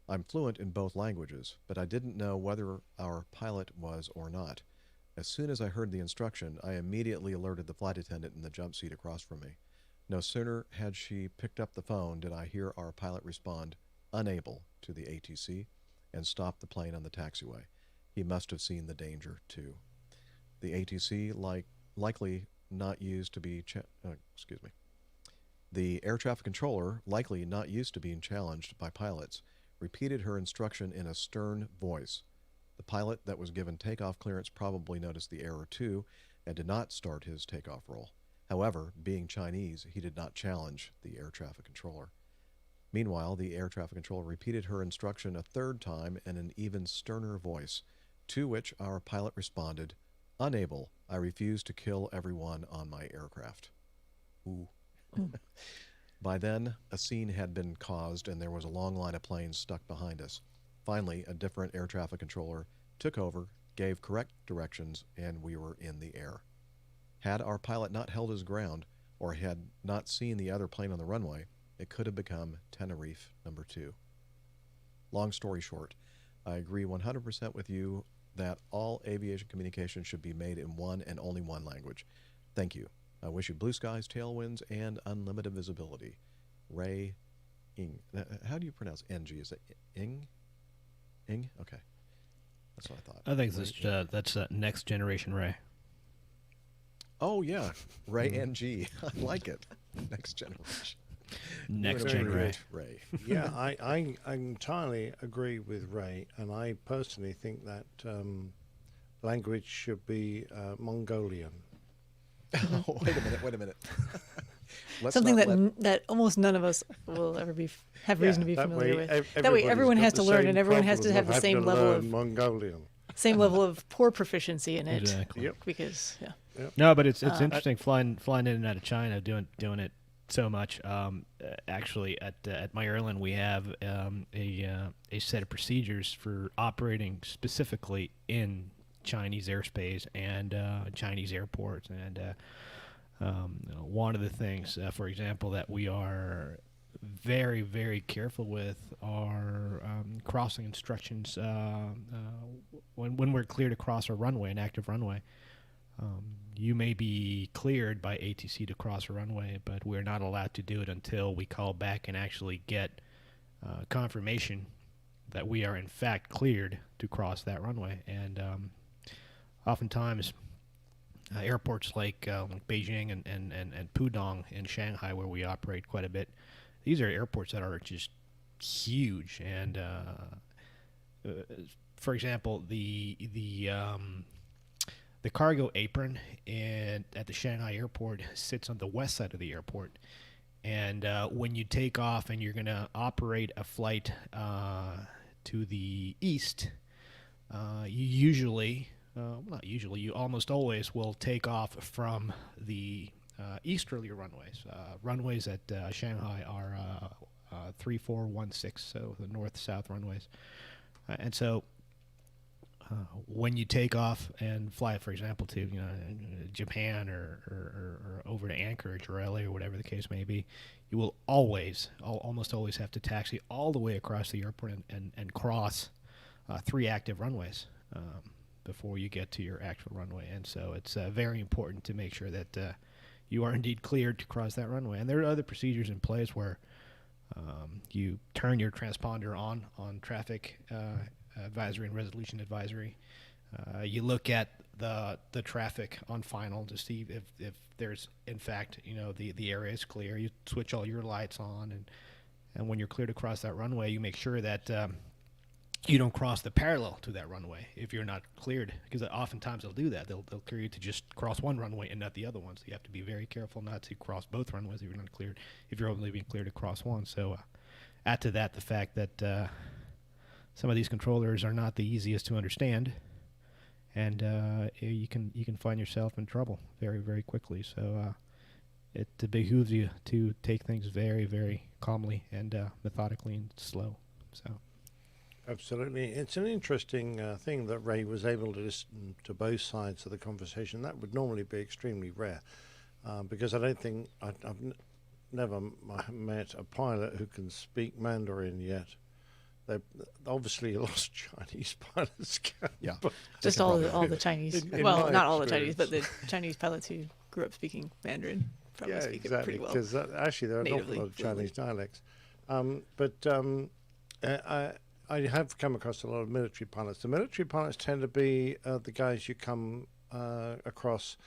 I'm fluent in both languages, but I didn't know whether our pilot was or not. As soon as I heard the instruction, I immediately alerted the flight attendant in the jump seat across from me. No sooner had she picked up the phone did I hear our pilot respond, unable, to the ATC, and stop the plane on the taxiway. He must have seen the danger, too. The ATC, likely not used to be... The air traffic controller, likely not used to being challenged by pilots, repeated her instruction in a stern voice. The pilot that was given takeoff clearance probably noticed the error too and did not start his takeoff roll. However, being Chinese, he did not challenge the air traffic controller. Meanwhile, the air traffic controller repeated her instruction a third time in an even sterner voice, to which our pilot responded, "Unable, I refuse to kill everyone on my aircraft." Ooh. By then, a scene had been caused and there was a long line of planes stuck behind us. Finally, a different air traffic controller took over, gave correct directions, and we were in the air. Had our pilot not held his ground or had not seen the other plane on the runway, it could have become Tenerife number 2. Long story short, I agree 100% with you that all aviation communication should be made in one and only one language. Thank you. I wish you blue skies, tailwinds, and unlimited visibility. Ray Ing. How do you pronounce NG? Is it Ing? Ing? Okay. That's what I thought. I think that's Next Generation Ray. Oh, yeah. Ray NG. I like it. Next Generation. Next Gen Ray. Ray. Yeah, I entirely agree with Ray, and I personally think that language should be Mongolian. Oh, wait a minute. Something that almost none of us will ever have reason to be familiar with. That way, everyone has to learn, and everyone has to have the same level of Mongolian. Same level of poor proficiency in it. Exactly. Yep. Because Yep. No, but it's interesting flying in and out of China, doing it so much. Actually, at my airline, we have a set of procedures for operating specifically in Chinese airspace and Chinese airports. And one of the things, for example, that we are very, very careful with are crossing instructions when we're clear to cross a runway, an active runway. You may be cleared by ATC to cross a runway, but we're not allowed to do it until we call back and actually get confirmation that we are in fact cleared to cross that runway. And oftentimes, airports like Beijing and Pudong in Shanghai, where we operate quite a bit, these are airports that are just huge. And for example, the cargo apron at the Shanghai airport sits on the west side of the airport. And when you take off and you're going to operate a flight to the east, you almost always will take off from the easterly runways. Runways at Shanghai are 3416, so the north-south runways. And so when you take off and fly, for example, to Japan or over to Anchorage or LA or whatever the case may be, you will almost always have to taxi all the way across the airport and cross 3 active runways before you get to your actual runway. And so it's very important to make sure that you are indeed cleared to cross that runway. And there are other procedures in place where you turn your transponder on traffic advisory and resolution advisory. You look at the traffic on final to see if there's in fact the area is clear. You switch all your lights on, and when you're cleared to cross that runway, you make sure that you don't cross the parallel to that runway if you're not cleared, because oftentimes they'll do that. They'll clear you to just cross one runway and not the other one. So you have to be very careful not to cross both runways if you're not cleared. If you're only being cleared to cross one, so add to that the fact that some of these controllers are not the easiest to understand, and you can find yourself in trouble very, very quickly. So it behooves you to take things very, very calmly and methodically and slow. So. Absolutely. It's an interesting thing that Ray was able to listen to both sides of the conversation. That would normally be extremely rare because I don't think I've never met a pilot who can speak Mandarin yet. They've obviously lost Chinese pilots. Yeah. Just all the Chinese. Well, not all the Chinese, but the experience. Chinese pilots who grew up speaking Mandarin probably speak it pretty well. Because actually there are an awful lot of Chinese dialects. I have come across a lot of military pilots. The military pilots tend to be the guys you come across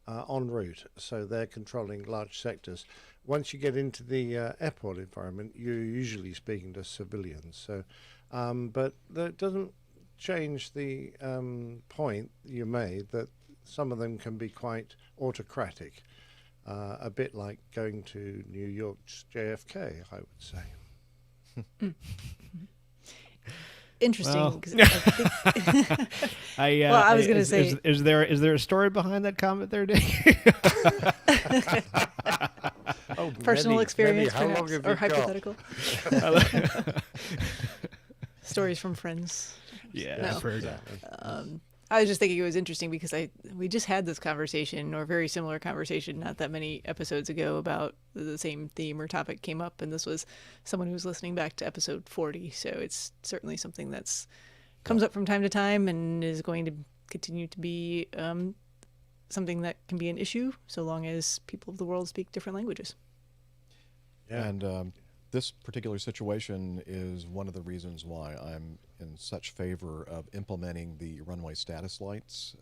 en route, so they're controlling large sectors. Once you get into the airport environment, you're usually speaking to civilians. So, but that doesn't change the point you made that some of them can be quite autocratic, a bit like going to New York's JFK, I would say. Interesting. Well, I was going to say, is there a story behind that comment there, Dave? Personal experience, How long perhaps, have or you hypothetical. Stories from friends. Yeah, No. I've heard that. I was just thinking it was interesting because we just had this conversation, or very similar conversation, not that many episodes ago, about the same theme or topic came up, and this was someone who was listening back to episode 40. So it's certainly something that's comes up from time to time and is going to continue to be something that can be an issue so long as people of the world speak different languages. Yeah. And this particular situation is one of the reasons why I'm in such favor of implementing the runway status lights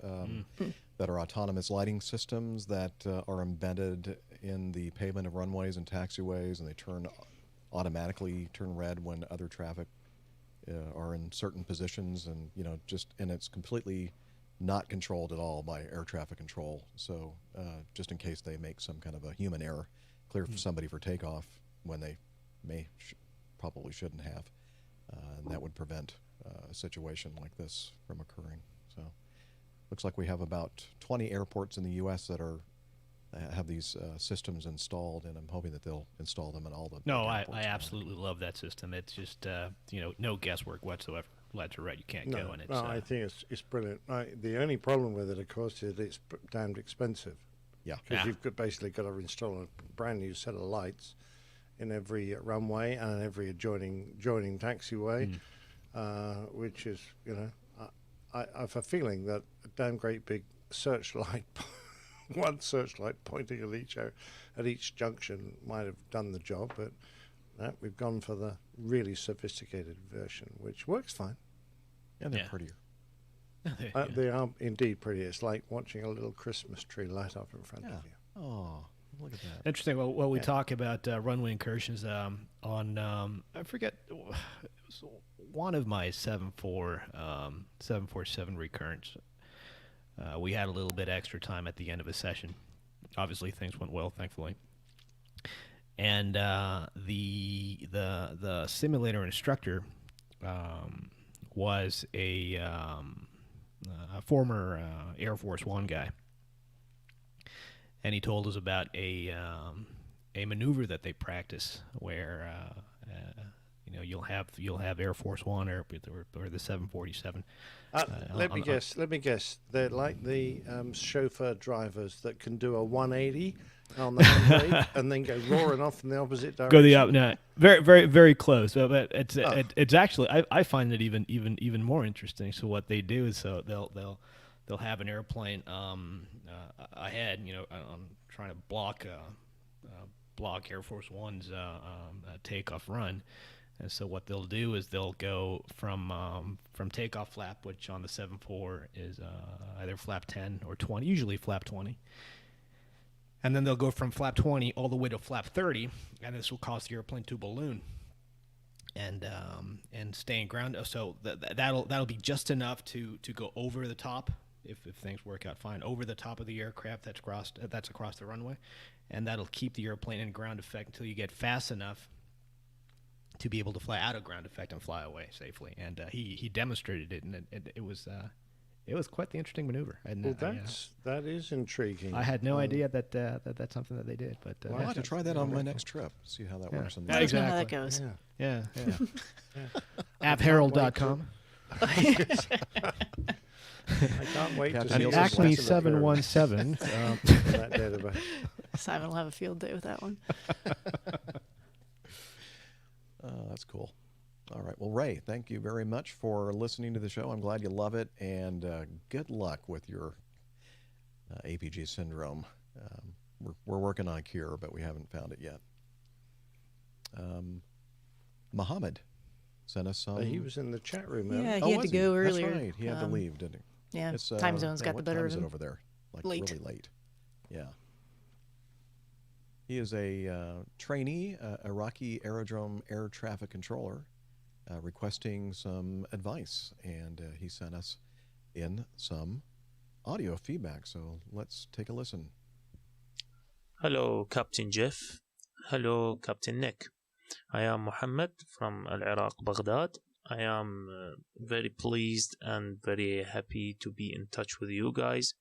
that are autonomous lighting systems that are embedded in the pavement of runways and taxiways, and they automatically turn red when other traffic are in certain positions, and and it's completely not controlled at all by air traffic control. So just in case they make some kind of a human error, clear for somebody for takeoff when they probably shouldn't have, and that would prevent a situation like this from occurring. So looks like we have about 20 airports in the U.S. that have these systems installed, and I'm hoping that they'll install them in all the No, big I airports. absolutely love that system. It's just no guesswork whatsoever. Lights are red, you can't go, and it's I think it's brilliant. The only problem with it, of course, is it's damned expensive. Yeah. Because you've basically got to install a brand new set of lights in every runway and every adjoining taxiway, which is, I have a feeling that a damn great big searchlight, one searchlight pointing at each junction might have done the job, but we've gone for the really sophisticated version, which works fine. And they're prettier. They are indeed pretty. It's like watching a little Christmas tree light up in front of you. Oh, look at that. interesting. Well, we talk about runway incursions on I forget, it was one of my 747 recurrents. We had a little bit extra time at the end of a session. Obviously, things went well, thankfully. And the simulator instructor was a former Air Force One guy, and he told us about a maneuver that they practice where you'll have Air Force One or the 747. Let me guess. They're like the chauffeur drivers that can do a 180 on the handbrake and then go roaring off in the opposite direction. Go the up. No, very, very, very close. But it's actually I find it even more interesting. So what they do is they'll have an airplane ahead. I'm trying to block Air Force One's takeoff run. And so what they'll do is they'll go from takeoff flap, which on the 747 is either flap 10 or 20, usually flap 20. And then they'll go from flap 20 all the way to flap 30, and this will cause the airplane to balloon and stay in ground. So that'll be just enough to go over the top if things work out fine, over the top of the aircraft that's across the runway, and that'll keep the airplane in ground effect until you get fast enough to be able to fly out of ground effect and fly away safely. And he demonstrated it, and it was quite the interesting maneuver. And, Well, that is intriguing. I had no idea that that's something that they did. But I'll have to try that on my next trip. See how that works. On the exactly. How that goes. Yeah. AppHerald.com. I can't wait to see Acme 717. that database. Simon will have a field day with that one. That's cool. All right. Well, Ray, thank you very much for listening to the show. I'm glad you love it, and good luck with your APG syndrome. We're working on a cure, but we haven't found it yet. Muhammad sent us some. He was in the chat room. Yeah, he had to go earlier. That's right. He had to leave, didn't he? Yeah, time zones got the better of him. What time is it over there? Like late. Really late. Yeah. He is a trainee, Iraqi aerodrome air traffic controller, requesting some advice, and he sent us in some audio feedback. So let's take a listen. Hello, Captain Jeff. Hello, Captain Nick. I am Mohammed from Iraq, Baghdad. I am very pleased and very happy to be in touch with you guys.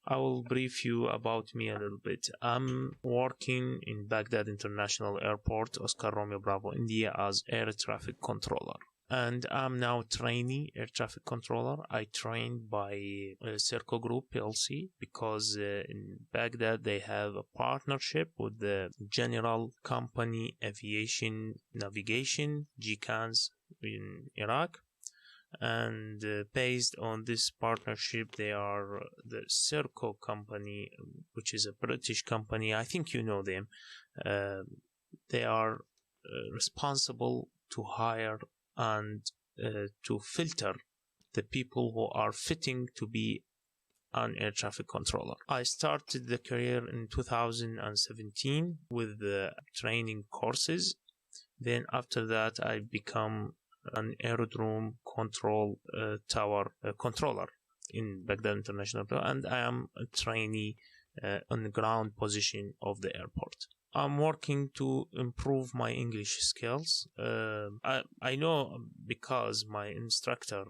I will brief you about me a little bit. I'm working in Baghdad International Airport, Oscar Romeo Bravo, India, as air traffic controller. And I'm now trainee air traffic controller. I trained by Serco Group PLC because in Baghdad they have a partnership with the general company Aviation Navigation, GCANS, in Iraq. And based on this partnership, they are the Serco company, which is a British company. I think you know them. They are responsible to hire and to filter the people who are fitting to be an air traffic controller. I started the career in 2017 with the training courses. Then after that, I become an aerodrome control tower controller in Baghdad International Airport, and I am a trainee on the ground position of the airport. I'm working to improve my English skills. I know because my instructor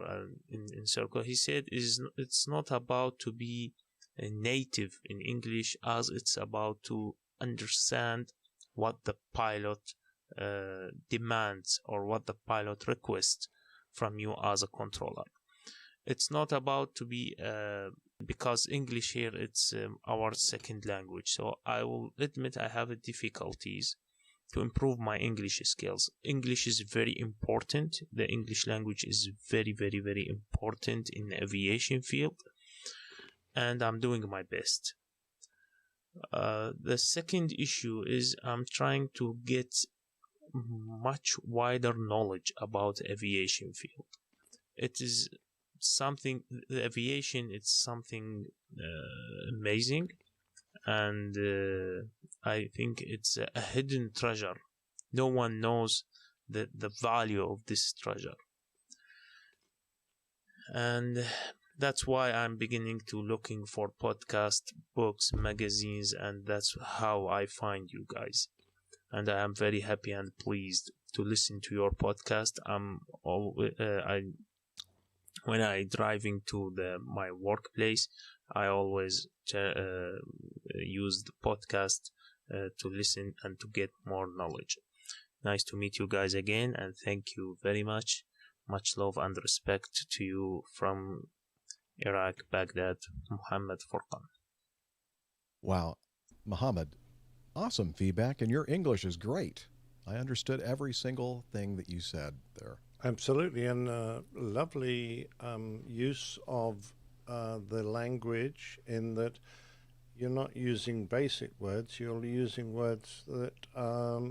in Circle, he said it's not about to be a native in English, as it's about to understand what the pilot demands or what the pilot requests from you as a controller. It's not about to be because English here it's our second language, so I will admit I have difficulties to improve my English skills. English is very important. The English language is very, very, very important in the aviation field, and I'm doing my best. The second issue is I'm trying to get much wider knowledge about the aviation field. It is something, the aviation, it's something amazing, and I think it's a hidden treasure. No one knows the value of this treasure, and that's why I'm beginning to looking for podcast, books, magazines, and that's how I find you guys. And I am very happy and pleased to listen to your podcast. When I driving to my workplace, I always use the podcast to listen and to get more knowledge. Nice to meet you guys again, and thank you very much. Much love and respect to you from Iraq, Baghdad, Muhammad Furqan. Wow, Muhammad, awesome feedback, and your English is great. I understood every single thing that you said there. Absolutely, and lovely use of the language in that you're not using basic words, you're using words that are,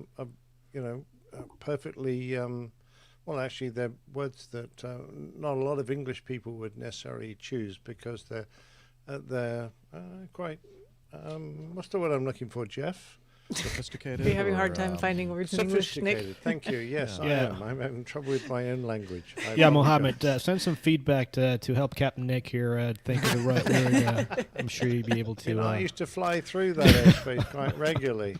perfectly, well, actually, they're words that not a lot of English people would necessarily choose because they're quite, what's the word I'm looking for, Jeff? Sophisticated. Are you having a hard time finding words in English, Nick? Sophisticated. Thank you. Yes, I am. I'm having trouble with my own language. Yeah, Mohammed, send some feedback to help Captain Nick here think of the right word. I'm sure you'd be able to. You know, I used to fly through that airspace quite regularly.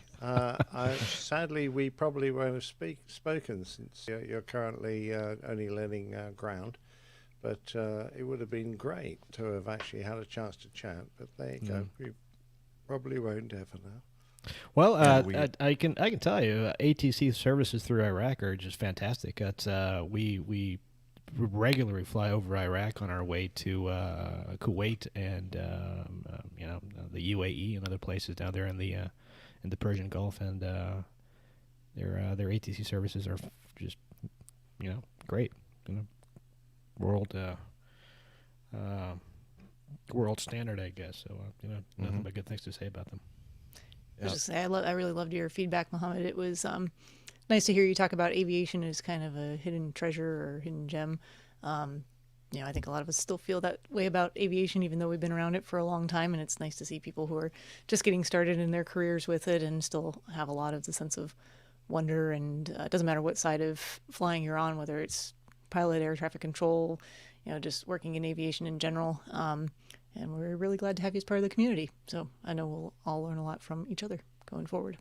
Sadly, we probably won't have spoken since you're currently only learning ground. But it would have been great to have actually had a chance to chat. But there you go. We probably won't ever now. Well, I can tell you, ATC services through Iraq are just fantastic. It's, we regularly fly over Iraq on our way to Kuwait and the UAE and other places down there in the Persian Gulf, and their ATC services are just great. World standard, I guess. So nothing but good things to say about them. I was just say, I really loved your feedback, Mohammed. It was nice to hear you talk about aviation as kind of a hidden treasure or hidden gem. I think a lot of us still feel that way about aviation, even though we've been around it for a long time. And it's nice to see people who are just getting started in their careers with it and still have a lot of the sense of wonder. And it doesn't matter what side of flying you're on, whether it's pilot, air traffic control, just working in aviation in general. And we're really glad to have you as part of the community. So I know we'll all learn a lot from each other going forward.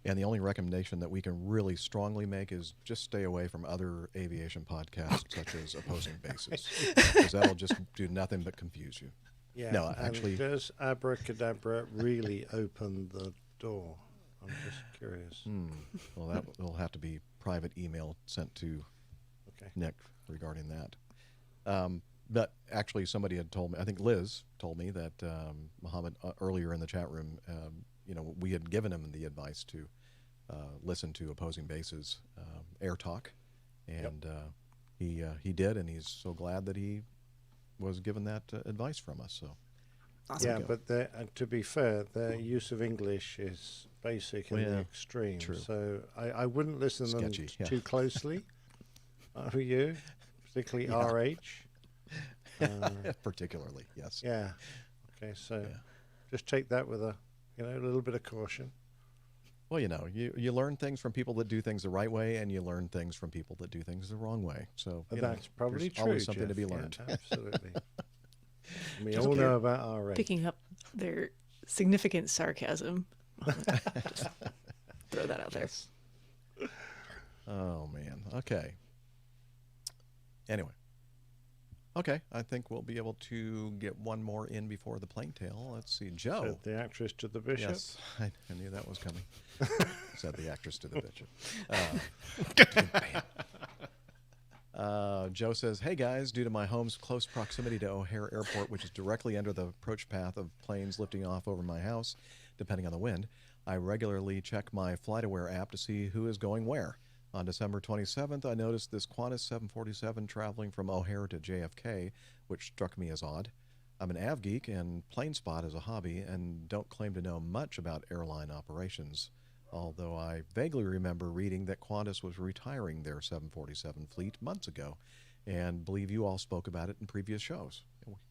And the only recommendation that we can really strongly make is just stay away from other aviation podcasts such as Opposing Bases, because that'll just do nothing but confuse you. Yeah. No, actually, does abracadabra really open the door? I'm just curious. Well, that will have to be private email sent to Nick regarding that. But actually, somebody had told me, I think Liz told me that Mohammed earlier in the chat room, we had given him the advice to listen to Opposing Bases Air Talk, and he did, and he's so glad that he was given that advice from us. So, awesome. Yeah, but to be fair, their use of English is basic in the extreme. True. So I wouldn't listen to them too closely. Who you, particularly RH. Particularly, yes. Yeah. Okay, so just take that with a little bit of caution. Well, you learn things from people that do things the right way, and you learn things from people that do things the wrong way. So that's probably there's true. always something Jeff. to be learned. Yeah, absolutely. We all know about RH. Picking up their significant sarcasm. Just throw that out there. Oh man. Okay. Anyway. Okay, I think we'll be able to get one more in before the plane tail. Let's see, Joe. Said the actress to the bishop. Yes, I knew that was coming. Said the actress to the bishop. Joe says, "Hey guys, due to my home's close proximity to O'Hare Airport, which is directly under the approach path of planes lifting off over my house, depending on the wind, I regularly check my FlightAware app to see who is going where. On December 27th, I noticed this Qantas 747 traveling from O'Hare to JFK, which struck me as odd. I'm an av geek and plane spot as a hobby and don't claim to know much about airline operations, although I vaguely remember reading that Qantas was retiring their 747 fleet months ago, and believe you all spoke about it in previous shows."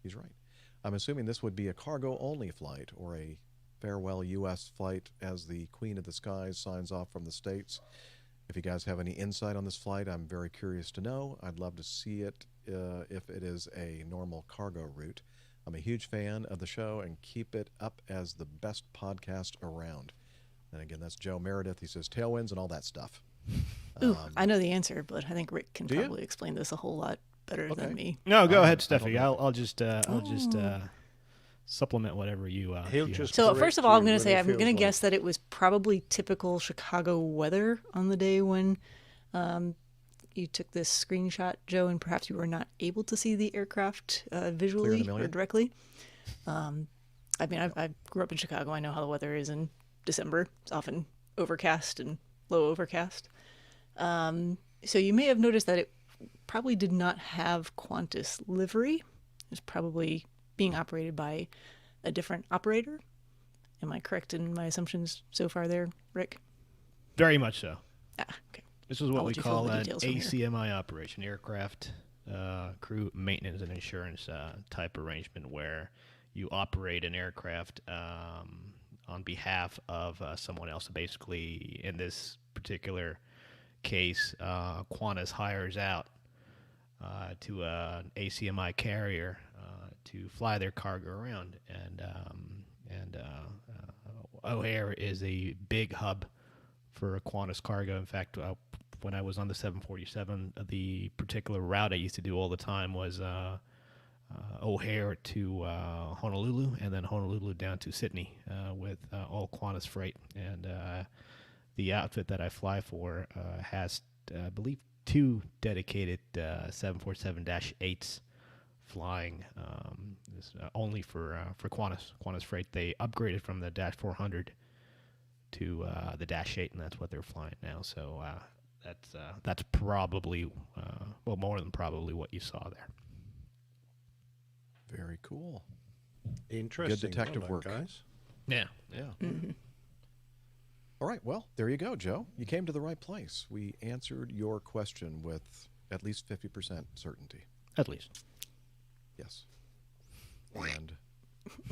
He's right. "I'm assuming this would be a cargo-only flight or a farewell U.S. flight as the Queen of the Skies signs off from the States. If you guys have any insight on this flight, I'm very curious to know. I'd love to see it if it is a normal cargo route. I'm a huge fan of the show and keep it up as the best podcast around." And again, that's Joe Meredith. He says tailwinds and all that stuff. Ooh, I know the answer, but I think Rick can Do you? probably explain this a whole lot better than me. No, go ahead, Steffi. I'll just supplement whatever you. He'll just So first of all, I'm going to correct say you I'm when he going to feels guess that it was probably typical Chicago weather on the day when you took this screenshot, Joe, and perhaps you were not able to see the aircraft visually or directly. I mean, I grew up in Chicago. I know how the weather is in December. It's often overcast and low overcast. So you may have noticed that it probably did not have Qantas livery. It was probably being operated by a different operator. Am I correct in my assumptions so far there, Rick? Very much so. Okay. This is what we call an details from here. ACMI operation, aircraft crew maintenance and insurance type arrangement, where you operate an aircraft on behalf of someone else. So basically, in this particular case, Qantas hires out to an ACMI carrier to fly their cargo around, and O'Hare is a big hub for Qantas cargo. In fact, when I was on the 747, the particular route I used to do all the time was O'Hare to Honolulu, and then Honolulu down to Sydney with all Qantas freight. And the outfit that I fly for has, I believe, 2 dedicated 747-8s flying only for Qantas freight. They upgraded from the Dash 400 to the Dash 8, and that's what they're flying now. So that's probably, well, more than probably what you saw there. Very cool. Interesting. Good detective Well work, done, guys. Yeah. Yeah. Mm-hmm. All right. Well, there you go, Joe. You came to the right place. We answered your question with at least 50% certainty. At least. Yes. And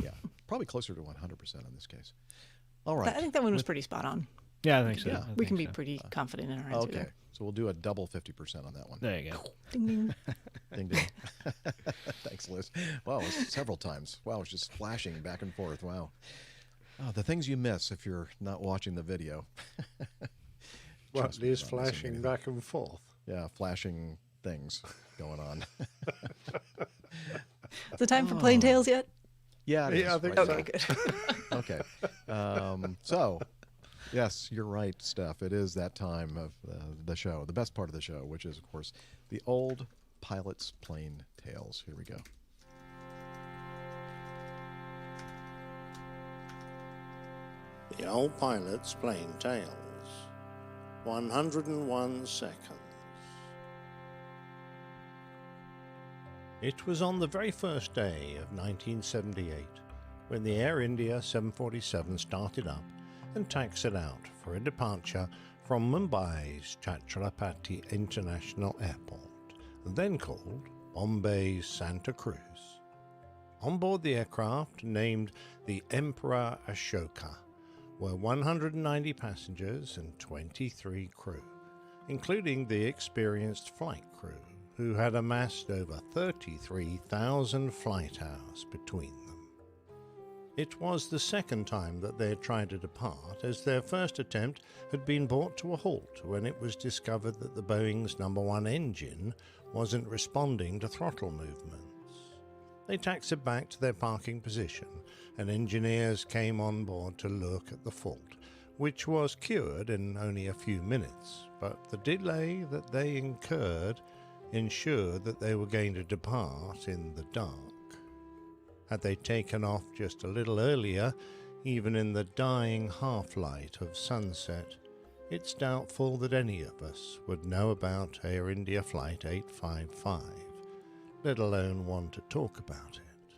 yeah, probably closer to 100% in this case. All right. I think that one was pretty spot on. Yeah, I think so. Yeah. We can be pretty confident in our answer. Okay. There. So we'll do a double 50% on that one. There you go. Ding, ding. Ding, ding. Thanks, Liz. Wow, it was several times. Wow, it's just flashing back and forth. Wow. Oh, the things you miss if you're not watching the video. What, Liz flashing back and forth? Yeah, flashing things going on. Is it time for Plain Tales yet? Yeah, it is. I think right so. Okay, good. Okay. So, yes, you're right, Steph. It is that time of the show, the best part of the show, which is, of course, the old pilot's plain tales. Here we go. The Old Pilot's Plain Tales. 101 seconds. It was on the very first day of 1978 when the Air India 747 started up and taxied out for a departure from Mumbai's Chhatrapati International Airport, then called Bombay's Santa Cruz. On board the aircraft, named the Emperor Ashoka, were 190 passengers and 23 crew, including the experienced flight crew, who had amassed over 33,000 flight hours between them. It was the second time that they had tried to depart, as their first attempt had been brought to a halt when it was discovered that the Boeing's number 1 engine wasn't responding to throttle movements. They taxied back to their parking position, and engineers came on board to look at the fault, which was cured in only a few minutes, but the delay that they incurred ensured that they were going to depart in the dark. Had they taken off just a little earlier, even in the dying half-light of sunset, it's doubtful that any of us would know about Air India Flight 855, let alone want to talk about it.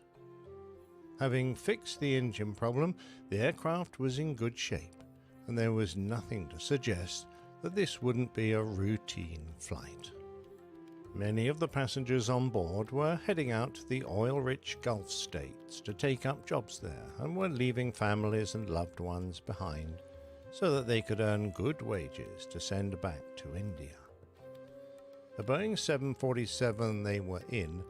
Having fixed the engine problem, the aircraft was in good shape, and there was nothing to suggest that this wouldn't be a routine flight. Many of the passengers on board were heading out to the oil-rich Gulf states to take up jobs there, and were leaving families and loved ones behind so that they could earn good wages to send back to India. The Boeing 747 they were in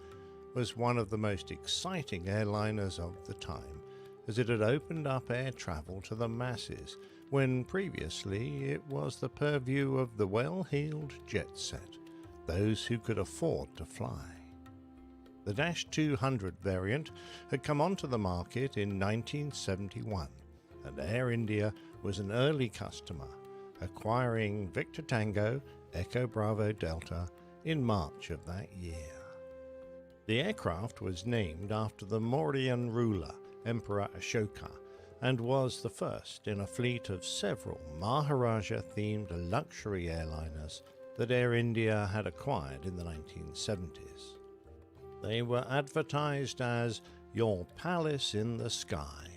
was one of the most exciting airliners of the time, as it had opened up air travel to the masses, when previously it was the purview of the well-heeled jet set, those who could afford to fly. The Dash 200 variant had come onto the market in 1971, and Air India was an early customer, acquiring Victor Tango, Echo Bravo Delta in March of that year. The aircraft was named after the Mauryan ruler, Emperor Ashoka, and was the first in a fleet of several Maharaja-themed luxury airliners that Air India had acquired in the 1970s. They were advertised as "Your Palace in the Sky"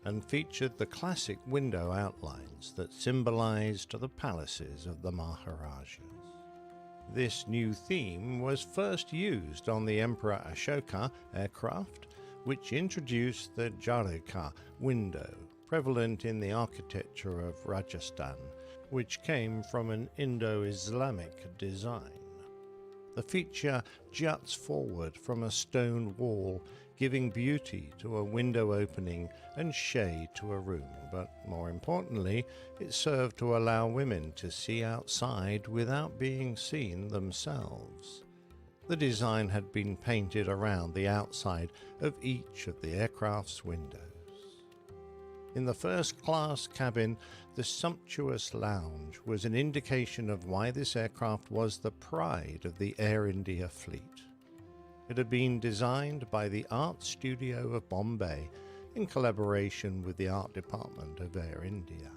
and featured the classic window outlines that symbolized the palaces of the Maharajas. This new theme was first used on the Emperor Ashoka aircraft, which introduced the Jarika window, prevalent in the architecture of Rajasthan, which came from an Indo-Islamic design. The feature juts forward from a stone wall, giving beauty to a window opening and shade to a room, but more importantly, it served to allow women to see outside without being seen themselves. The design had been painted around the outside of each of the aircraft's windows. In the first-class cabin, the sumptuous lounge was an indication of why this aircraft was the pride of the Air India fleet. It had been designed by the Art Studio of Bombay in collaboration with the Art Department of Air India,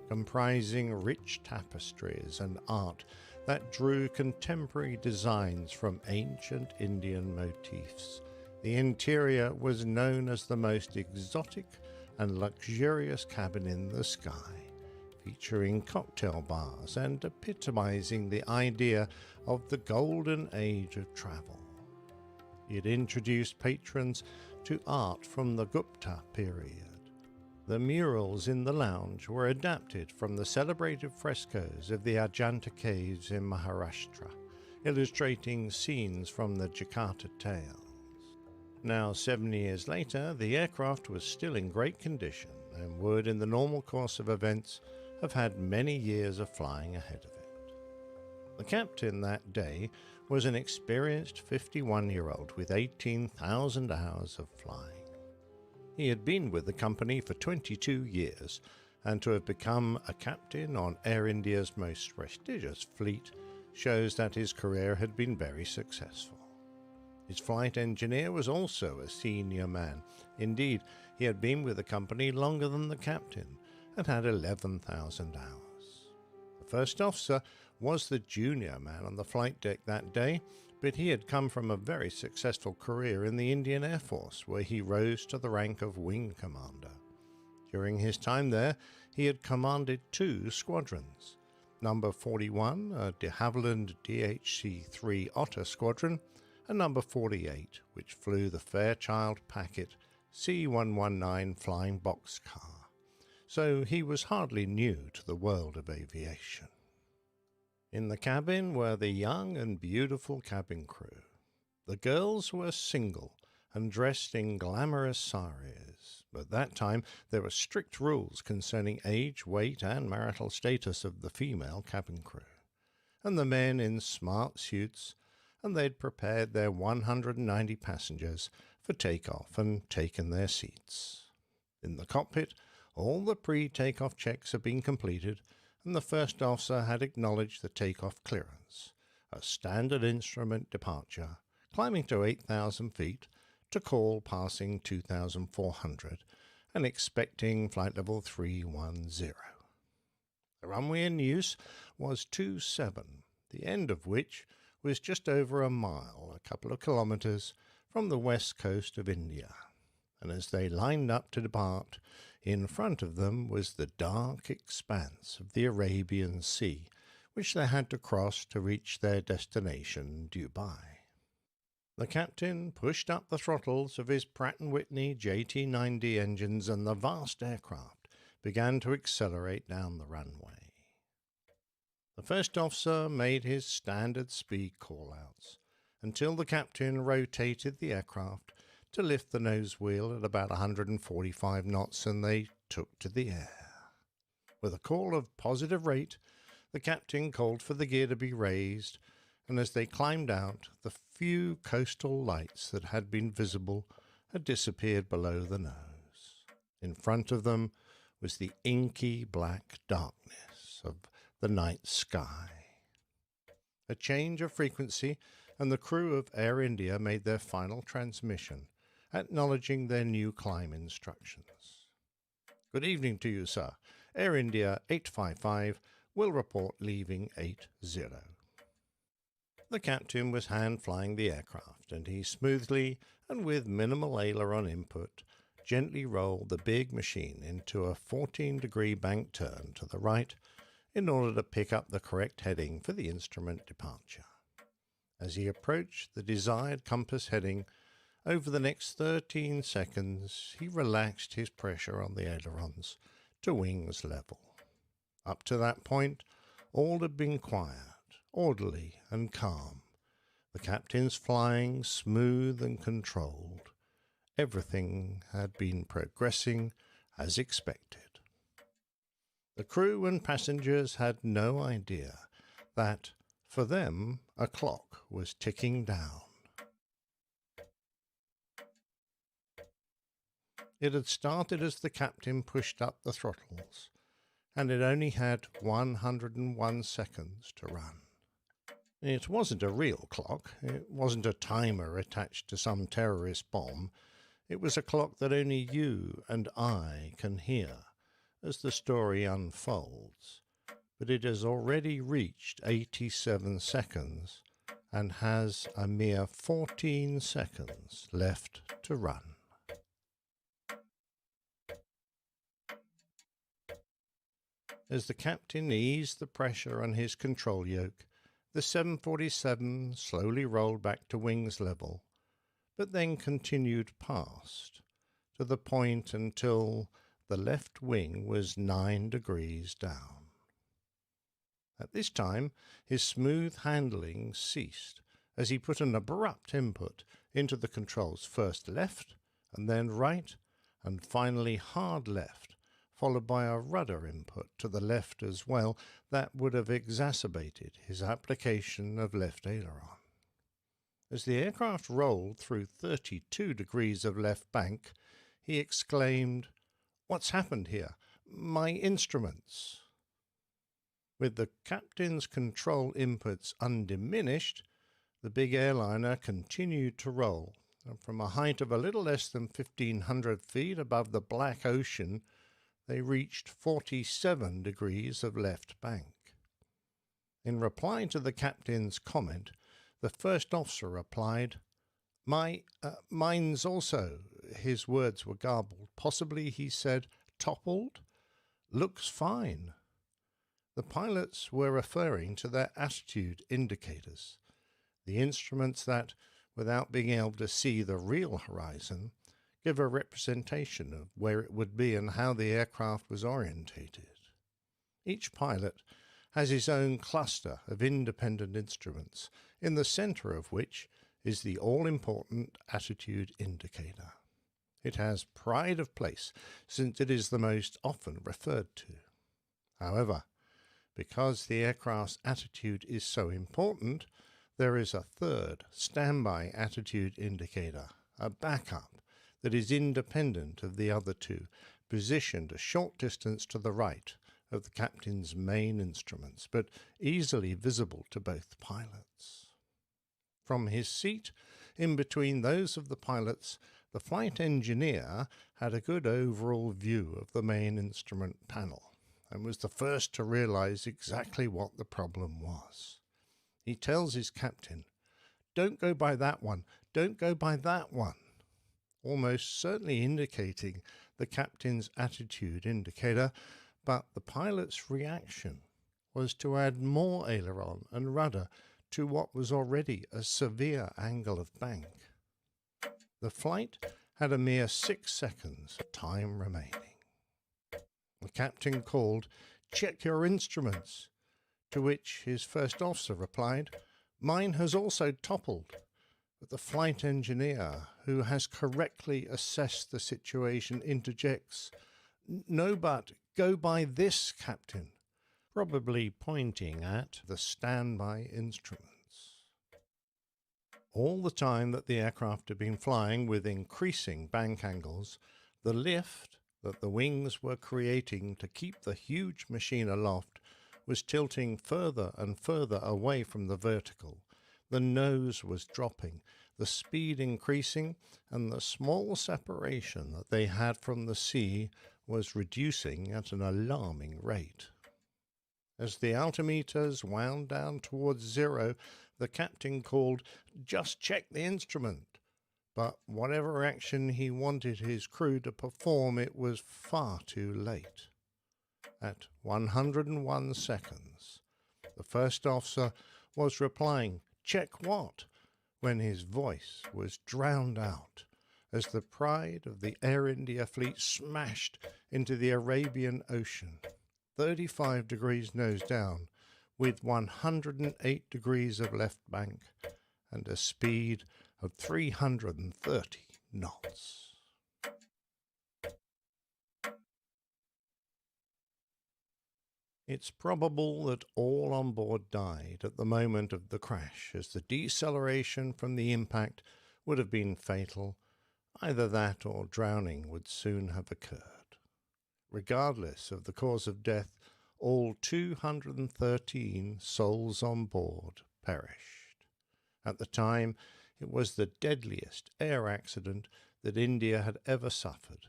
comprising rich tapestries and art that drew contemporary designs from ancient Indian motifs. The interior was known as the most exotic and luxurious cabin in the sky, featuring cocktail bars and epitomizing the idea of the golden age of travel. It introduced patrons to art from the Gupta period. The murals in the lounge were adapted from the celebrated frescoes of the Ajanta caves in Maharashtra, illustrating scenes from the Jakarta Tales. Now, 7 years later, the aircraft was still in great condition and would, in the normal course of events, have had many years of flying ahead of it. The captain that day was an experienced 51-year-old with 18,000 hours of flying. He had been with the company for 22 years, and to have become a captain on Air India's most prestigious fleet shows that his career had been very successful. His flight engineer was also a senior man. Indeed, he had been with the company longer than the captain and had 11,000 hours. The first officer was the junior man on the flight deck that day, but he had come from a very successful career in the Indian Air Force, where he rose to the rank of wing commander. During his time there, he had commanded 2 squadrons, number 41, a de Havilland DHC-3 Otter Squadron, and number 48, which flew the Fairchild Packet C-119 flying boxcar. So he was hardly new to the world of aviation. In the cabin were the young and beautiful cabin crew. The girls were single and dressed in glamorous saris. At that time, there were strict rules concerning age, weight, and marital status of the female cabin crew, and the men in smart suits, and they'd prepared their 190 passengers for takeoff and taken their seats. In the cockpit, all the pre-takeoff checks had been completed, and the first officer had acknowledged the takeoff clearance, a standard instrument departure, climbing to 8,000 feet, to call passing 2,400, and expecting flight level 310. The runway in use was 27, the end of which was just over a mile, a couple of kilometers, from the west coast of India, and as they lined up to depart, in front of them was the dark expanse of the Arabian Sea, which they had to cross to reach their destination, Dubai. The captain pushed up the throttles of his Pratt & Whitney JT-9D engines, and the vast aircraft began to accelerate down the runway. The first officer made his standard speed call-outs until the captain rotated the aircraft to lift the nose wheel at about 145 knots, and they took to the air. With a call of positive rate, the captain called for the gear to be raised, and as they climbed out, the few coastal lights that had been visible had disappeared below the nose. In front of them was the inky black darkness of the night sky. A change of frequency, and the crew of Air India made their final transmission, acknowledging their new climb instructions. Good evening to you, sir. Air India 855 will report leaving 80. The captain was hand-flying the aircraft, and he smoothly and with minimal aileron input gently rolled the big machine into a 14-degree bank turn to the right in order to pick up the correct heading for the instrument departure. As he approached the desired compass heading, Over the next 13 seconds, he relaxed his pressure on the ailerons to wings level. Up to that point, all had been quiet, orderly and calm. The captain's flying smooth and controlled. Everything had been progressing as expected. The crew and passengers had no idea that, for them, a clock was ticking down. It had started as the captain pushed up the throttles, and it only had 101 seconds to run. It wasn't a real clock. It wasn't a timer attached to some terrorist bomb. It was a clock that only you and I can hear as the story unfolds. But it has already reached 87 seconds and has a mere 14 seconds left to run. As the captain eased the pressure on his control yoke, the 747 slowly rolled back to wings level, but then continued past, to the point until the left wing was 9 degrees down. At this time, his smooth handling ceased as he put an abrupt input into the controls, first left, and then right, and finally hard left, followed by a rudder input to the left as well that would have exacerbated his application of left aileron. As the aircraft rolled through 32 degrees of left bank, he exclaimed, "What's happened here? My instruments!" With the captain's control inputs undiminished, the big airliner continued to roll, and from a height of a little less than 1,500 feet above the Black Ocean, they reached 47 degrees of left bank. In reply to the captain's comment, the first officer replied, Mine's also." His words were garbled. Possibly, he said, "toppled? Looks fine." The pilots were referring to their attitude indicators, the instruments that, without being able to see the real horizon, give a representation of where it would be and how the aircraft was orientated. Each pilot has his own cluster of independent instruments, in the center of which is the all-important attitude indicator. It has pride of place, since it is the most often referred to. However, because the aircraft's attitude is so important, there is a third standby attitude indicator, a backup, that is independent of the other two, positioned a short distance to the right of the captain's main instruments, but easily visible to both pilots. From his seat, in between those of the pilots, the flight engineer had a good overall view of the main instrument panel, and was the first to realize exactly what the problem was. He tells his captain, "Don't go by that one, don't go by that one," almost certainly indicating the captain's attitude indicator, but the pilot's reaction was to add more aileron and rudder to what was already a severe angle of bank. The flight had a mere 6 seconds of time remaining. The captain called, "Check your instruments," to which his first officer replied, "Mine has also toppled." But the flight engineer, who has correctly assessed the situation, interjects, "No, but go by this, Captain," probably pointing at the standby instruments. All the time that the aircraft had been flying with increasing bank angles, the lift that the wings were creating to keep the huge machine aloft was tilting further and further away from the vertical. The nose was dropping, the speed increasing, and the small separation that they had from the sea was reducing at an alarming rate. As the altimeters wound down towards zero, the captain called, "Just check the instrument." But whatever action he wanted his crew to perform, it was far too late. At 101 seconds, the first officer was replying, "Check what?" when his voice was drowned out as the pride of the Air India fleet smashed into the Arabian Ocean, 35 degrees nose down, with 108 degrees of left bank and a speed of 330 knots. It's probable that all on board died at the moment of the crash, as the deceleration from the impact would have been fatal. Either that or drowning would soon have occurred. Regardless of the cause of death, all 213 souls on board perished. At the time, it was the deadliest air accident that India had ever suffered,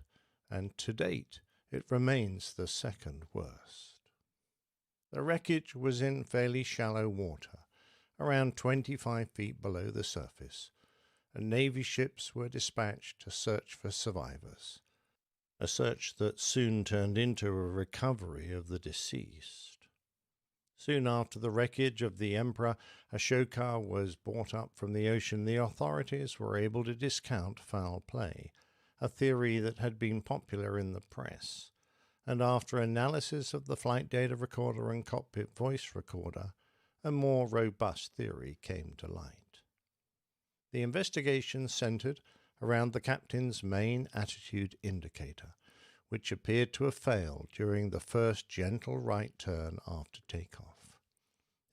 and to date it remains the second worst. The wreckage was in fairly shallow water, around 25 feet below the surface, and Navy ships were dispatched to search for survivors, a search that soon turned into a recovery of the deceased. Soon after the wreckage of the Emperor Ashoka was brought up from the ocean, the authorities were able to discount foul play, a theory that had been popular in the press, and after analysis of the flight data recorder and cockpit voice recorder, a more robust theory came to light. The investigation centered around the captain's main attitude indicator, which appeared to have failed during the first gentle right turn after takeoff.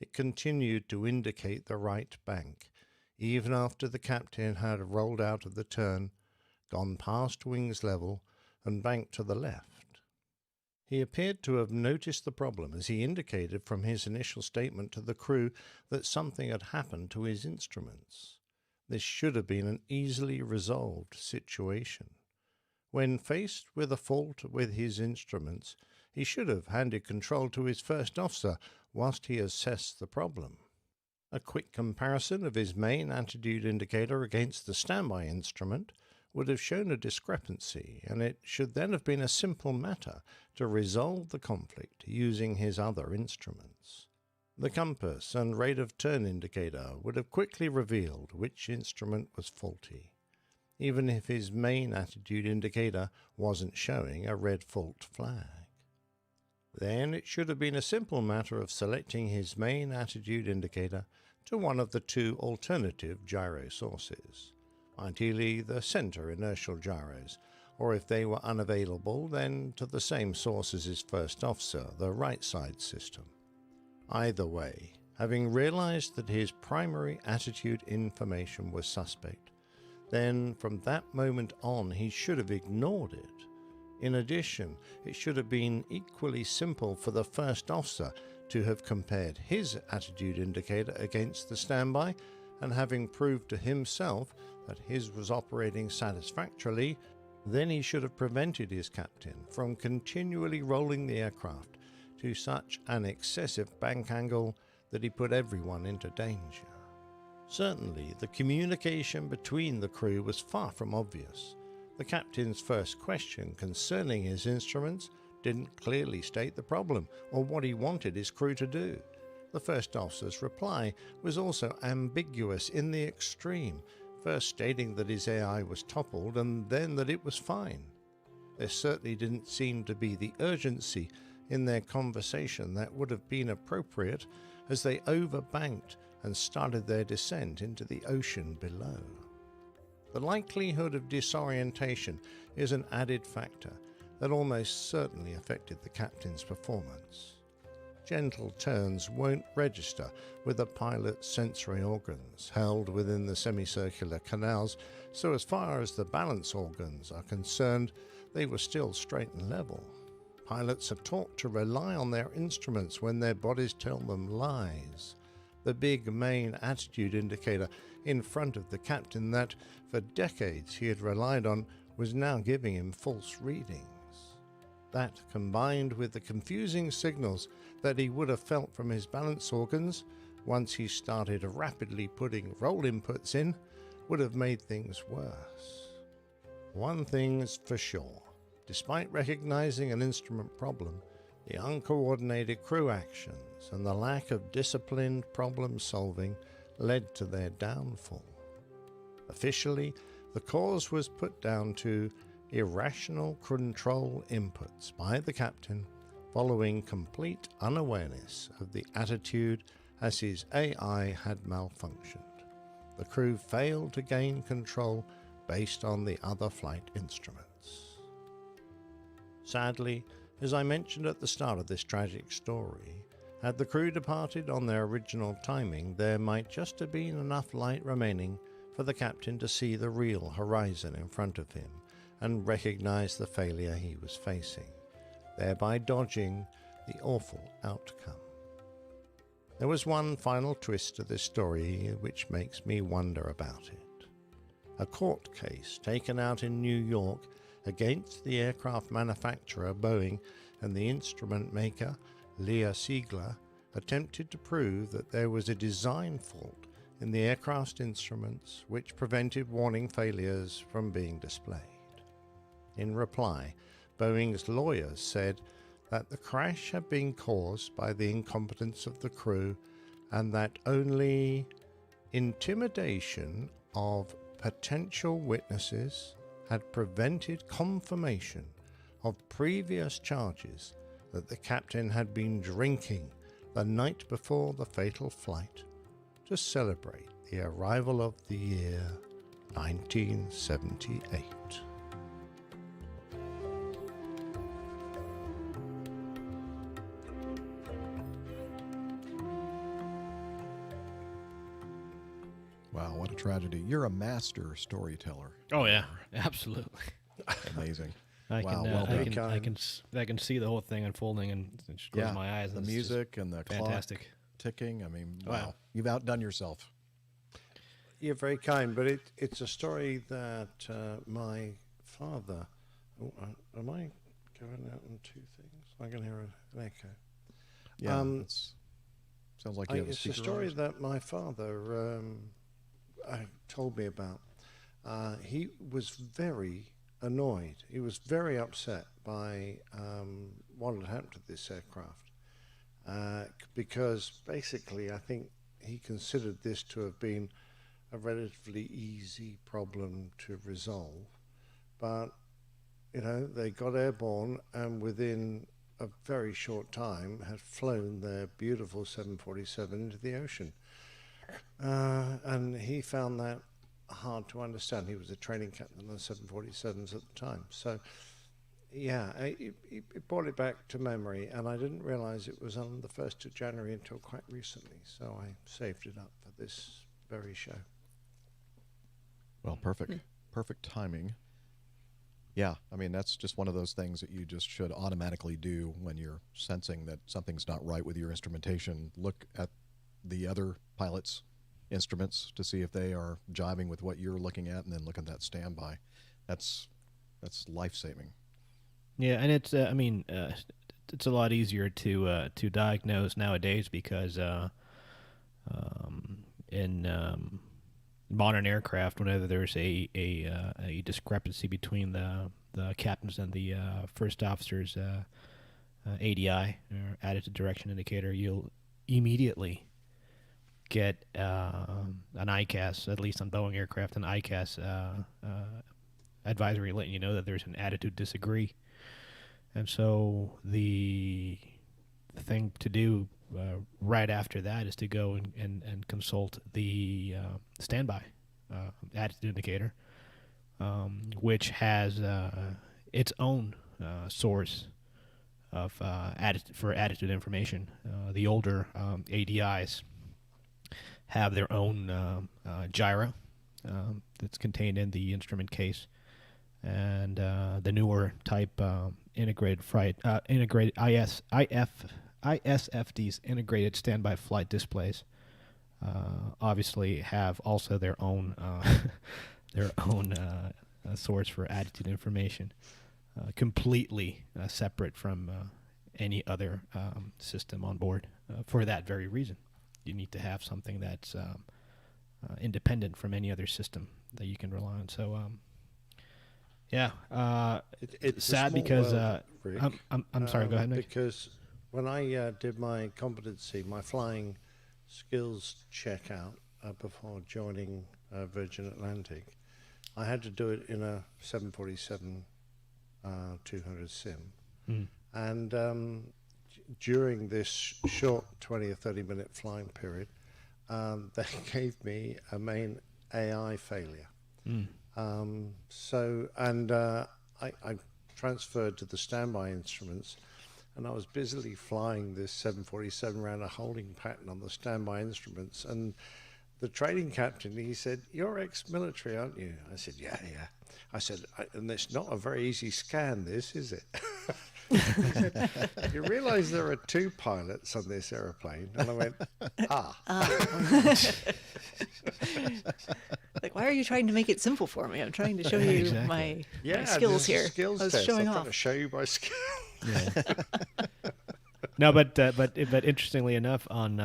It continued to indicate the right bank, even after the captain had rolled out of the turn, gone past wings level, and banked to the left. He appeared to have noticed the problem, as he indicated from his initial statement to the crew that something had happened to his instruments. This should have been an easily resolved situation. When faced with a fault with his instruments, he should have handed control to his first officer whilst he assessed the problem. A quick comparison of his main attitude indicator against the standby instrument would have shown a discrepancy, and it should then have been a simple matter to resolve the conflict using his other instruments. The compass and rate of turn indicator would have quickly revealed which instrument was faulty, even if his main attitude indicator wasn't showing a red fault flag. Then it should have been a simple matter of selecting his main attitude indicator to one of the two alternative gyro sources, ideally the center inertial gyros, or if they were unavailable, then to the same source as his first officer, the right side system. Either way, having realized that his primary attitude information was suspect, then from that moment on he should have ignored it. In addition, it should have been equally simple for the first officer to have compared his attitude indicator against the standby, and having proved to himself that his was operating satisfactorily, then he should have prevented his captain from continually rolling the aircraft to such an excessive bank angle that he put everyone into danger. Certainly, the communication between the crew was far from obvious. The captain's first question concerning his instruments didn't clearly state the problem or what he wanted his crew to do. The first officer's reply was also ambiguous in the extreme, first stating that his AI was toppled and then that it was fine. There certainly didn't seem to be the urgency in their conversation that would have been appropriate as they overbanked and started their descent into the ocean below. The likelihood of disorientation is an added factor that almost certainly affected the captain's performance. Gentle turns won't register with the pilot's sensory organs held within the semicircular canals, so as far as the balance organs are concerned, they were still straight and level. Pilots are taught to rely on their instruments when their bodies tell them lies. The big main attitude indicator in front of the captain that, for decades, he had relied on was now giving him false readings. That, combined with the confusing signals that he would have felt from his balance organs once he started rapidly putting roll inputs in, would have made things worse. One thing's for sure. Despite recognizing an instrument problem, the uncoordinated crew actions and the lack of disciplined problem solving led to their downfall. Officially, the cause was put down to irrational control inputs by the captain following complete unawareness of the attitude as his AI had malfunctioned. The crew failed to gain control based on the other flight instruments. Sadly, as I mentioned at the start of this tragic story, had the crew departed on their original timing, there might just have been enough light remaining for the captain to see the real horizon in front of him and recognize the failure he was facing, thereby dodging the awful outcome. There was one final twist to this story which makes me wonder about it. A court case taken out in New York against the aircraft manufacturer Boeing and the instrument maker Leah Siegler attempted to prove that there was a design fault in the aircraft instruments which prevented warning failures from being displayed. In reply, Boeing's lawyers said that the crash had been caused by the incompetence of the crew and that only intimidation of potential witnesses had prevented confirmation of previous charges that the captain had been drinking the night before the fatal flight to celebrate the arrival of the year 1978. Wow, what a tragedy. You're a master storyteller. Oh, yeah, absolutely. Amazing. I wow, can, well done. I can see the whole thing unfolding and just close my eyes. The music and the fantastic clock ticking. I mean, wow. You've outdone yourself. You're very kind, but it's a story that my father... Oh, am I going out on two things? I can hear an echo. Yeah, sounds like you have a it's a speaker story on. that my father told me about. He was very annoyed. He was very upset by what had happened to this aircraft because basically I think he considered this to have been a relatively easy problem to resolve. But, you know, they got airborne and within a very short time had flown their beautiful 747 into the ocean. And he found that hard to understand. He was a training captain on the 747s at the time. So, yeah, it brought it back to memory, and I didn't realize it was on the 1st of January until quite recently. So I saved it up for this very show. Well, perfect. Perfect timing. Yeah, I mean, that's just one of those things that you just should automatically do when you're sensing that something's not right with your instrumentation. Look at the other pilots' instruments to see if they are jiving with what you're looking at, and then look at that standby. That's life-saving. Yeah, and it's I mean, it's a lot easier to diagnose nowadays because in modern aircraft, whenever there's a discrepancy between the captain's and the first officer's ADI, or attitude direction indicator, you'll immediately get an ICAS, at least on Boeing aircraft, an ICAS advisory letting you know that there's an attitude disagree. And so the thing to do right after that is to go and consult the standby attitude indicator, which has its own source of for attitude information. The older ADIs have their own gyro that's contained in the instrument case, and the newer type integrated ISFD's integrated standby flight displays obviously have also their own source for attitude information, completely separate from any other system on board. For that very reason, you need to have something that's independent from any other system that you can rely on. So, yeah, it's sad because Rick. I'm sorry. Go ahead, Nick. Because when I did my competency, my flying skills checkout before joining Virgin Atlantic, I had to do it in a 747 200 sim. And during this short 20 or 30 minute flying period, they gave me a main AI failure. I transferred to the standby instruments, and I was busily flying this 747 around a holding pattern on the standby instruments. And the training captain, he said, "You're ex-military, aren't you?" I said, yeah. I said, "And it's not a very easy scan, this, is it?" He said, "You realize there are 2 pilots on this airplane?" And I went, Like, why are you trying to make it simple for me? I'm trying to show you my skills here. Skills I was test. showing I'm off. trying to show you my skill. No, but interestingly enough, on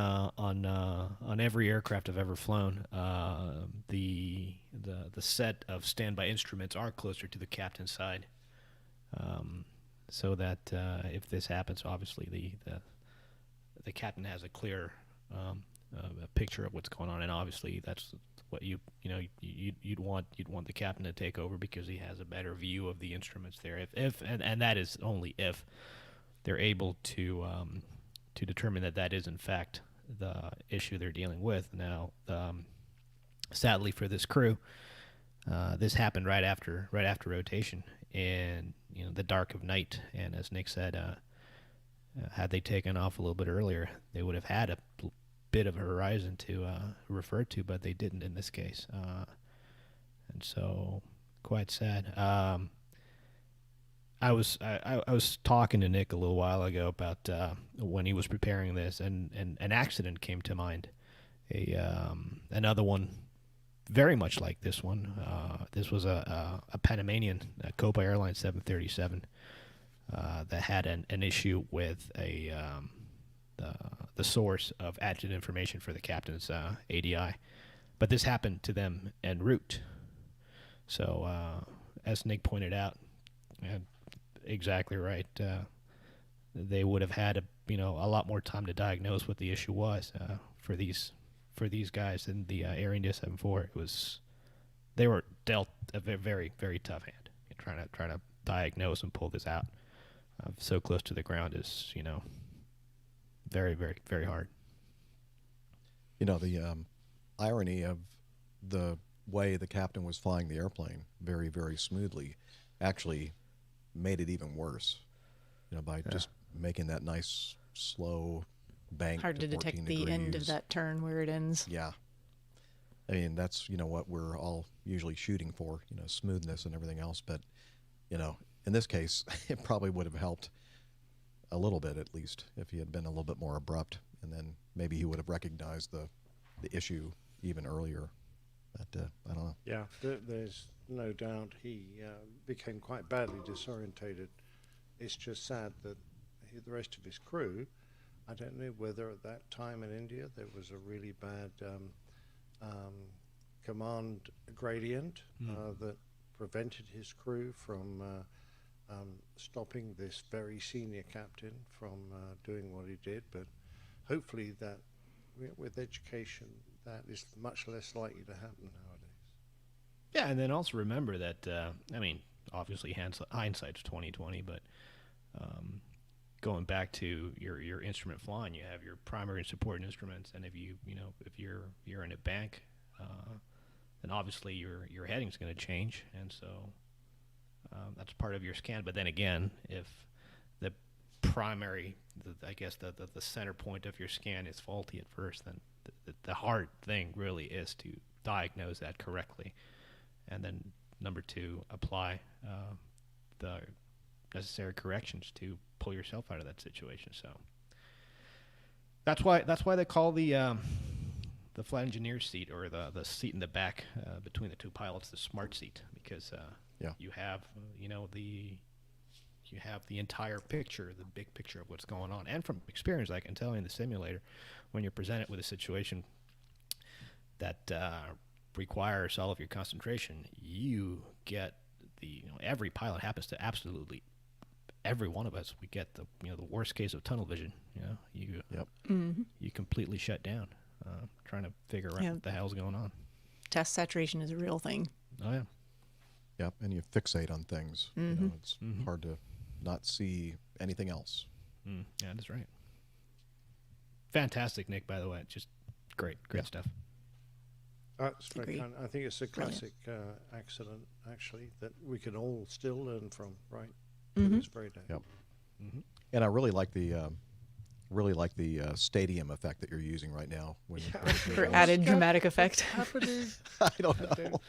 every aircraft I've ever flown, the set of standby instruments are closer to the captain's side, so that if this happens, obviously the captain has a clear a picture of what's going on, and obviously that's what you'd want the captain to take over, because he has a better view of the instruments there. If that is only if they're able to determine that is in fact the issue they're dealing with. Now, sadly for this crew, this happened right after rotation, and the dark of night. And as Nick said, had they taken off a little bit earlier, they would have had a bit of a horizon to refer to, but they didn't in this case, and so quite sad. I was talking to Nick a little while ago about when he was preparing this, and an accident came to mind. Another one very much like this one. This was a Panamanian Copa Airline 737 that had an issue with the source of adjunct information for the captain's ADI, but this happened to them en route. So as Nick pointed out, exactly right. They would have had a lot more time to diagnose what the issue was for these guys in the Air India 74. They were dealt a very, very tough hand. Trying to diagnose and pull this out so close to the ground is very, very, very hard. The irony of the way the captain was flying the airplane very, very smoothly actually made it even worse, by just making that nice slow bank. Hard to detect 14 the degrees. end of that turn where it ends. Yeah. I mean, that's, what we're all usually shooting for, smoothness and everything else. But, in this case, it probably would have helped a little bit, at least, if he had been a little bit more abrupt, and then maybe he would have recognized the issue even earlier. But I don't know. Yeah, there's no doubt he became quite badly disorientated. It's just sad that the rest of his crew, I don't know whether at that time in India there was a really bad command gradient that prevented his crew from stopping this very senior captain from doing what he did. But hopefully that with education, that is much less likely to happen nowadays. Yeah, and then also remember that obviously hindsight's 20/20, but going back to your instrument flying, you have your primary and support instruments, and if you're in a bank, then obviously your heading's going to change, and so that's part of your scan. But then again, if the primary, the center point of your scan is faulty at first, then the hard thing really is to diagnose that correctly, and then number 2, apply the necessary corrections to pull yourself out of that situation. So that's why they call the flight engineer seat, or the seat in the back between the 2 pilots, the smart seat, because you have you have the entire picture, the big picture of what's going on. And from experience, I can tell you in the simulator, when you're presented with a situation that requires all of your concentration, you get every pilot happens to absolutely every one of us. We get the worst case of tunnel vision. You completely shut down, trying to figure out what the hell's going on. Test saturation is a real thing. Oh yeah. Yep, and you fixate on things. You know, it's hard to not see anything else. Yeah, that's right. Fantastic, Nick. By the way, just great stuff. That's very kind. I think it's a classic accident, actually, that we can all still learn from, right? To this very day. Yep. And I really like the stadium effect that you're using right now. When For added dramatic effect. I don't know.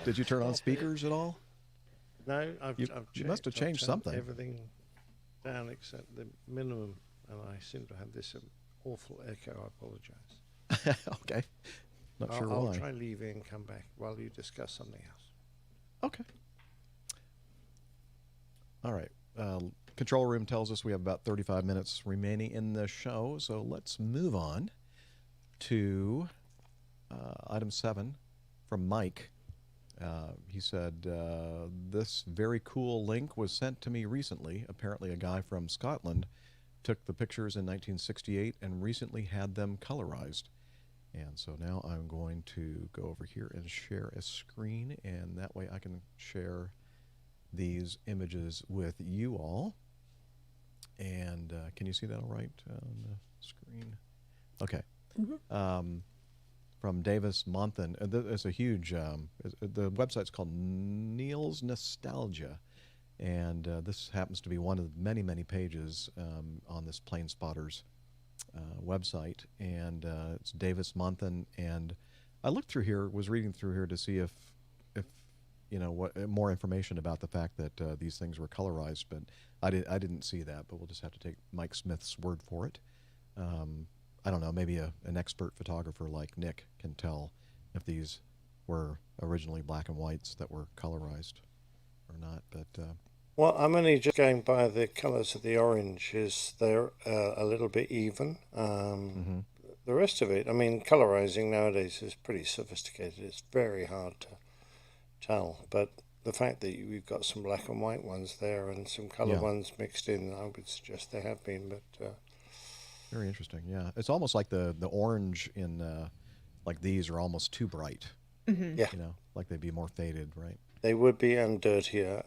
Did you turn on speakers at all? No, You must have changed something. Everything down except the minimum, and I seem to have this awful echo. I apologize. Okay. Not sure I'll why. try leaving and come back while you discuss something else. Okay. All right. Control room tells us we have about 35 minutes remaining in the show, so let's move on to item 7 from Mike. He said, this very cool link was sent to me recently. Apparently a guy from Scotland took the pictures in 1968 and recently had them colorized. And so now I'm going to go over here and share a screen, and that way I can share these images with you all. And can you see that all right on the screen? Okay. From Davis Monthan. It's a huge, the website's called Neil's Nostalgia. And this happens to be one of many, many pages on this Plane Spotters website. And it's Davis Monthan. And I looked through here, was reading through here to see if you know, what more information about the fact that these things were colorized, but I didn't see that. But we'll just have to take Mike Smith's word for it. I don't know. Maybe an expert photographer like Nick can tell if these were originally black and whites that were colorized or not. But well, I'm only just going by the colours of the oranges. They're a little bit even. The rest of it, I mean, colorizing nowadays is pretty sophisticated. It's very hard to tell, but the fact that we've got some black and white ones there and some color ones mixed in, I would suggest they have been. But very interesting. Yeah, it's almost like the orange in like these are almost too bright. Yeah, you know, like they'd be more faded, right? They would be, and dirtier.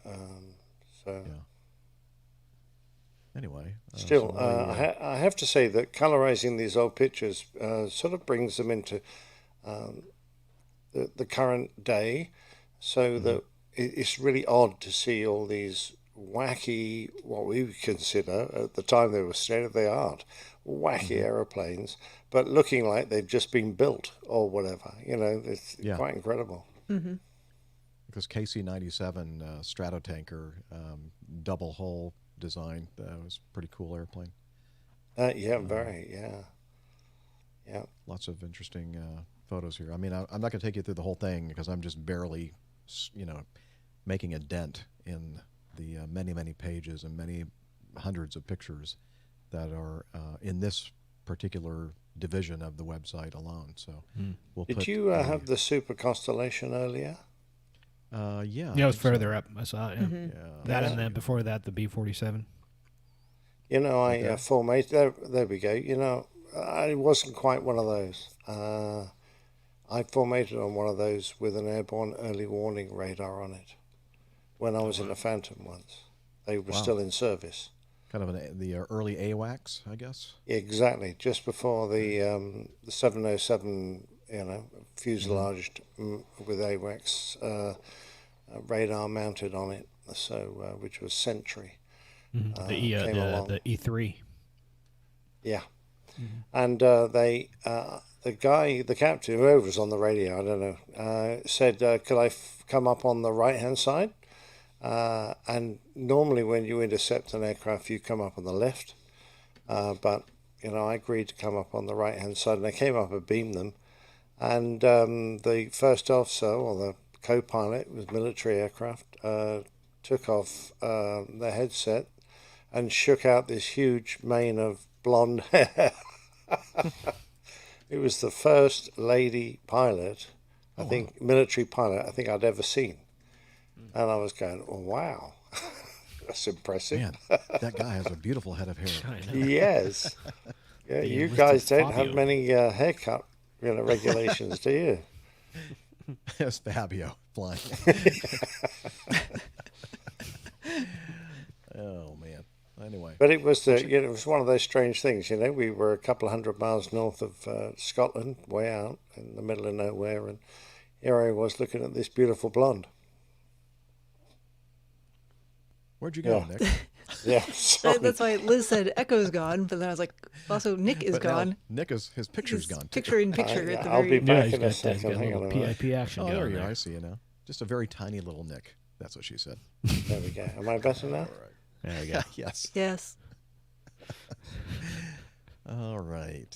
So yeah. Anyway, still, I have to say that colorizing these old pictures sort of brings them into the current day. So that it's really odd to see all these wacky, what we would consider at the time they were state of the art, wacky aeroplanes, but looking like they've just been built or whatever. You know, it's quite incredible. Because KC-97 Stratotanker double hull design, that was a pretty cool airplane. Very. Lots of interesting photos here. I mean, I'm not going to take you through the whole thing because I'm just barely, you know, making a dent in the many, many pages and many hundreds of pictures that are in this particular division of the website alone. So, did you have the Super Constellation earlier? Yeah. Yeah, it was further up. I saw it. Yeah. That and then before that, the B-47. You know, I formatted. There we go. You know, I wasn't quite one of those. I formatted on one of those with an airborne early warning radar on it when I was in the Phantom once. They were still in service. Kind of the early AWACS, I guess? Exactly, just before the 707, you know, fuselaged with AWACS radar mounted on it, so which was Sentry. The E3. Yeah. And the captain, whoever was on the radio, I don't know, said, could I come up on the right-hand side? And normally when you intercept an aircraft, you come up on the left. But, you know, I agreed to come up on the right-hand side, and I came up and beamed them. And the first officer, or the co-pilot, was military aircraft, took off the headset and shook out this huge mane of blonde hair. It was the first lady pilot, I think, military pilot, I think I'd ever seen. And I was going, oh, wow, that's impressive. Man, that guy has a beautiful head of hair. Yes. Yeah, you guys don't have many haircut regulations, do you? It's Fabio flying. Oh man. Anyway, but it was it was one of those strange things. We were a couple of 100 miles north of Scotland, way out in the middle of nowhere, and here I was looking at this beautiful blonde. Where'd you go, Nick? Yeah, that's why Liz said Echo's gone, but then I was like, also Nick is gone. Nick is his picture's gone. Picture in picture at the I'll very. be back he's in got a second. a Hang little on. PIP action Oh, going there you there. are. I see you now. Just a very tiny little Nick. That's what she said. There we go. Am I better now? All right. There you go. Yes. Yes. All right.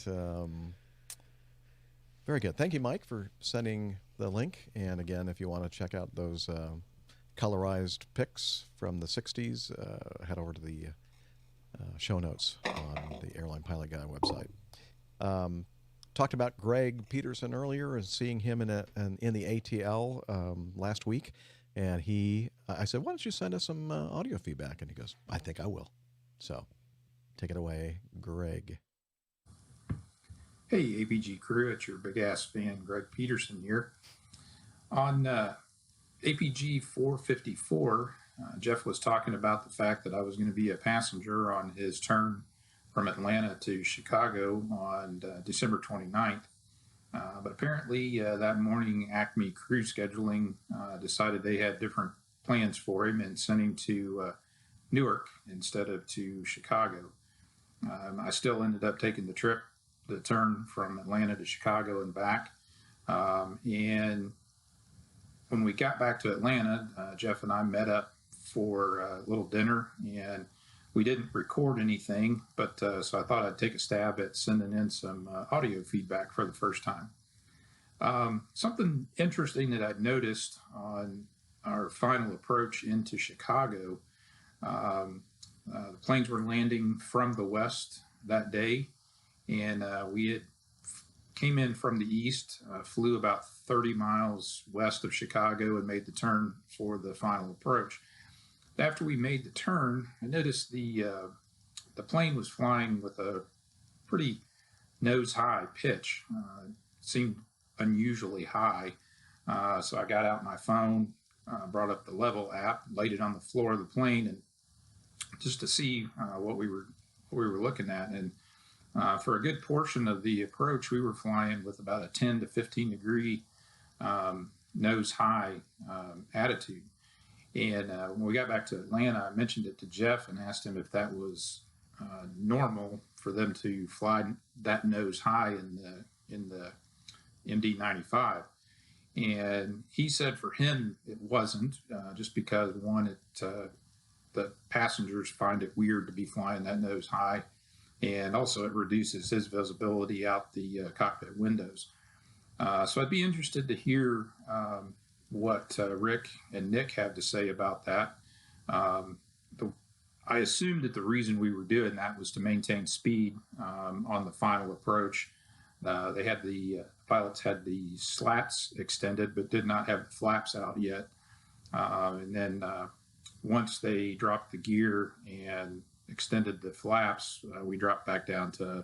Very good. Thank you, Mike, for sending the link. And again, if you want to check out those colorized pics from the 60s, head over to the show notes on the Airline Pilot Guy website. Talked about Greg Peterson earlier and seeing him in the ATL last week. And I said, why don't you send us some audio feedback? And he goes, I think I will. So take it away, Greg. Hey, APG crew, it's your big ass fan, Greg Peterson here. On APG 454, Jeff was talking about the fact that I was going to be a passenger on his turn from Atlanta to Chicago on December 29th. But apparently that morning, Acme Crew Scheduling decided they had different plans for him and sent him to Newark instead of to Chicago. I still ended up taking the turn from Atlanta to Chicago and back. And when we got back to Atlanta, Jeff and I met up for a little dinner, and we didn't record anything, but so I thought I'd take a stab at sending in some audio feedback for the first time. Something interesting that I'd noticed on our final approach into Chicago, the planes were landing from the west that day, and we came in from the east, flew about 30 miles west of Chicago and made the turn for the final approach. After we made the turn, I noticed the plane was flying with a pretty nose-high pitch. It seemed unusually high. So I got out my phone, brought up the level app, laid it on the floor of the plane, and just to see what we were looking at. And for a good portion of the approach, we were flying with about a 10 to 15 degree nose high attitude. And when we got back to Atlanta, I mentioned it to Jeff and asked him if that was normal for them to fly that nose high in the MD-95. And he said for him it wasn't, just because one, the passengers find it weird to be flying that nose high, and also it reduces his visibility out the cockpit windows. So I'd be interested to hear what Rick and Nick have to say about that. I assumed that the reason we were doing that was to maintain speed on the final approach. They had pilots had the slats extended, but did not have the flaps out yet. And then once they dropped the gear and extended the flaps, we dropped back down to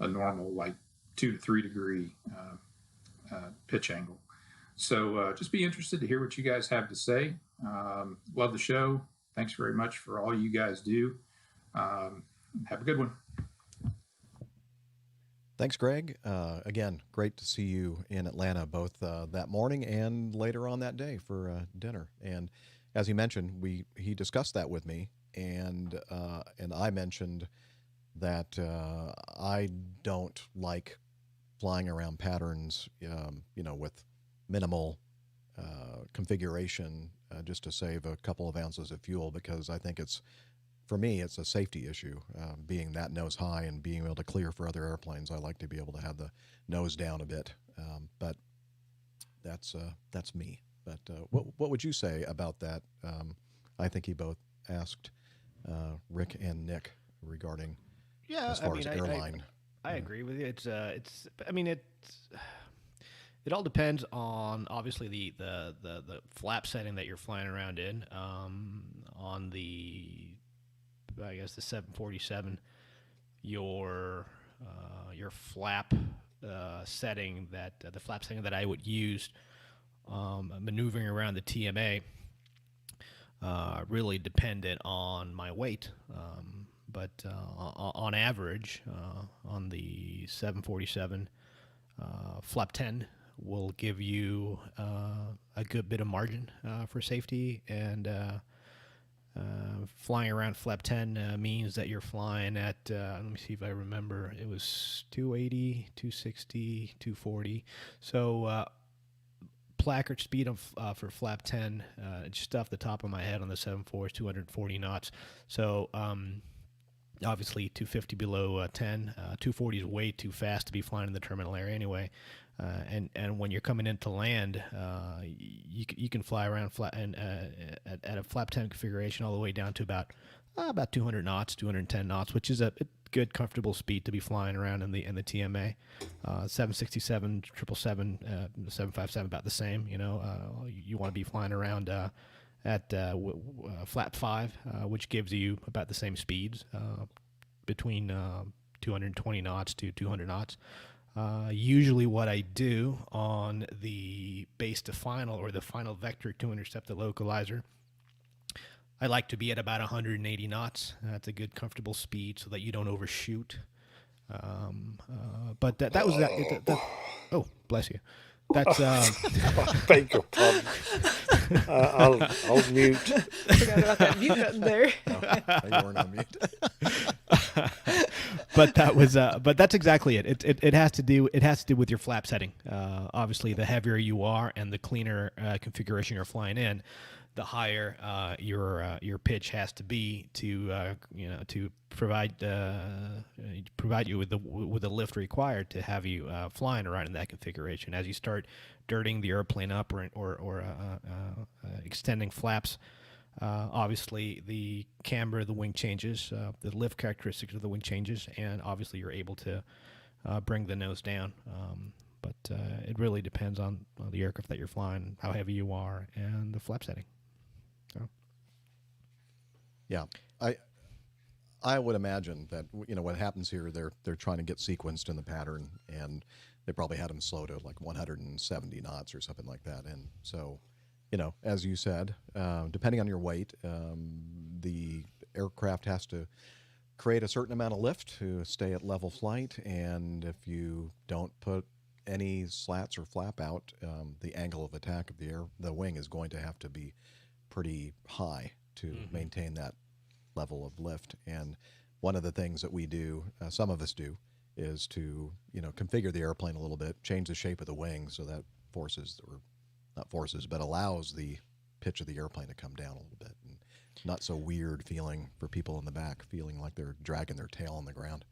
a normal, like 2 to 3 degree pitch angle. So just be interested to hear what you guys have to say. Love the show. Thanks very much for all you guys do. Have a good one. Thanks, Greg. Again, great to see you in Atlanta, both that morning and later on that day for dinner. And as he mentioned, he discussed that with me, and I mentioned that I don't like flying around patterns, with minimal configuration, just to save a couple of ounces of fuel, because I think for me, it's a safety issue, being that nose high and being able to clear for other airplanes. I like to be able to have the nose down a bit, but that's me. But what would you say about that? I think he both asked Rick and Nick regarding as far as Airline. I agree with you. It all depends on obviously the flap setting that you're flying around in. On the 747, your flap setting that the flap setting that I would use maneuvering around the TMA really depended on my weight. But on average, on the 747, flap 10 will give you a good bit of margin for safety, and flying around flap 10 means that you're flying at, let me see if I remember, it was 280, 260, 240. So placard speed for flap 10, just off the top of my head on the 74 is 240 knots. So obviously 250 below 10, 240 is way too fast to be flying in the terminal area anyway. And when you're coming into land, you can fly around at a flap 10 configuration all the way down to about 200 knots, 210 knots, which is a good, comfortable speed to be flying around in the TMA. 767, 777, 757, about the same. You want to be flying around at flap 5, which gives you about the same speeds, between 220 knots to 200 knots. Usually what I do on the base to final, or the final vector to intercept the localizer, I like to be at about 180 knots. That's a good, comfortable speed so that you don't overshoot. But that was that. Oh, bless you. That's. I beg your pardon. I'll mute. Forgot about that mute button there. You weren't on mute. But that was. But that's exactly it. It has to do. It has to do with your flap setting. Obviously, the heavier you are and the cleaner configuration you're flying in, the higher your pitch has to be to to provide you with the lift required to have you flying around in that configuration. As you start dirting the airplane up or extending flaps, obviously the camber of the wing changes, the lift characteristics of the wing changes, and obviously you're able to bring the nose down. But it really depends on the aircraft that you're flying, how heavy you are, and the flap setting. So. Yeah, I would imagine that what happens here, they're trying to get sequenced in the pattern, and they probably had them slow to like 170 knots or something like that. And so, as you said, depending on your weight, the aircraft has to create a certain amount of lift to stay at level flight, and if you don't put any slats or flap out, the angle of attack of the wing is going to have to be pretty high to maintain that level of lift. And one of the things that we do, some of us do, is to configure the airplane a little bit, change the shape of the wing so that allows the pitch of the airplane to come down a little bit, and not so weird feeling for people in the back, feeling like they're dragging their tail on the ground.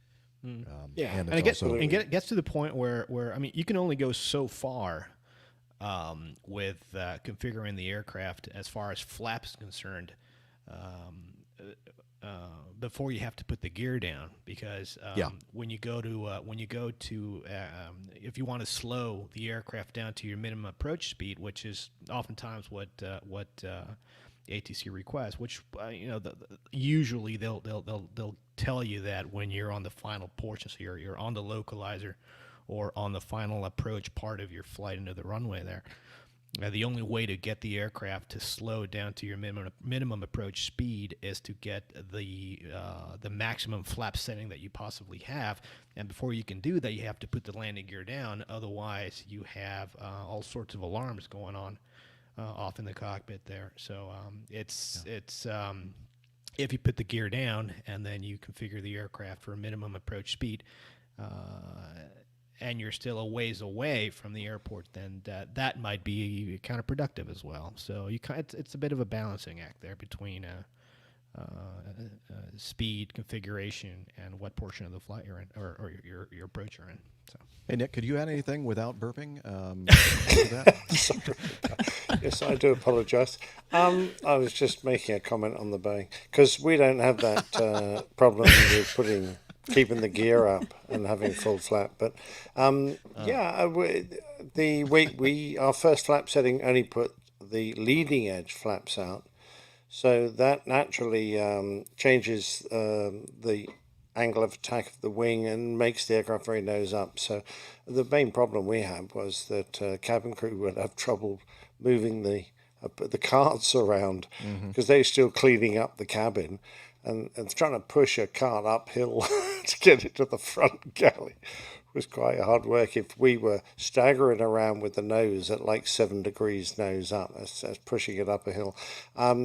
Yeah, and it gets to the point where I mean, you can only go so far with configuring the aircraft as far as flaps is concerned, before you have to put the gear down, because when you go to if you want to slow the aircraft down to your minimum approach speed, which is oftentimes what ATC requests, which usually they'll tell you that when you're on the final portion, so you're on the localizer or on the final approach part of your flight into the runway there. The only way to get the aircraft to slow down to your minimum approach speed is to get the maximum flap setting that you possibly have. And before you can do that, you have to put the landing gear down. Otherwise, you have all sorts of alarms going on off in the cockpit there. So it's if you put the gear down and then you configure the aircraft for a minimum approach speed, and you're still a ways away from the airport, then that might be counterproductive as well. So it's a bit of a balancing act there between speed, configuration, and what portion of the flight you're in, or your approach you're in. So. Hey, Nick, could you add anything without burping? Yes, I do apologise. I was just making a comment on the bang, because we don't have that problem with keeping the gear up and having full flap. But our first flap setting only put the leading edge flaps out, so that naturally changes the angle of attack of the wing and makes the aircraft very nose up. So the main problem we had was that cabin crew would have trouble moving the carts around because they're still cleaning up the cabin and trying to push a cart uphill to get it to the front galley was quite hard work. If we were staggering around with the nose at like 7 degrees nose up, that's pushing it up a hill.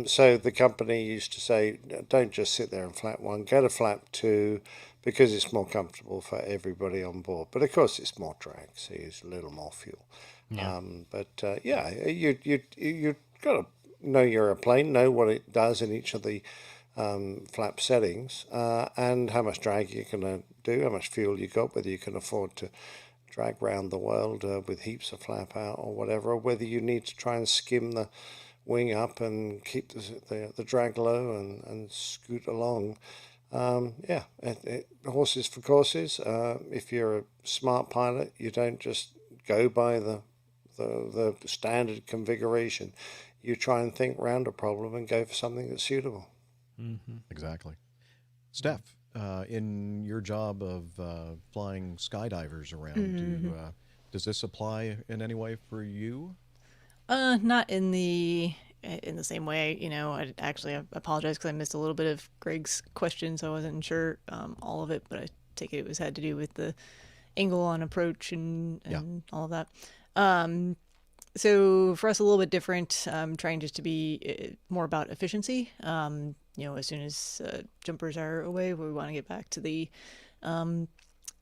So the company used to say, don't just sit there in flap 1, go to flap 2, because it's more comfortable for everybody on board. But of course it's more drag, so you use a little more fuel. Yeah. You got to know your airplane, know what it does in each of the flap settings, and how much drag you're going to do, how much fuel you got, whether you can afford to drag round the world with heaps of flap out or whatever, or whether you need to try and skim the wing up and keep the drag low and scoot along. Horses for courses. If you're a smart pilot, you don't just go by the standard configuration. You try and think round a problem and go for something that's suitable. Exactly. Steph, in your job of flying skydivers around, does this apply in any way for you? Not in the same way. I apologize because I missed a little bit of Greg's question, so I wasn't sure all of it, but I take it had to do with the angle on approach and all of that. So for us, a little bit different, trying just to be more about efficiency. As soon as jumpers are away, we want to get back to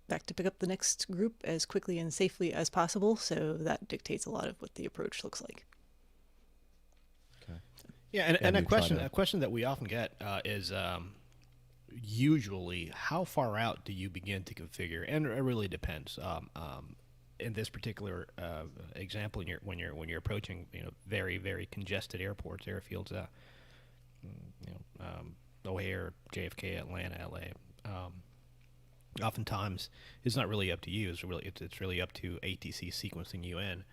back to pick up the next group as quickly and safely as possible. So that dictates a lot of what the approach looks like. Okay. Yeah, and a question that we often get is usually how far out do you begin to configure? And it really depends. In this particular example, when you're approaching very, very congested airports, airfields, O'Hare, JFK, Atlanta, LA. Oftentimes, it's not really up to you. It's really up to ATC sequencing you in,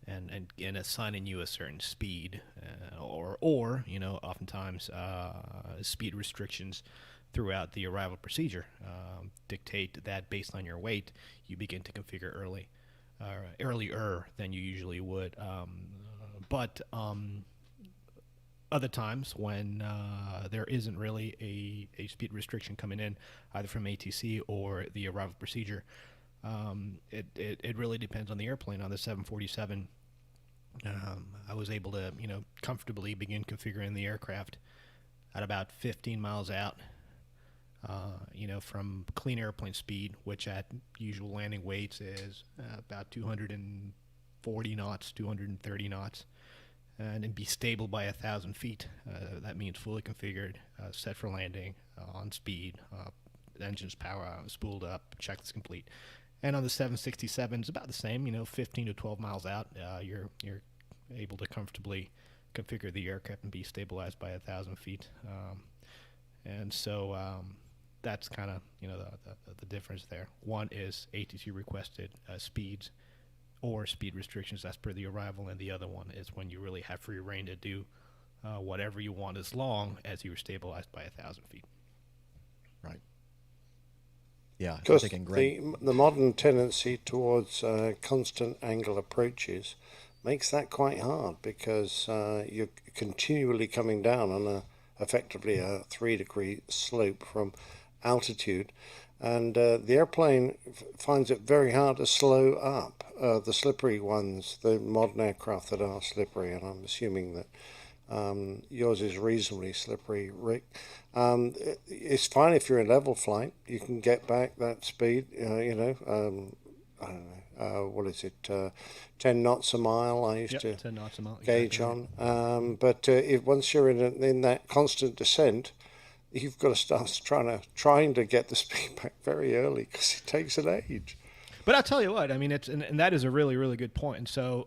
and assigning you a certain speed, or oftentimes speed restrictions throughout the arrival procedure dictate that based on your weight, you begin to configure earlier than you usually would. But other times when there isn't really a speed restriction coming in, either from ATC or the arrival procedure, it really depends on the airplane. On the 747, I was able to comfortably begin configuring the aircraft at about 15 miles out. From clean airplane speed, which at usual landing weights is about 240 knots, 230 knots, and be stable by 1,000 feet. That means fully configured, set for landing, on speed, engines power spooled up, checklist complete. And on the 767, it's about the same. 15 to 12 miles out, you're able to comfortably configure the aircraft and be stabilized by 1,000 feet. And so that's kind of the difference there. One is ATC requested speeds or speed restrictions as per the arrival, and the other one is when you really have free reign to do whatever you want as long as you were stabilized by 1,000 feet. Right. Yeah, because the modern tendency towards constant angle approaches makes that quite hard, because you're continually coming down on effectively a 3-degree slope from altitude, and the airplane finds it very hard to slow up. The slippery ones, the modern aircraft that are slippery, and I'm assuming that yours is reasonably slippery, Rick. It's fine if you're in level flight. You can get back that speed, I don't know, what is it, 10 knots a mile I used to 10 knots a mile, gauge exactly. on. But once you're in that constant descent, you've got to start trying to get the speed back very early, because it takes an age. But I'll tell you what, I mean, and that is a really, really good point. And so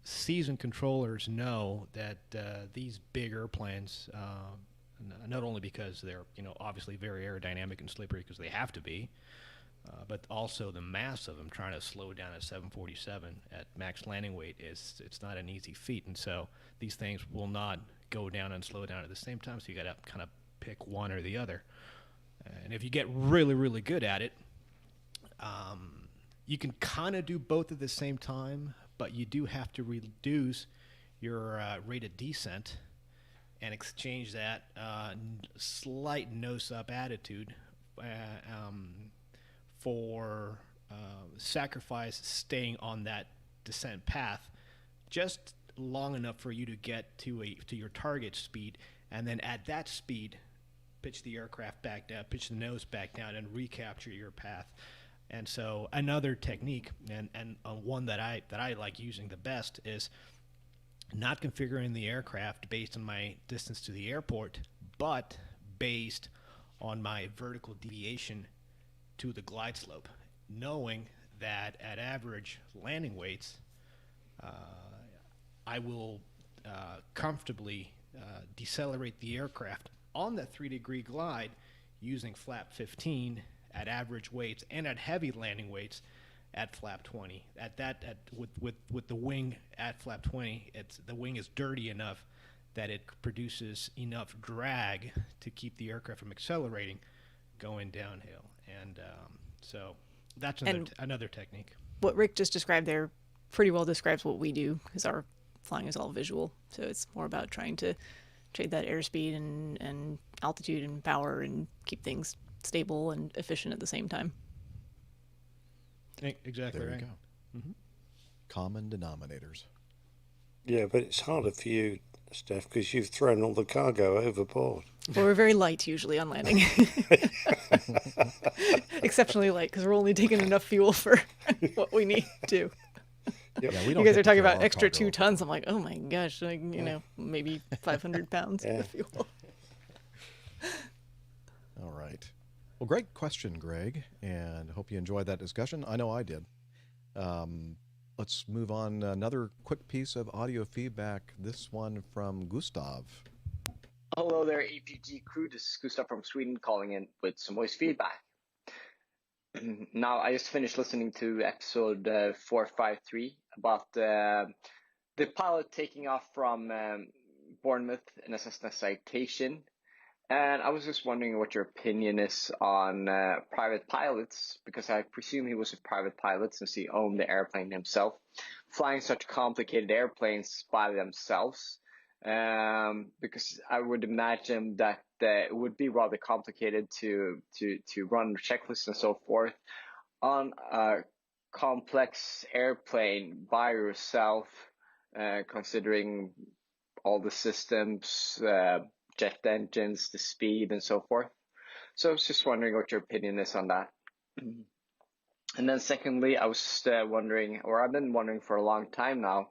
seasoned controllers know that these big airplanes, not only because they're obviously very aerodynamic and slippery because they have to be, but also the mass of them trying to slow down a 747 at max landing weight it's not an easy feat. And so these things will not go down and slow down at the same time. So you got to kind of pick one or the other. And if you get really, really good at it, you can kind of do both at the same time, but you do have to reduce your rate of descent and exchange that slight nose-up attitude for sacrifice staying on that descent path just long enough for you to get to your target speed, and then at that speed pitch the aircraft back down, pitch the nose back down, and recapture your path. And so another technique, and one that I like using the best, is not configuring the aircraft based on my distance to the airport, but based on my vertical deviation to the glide slope, knowing that at average landing weights, I will comfortably decelerate the aircraft on that 3-degree glide using flap 15 at average weights and at heavy landing weights at flap 20. With the wing at flap 20, the wing is dirty enough that it produces enough drag to keep the aircraft from accelerating going downhill. And so that's another technique. What Rick just described there pretty well describes what we do, because our flying is all visual. So it's more about trying to trade that airspeed and altitude and power and keep things stable and efficient at the same time. Exactly there right. You go. Mm-hmm. Common denominators. Yeah, but it's harder for you, Steph, because you've thrown all the cargo overboard. Well, we're very light usually on landing. Exceptionally light, because we're only taking enough fuel for what we need to. Yep. Yeah, we You don't guys get are to talking throw about our extra cargo 2 tons. I'm like, oh my gosh, like, maybe 500 pounds of fuel. All right. Well, great question, Greg, and hope you enjoyed that discussion. I know I did. Let's move on. Another quick piece of audio feedback. This one from Gustav. Hello there, APG crew. This is Gustav from Sweden calling in with some voice feedback. Now, I just finished listening to episode 453 about the pilot taking off from Bournemouth in a Cessna Citation. And I was just wondering what your opinion is on private pilots, because I presume he was a private pilot since he owned the airplane himself, flying such complicated airplanes by themselves. Because I would imagine that it would be rather complicated to run checklists and so forth on a complex airplane by yourself, considering all the systems, jet engines, the speed, and so forth. So I was just wondering what your opinion is on that. And then secondly, I was just wondering, or I've been wondering for a long time now,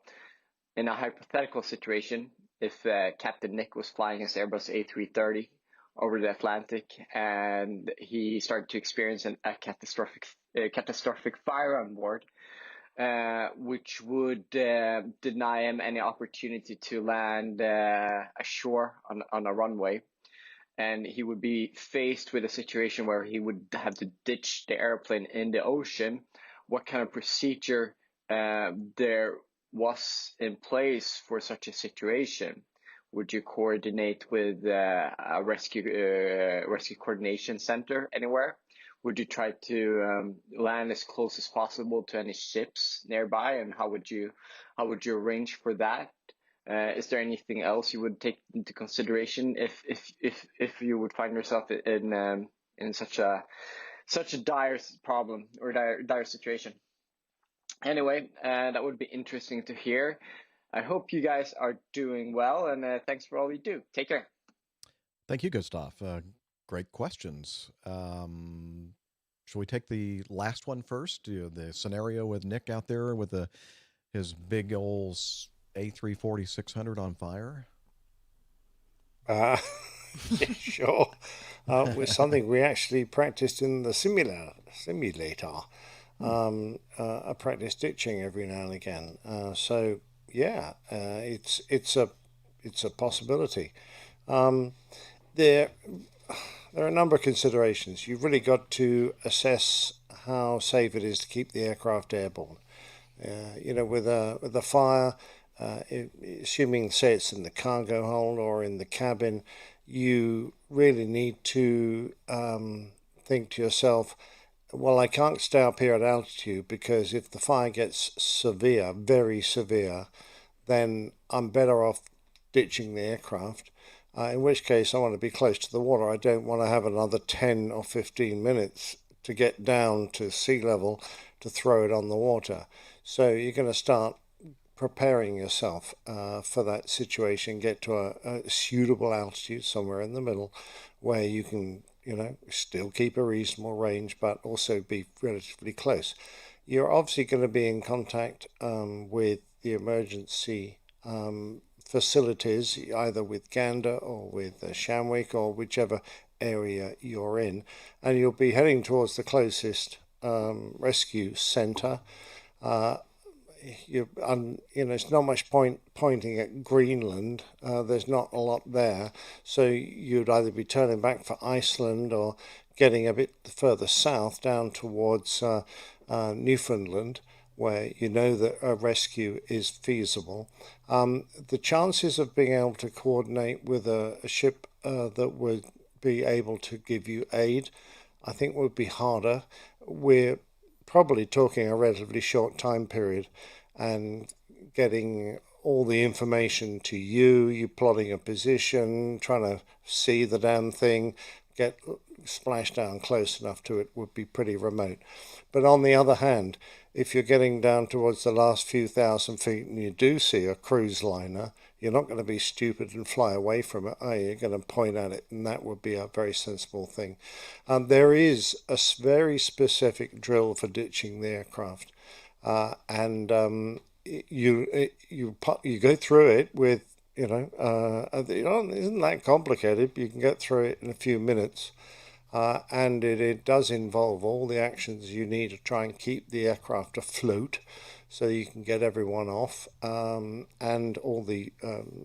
in a hypothetical situation, if Captain Nick was flying his Airbus A330 over the Atlantic and he started to experience a catastrophic fire on board, which would deny him any opportunity to land ashore on a runway. And he would be faced with a situation where he would have to ditch the airplane in the ocean. What kind of procedure there was in place for such a situation? Would you coordinate with a rescue coordination center anywhere? Would you try to land as close as possible to any ships nearby, and how would you arrange for that? Is there anything else you would take into consideration if you would find yourself in such a dire problem or dire situation? Anyway, that would be interesting to hear. I hope you guys are doing well, and thanks for all you do. Take care. Thank you, Gustav. Great questions. Shall we take the last one first? The scenario with Nick out there with his big old A340-600 on fire? Yeah, sure. It's something we actually practiced in the simulator. I practice ditching every now and again. So yeah, it's a possibility. There are a number of considerations. You've really got to assess how safe it is to keep the aircraft airborne. With a fire, assuming, say, it's in the cargo hold or in the cabin, you really need to think to yourself, well, I can't stay up here at altitude because if the fire gets severe, very severe, then I'm better off ditching the aircraft. In which case I want to be close to the water. I don't want to have another 10 or 15 minutes to get down to sea level to throw it on the water. So you're going to start preparing yourself for that situation, get to a suitable altitude somewhere in the middle where you can, still keep a reasonable range, but also be relatively close. You're obviously going to be in contact with the emergency facilities, either with Gander or with Shamwick or whichever area you're in, and you'll be heading towards the closest rescue centre. It's not much point pointing at Greenland. There's not a lot there, so you'd either be turning back for Iceland or getting a bit further south down towards Newfoundland, where you know that a rescue is feasible. The chances of being able to coordinate with a ship that would be able to give you aid, I think would be harder. We're probably talking a relatively short time period, and getting all the information to you plotting a position, trying to see the damn thing, get splashed down close enough to it would be pretty remote. But on the other hand, if you're getting down towards the last few thousand feet and you do see a cruise liner, you're not going to be stupid and fly away from it, are you? You're going to point at it, and that would be a very sensible thing. There is a very specific drill for ditching the aircraft, and you go through it with, it isn't that complicated. You can get through it in a few minutes. And it does involve all the actions you need to try and keep the aircraft afloat so you can get everyone off, and all the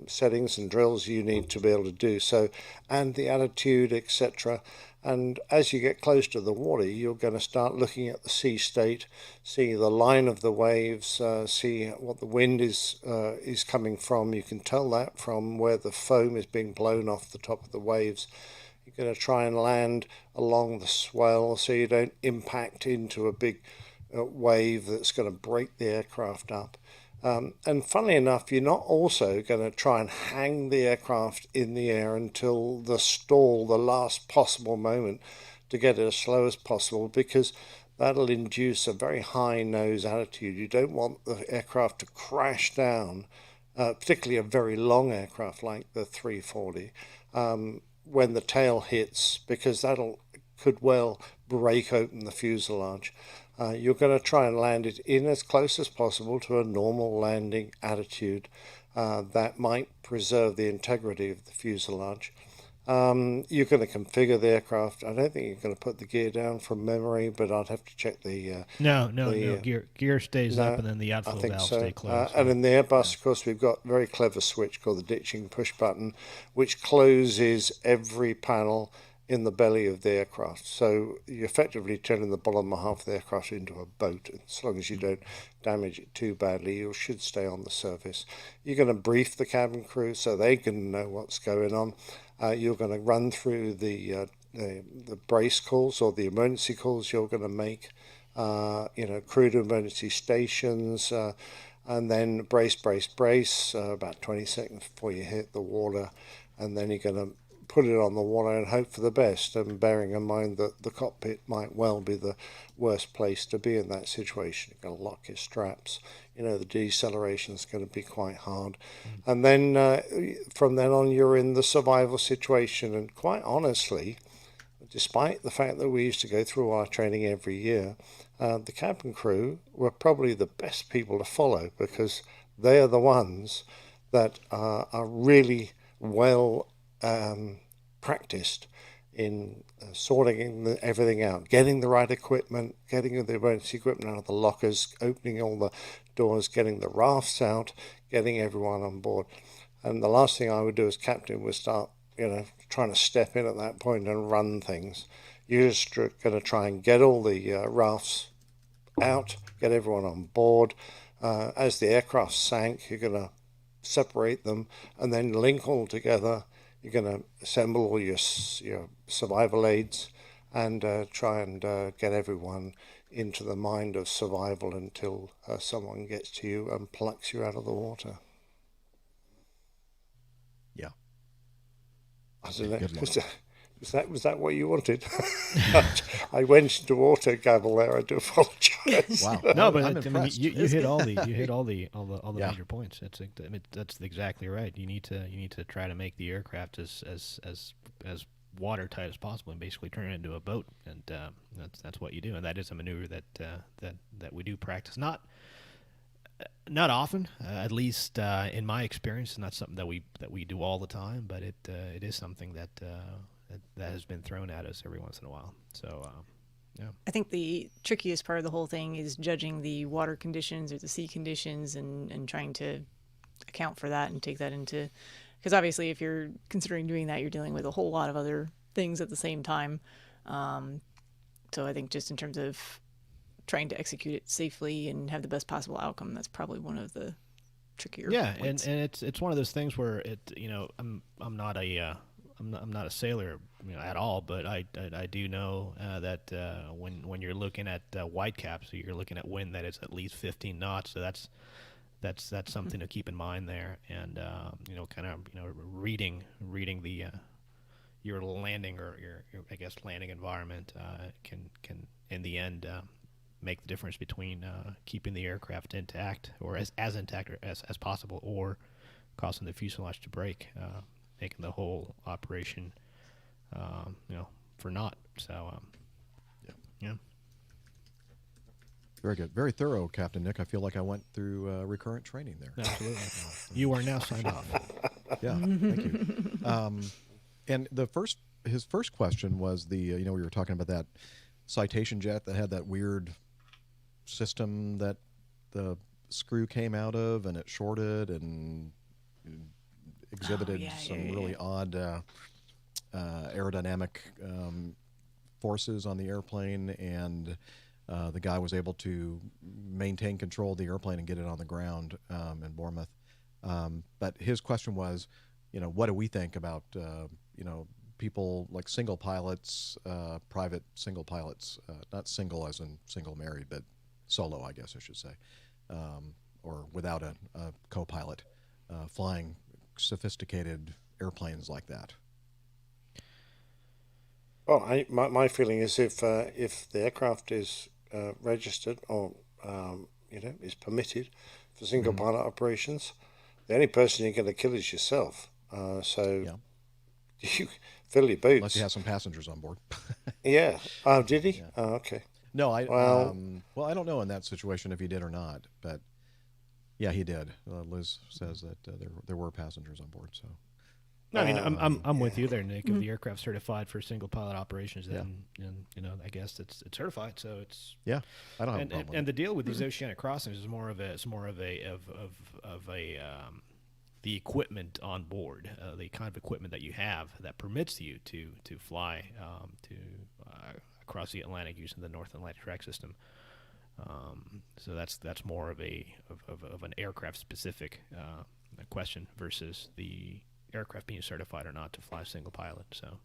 settings and drills you need to be able to do so, and the attitude, etc. And as you get close to the water, you're going to start looking at the sea state, see the line of the waves, see what the wind is coming from. You can tell that from where the foam is being blown off the top of the waves. You're going to try and land along the swell so you don't impact into a big wave that's going to break the aircraft up. And funnily enough, you're not also going to try and hang the aircraft in the air until the stall, the last possible moment, to get it as slow as possible, because that'll induce a very high nose attitude. You don't want the aircraft to crash down, particularly a very long aircraft like the 340. When the tail hits, because could well break open the fuselage. You're going to try and land it in as close as possible to a normal landing attitude that might preserve the integrity of the fuselage. You're going to configure the aircraft. I don't think you're going to put the gear down from memory, but I'd have to check the... No. Gear stays up, and then the outflow valves stay closed. And in the Airbus, of course, we've got a very clever switch called the ditching push button, which closes every panel in the belly of the aircraft. So you're effectively turning the bottom half of the aircraft into a boat. As long as you don't damage it too badly, you should stay on the surface. You're going to brief the cabin crew so they can know what's going on. You're going to run through the brace calls or the emergency calls you're going to make, crew to emergency stations, and then brace, about 20 seconds before you hit the water, and then you're going to put it on the water and hope for the best, and bearing in mind that the cockpit might well be the worst place to be in that situation. You're going to lock your straps. The deceleration is going to be quite hard. And then from then on, you're in the survival situation. And quite honestly, despite the fact that we used to go through our training every year, the cabin crew were probably the best people to follow, because they are the ones that are really well practiced in sorting everything out, getting the right equipment, getting the emergency equipment out of the lockers, opening all the doors, getting the rafts out, getting everyone on board. And the last thing I would do as captain was start, trying to step in at that point and run things. You're just going to try and get all the rafts out, get everyone on board. As the aircraft sank, you're going to separate them and then link all together you're going to assemble all your survival aids and try and get everyone into the mind of survival until someone gets to you and plucks you out of the water. Yeah. I don't know. Good luck. Was that what you wanted? I went into water gabble there. I do apologize. Wow. No, but I'm I mean, impressed. you hit all the Yeah. major points. That's exactly right. You need to try to make the aircraft as watertight as possible and basically turn it into a boat, and that's what you do. And that is a maneuver that we do practice. Not often, at least in my experience. Not something that we do all the time, but it is something that has been thrown at us every once in a while. So. Yeah. I think the trickiest part of the whole thing is judging the water conditions or the sea conditions and trying to account for that and take that into, because obviously if you're considering doing that, you're dealing with a whole lot of other things at the same time. So I think just in terms of trying to execute it safely and have the best possible outcome, that's probably one of the trickier points. and it's one of those things where I'm not a sailor at all, but I do know that when you're looking at white caps, so you're looking at wind that is at least 15 knots. So that's something to keep in mind there, and reading the your landing or your I guess landing environment can in the end make the difference between keeping the aircraft intact or as intact as possible, or causing the fuselage to break, making the whole operation, for naught. So, yeah. Very good. Very thorough, Captain Nick. I feel like I went through recurrent training there. Absolutely. You are now signed off. Yeah, thank you. And his first question was we were talking about that Citation jet that had that weird system that the screw came out of, and it shorted and exhibited really odd aerodynamic forces on the airplane, and the guy was able to maintain control of the airplane and get it on the ground in Bournemouth. But his question was, what do we think about people like single pilots, private single pilots, not single as in single married, but solo, I guess I should say, or without a co-pilot, flying sophisticated airplanes like that? Well, my feeling is if the aircraft is registered or is permitted for single pilot operations, the only person you're going to kill is yourself. You fill your boots. Unless you have some passengers on board. Yeah. Oh, did he? Yeah. Oh, okay. No, I I don't know in that situation if he did or not, but yeah, he did. Liz says that there were passengers on board. So, no, I mean, I'm with you there, Nick. If the aircraft's certified for single pilot operations, then I guess it's certified. So it's I don't have a problem with and the deal with these oceanic crossings is more of the equipment on board, the kind of equipment that you have that permits you to fly across the Atlantic using the North Atlantic track system. So that's more of an aircraft specific question versus the aircraft being certified or not to fly single pilot. So,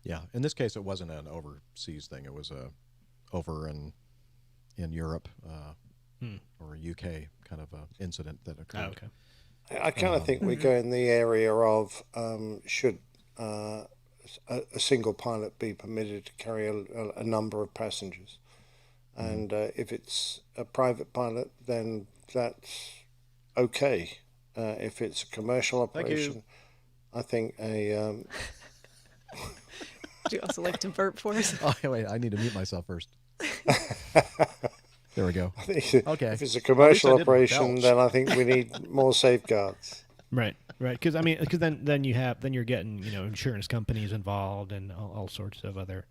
yeah, in this case, it wasn't an overseas thing. It was over in Europe or UK kind of incident that occurred. Oh, okay. I kind of think we go in the area of should a single pilot be permitted to carry a number of passengers, and if it's a private pilot, then that's okay. If it's a commercial operation, I think a. Do you also like to burp for us? Oh, wait, I need to mute myself first. There we go. Okay. If it's a commercial operation, then I think we need more safeguards. Right. Because then you're getting insurance companies involved and all sorts of other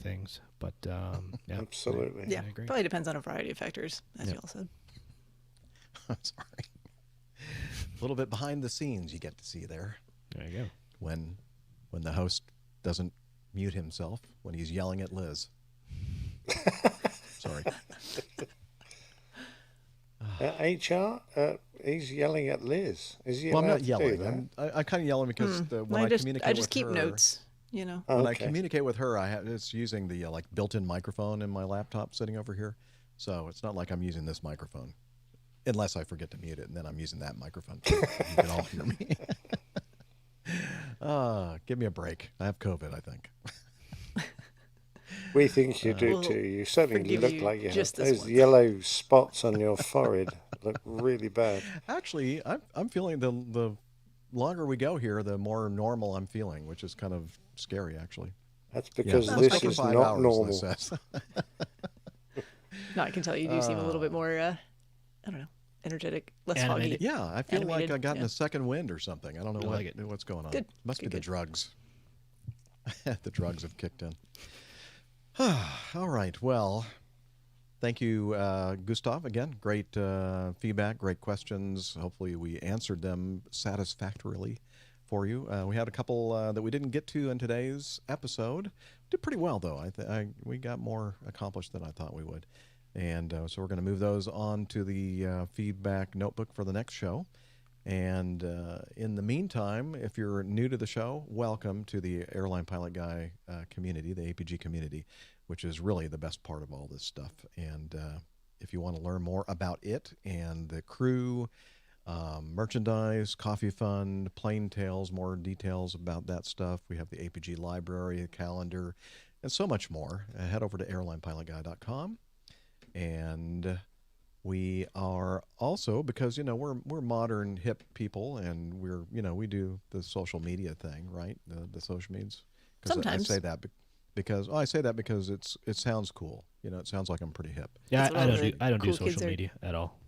things. But yeah, absolutely. Yeah, probably depends on a variety of factors, as you all said. I'm sorry. A little bit behind the scenes you get to see there. There you go. When the host doesn't mute himself when he's yelling at Liz. Sorry. HR, He's yelling at Liz. Is he Well, I'm allowed not to do yelling. that? I kind of yelling because when I communicate I just with keep her, notes. You know. Oh, when I okay. communicate with her, it's using the like built-in microphone in my laptop sitting over here. So it's not like I'm using this microphone, unless I forget to mute it, and then I'm using that microphone. You can all hear me. Give me a break. I have COVID, I think. We think you do We'll too. You certainly forgive look you like you have just this those once. yellow spots on your forehead. Look really bad. Actually, I'm feeling the longer we go here, the more normal I'm feeling, which is kind of scary, actually. That's because Yeah, this let's go is for 5 not hours, normal. Liz says. No, I can tell you do seem a little bit more, I don't know, energetic, less Animated. foggy. Yeah, I feel Animated, like I got in yeah. a second wind or something. I don't know I like it. what's going on. Good. Must be Good, the good. drugs. The drugs have kicked in. All right. Well, thank you, Gustav. Again, great feedback, great questions. Hopefully we answered them satisfactorily for you. We had a couple that we didn't get to in today's episode. Did pretty well, though. We got more accomplished than I thought we would. And so we're going to move those on to the feedback notebook for the next show. And in the meantime, if you're new to the show, welcome to the Airline Pilot Guy community, the APG community, which is really the best part of all this stuff. And if you want to learn more about it and the crew, merchandise, coffee fund, plane tales, more details about that stuff, we have the APG library, calendar, and so much more. Head over to airlinepilotguy.com. And we are also, because we're modern hip people, and we do the social media thing, right? The social medias. Sometimes. I say that because it sounds cool. It sounds like I'm pretty hip. Yeah, That's what all the I don't do cool kids social are- media at all.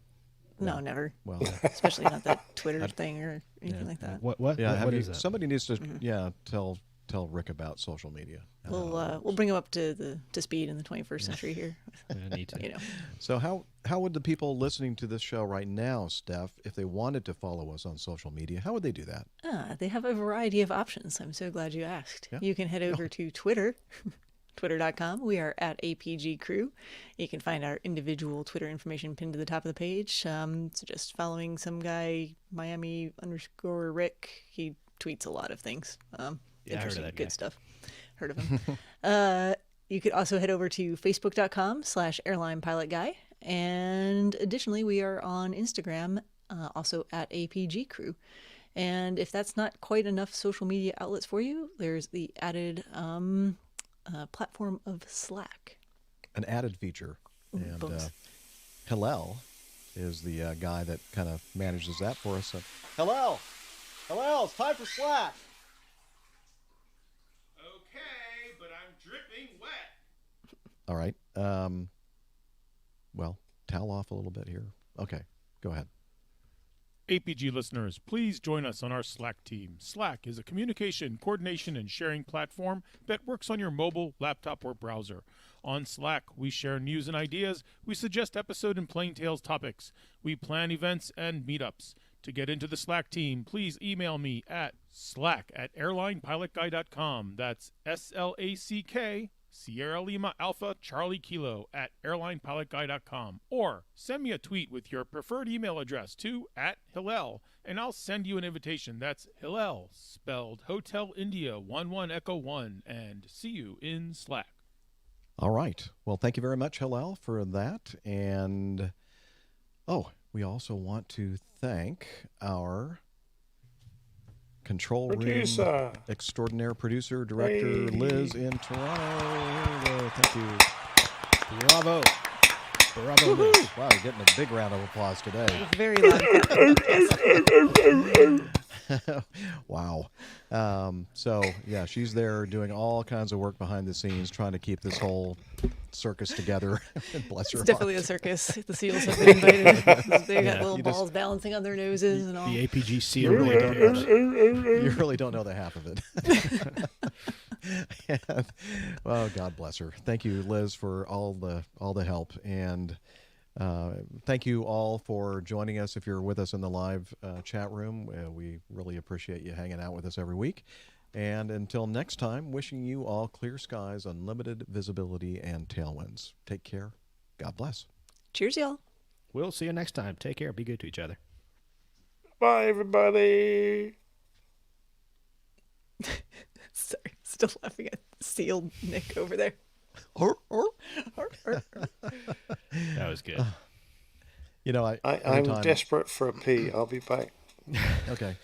No, never. Well, Especially not that Twitter thing or anything like that. What? yeah. What is that? Somebody needs to tell Rick about social media. We'll bring them up to speed in the 21st century here. I need to. So how would the people listening to this show right now, Steph, if they wanted to follow us on social media, how would they do that? They have a variety of options. I'm so glad you asked. Yeah. You can head over to Twitter, twitter.com. We are at APG Crew. You can find our individual Twitter information pinned to the top of the page. So just following some guy, Miami_Rick. He tweets a lot of things. Yeah, I heard of Interesting, that good guy. stuff. Heard of him. You could also head over to facebook.com/airlinepilotguy. And additionally, we are on Instagram, also at APG Crew. And if that's not quite enough social media outlets for you, there's the added platform of Slack. An added feature. And bonus. Hillel is the guy that kind of manages that for us. So, Hillel, it's time for Slack. Okay, but I'm dripping wet. All right. Well, towel off a little bit here. Okay, go ahead. APG listeners, please join us on our Slack team. Slack is a communication, coordination, and sharing platform that works on your mobile, laptop, or browser. On Slack, we share news and ideas. We suggest episode and plain tales topics. We plan events and meetups. To get into the Slack team, please email me at slack@airlinepilotguy.com. That's SLACK, Sierra Lima Alpha Charlie Kilo @airlinepilotguy.com. Or send me a tweet with your preferred email address to @Hillel, and I'll send you an invitation. That's Hillel, spelled Hotel India 11 Echo 1, and see you in Slack. All right. Well, thank you very much, Hillel, for that. And, we also want to thank our control Producer. room extraordinaire producer, director, Hey. Liz in Toronto. Thank you. Bravo. Bravo, Liz. Wow, you're getting a big round of applause today. Very loud. Wow. So, yeah, she's there doing all kinds of work behind the scenes, trying to keep this whole circus together. Bless her It's definitely heart. a circus. The seals have been invited. They got little you just- balls balancing on their noses and all. The APG seal really don't. You really don't know the half of it. Well, God bless her. Thank you, Liz, for all the help, and thank you all for joining us. If you're with us in the live chat room, we really appreciate you hanging out with us every week. And until next time, wishing you all clear skies, unlimited visibility, and tailwinds. Take care. God bless. Cheers, y'all. We'll see you next time. Take care. Be good to each other. Bye, everybody. Sorry, still laughing at sealed Nick over there. That was good. You know, I'm anytime- desperate for a pee. I'll be back. Okay.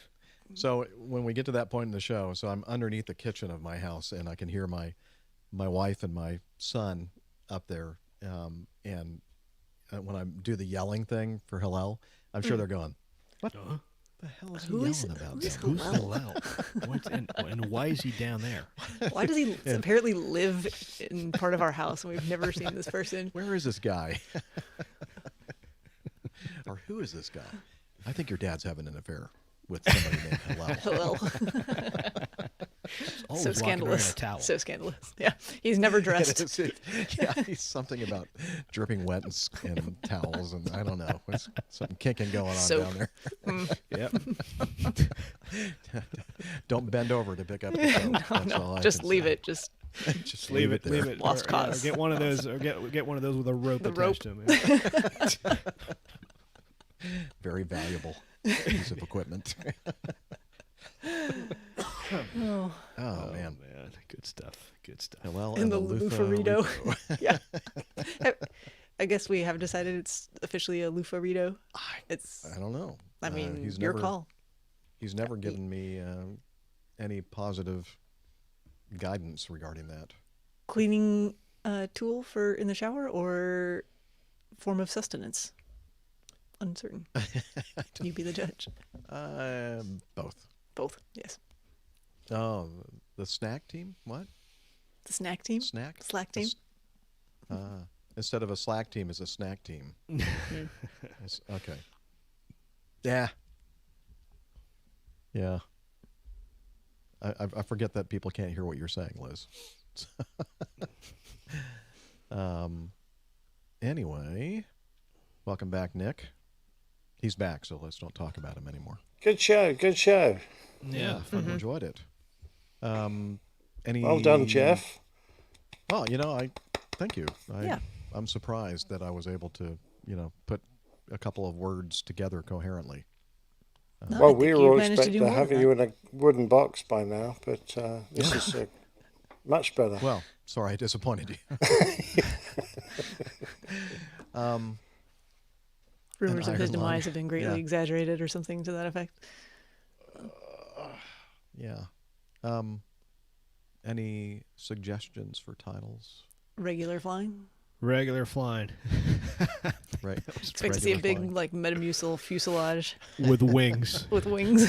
So when we get to that point in the show, so I'm underneath the kitchen of my house, and I can hear my wife and my son up there. And when I do the yelling thing for Hillel, I'm sure they're going, "What the hell is he yelling about? Who's Hillel? And why is he down there? Why does he apparently live in part of our house and we've never seen this person? Where is this guy? Or who is this guy? I think your dad's having an affair with somebody named Hillel. So scandalous. So scandalous. Yeah, he's never dressed. Yeah, he's something about dripping wet and towels, and I don't know. There's something kicking going on Soap. down there. Mm. Yep. Don't bend over to pick up the soap. That's all I just can leave say. it. Just leave it there. Leave it. Lost Or cause. get one of those, or get one of those with a rope The attached rope. to him. Very valuable piece of equipment. Oh. Oh, man. Good stuff. Good stuff. Hillel In and the loofah-rito. yeah. I guess we have decided it's officially a loofah-rito. It's. I don't know. I mean, he's your never, call. He's never given me any positive guidance regarding that. Cleaning tool for in the shower or form of sustenance? Uncertain. You be the judge. Both. Both, yes. Oh, the snack team? What? The snack team? Snack? Slack team? Instead of a slack team, it's a snack team. Okay. Yeah. Yeah. I forget that people can't hear what you're saying, Liz. Anyway, welcome back, Nick. He's back, so let's don't talk about him anymore. Good show. Good show. Yeah, fun. Enjoyed it. Any? Well done, Jeff. Oh, thank you. Yeah. I'm surprised that I was able to, put a couple of words together coherently. No, Well, I think we you were all managed to expecting do to more have than you in a wooden box by now, but this is much better. Well, sorry I disappointed you. Rumors of his Iron Lung. demise have been greatly Yeah. exaggerated or something to that effect. Yeah. Any suggestions for titles? Regular flying. Regular flying. Right. Expect to see a big Metamucil fuselage with wings. With wings.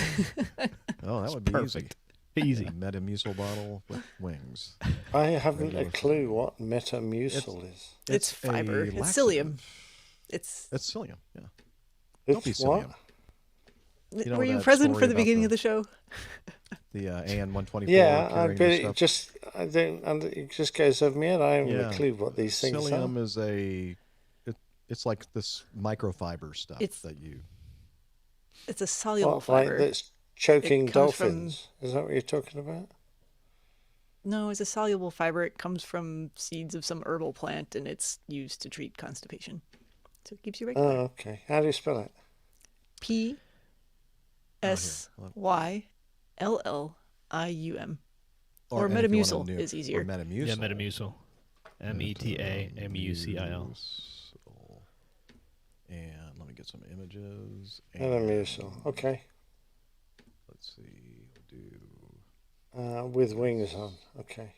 Oh, that would be perfect. Easy. Metamucil bottle with wings. I haven't Regular a clue what Metamucil is. It's fiber. a It's laxative. psyllium. It's psyllium. Yeah. It's Don't be what? psyllium. know Were you that present story for the about beginning the- of the show? The AN-124. Yeah, carrying but the it stuff. just I don't, and it just goes over my head. I haven't a clue what these things Psyllium are. is it's like this microfiber stuff that you. It's a soluble What, like fiber. that's choking It comes from- dolphins? Is that what you're talking about? No, it's a soluble fiber. It comes from seeds of some herbal plant, and it's used to treat constipation. So it keeps you regular. Oh, okay. How do you spell it? P-S-Y-L-L-I-U-M. Or and if you Metamucil wanna is easier. Or Metamucil. Yeah, Metamucil. Metamucil. And let me get some images. Metamucil. Okay. Let's see. We'll do. With wings on. Okay.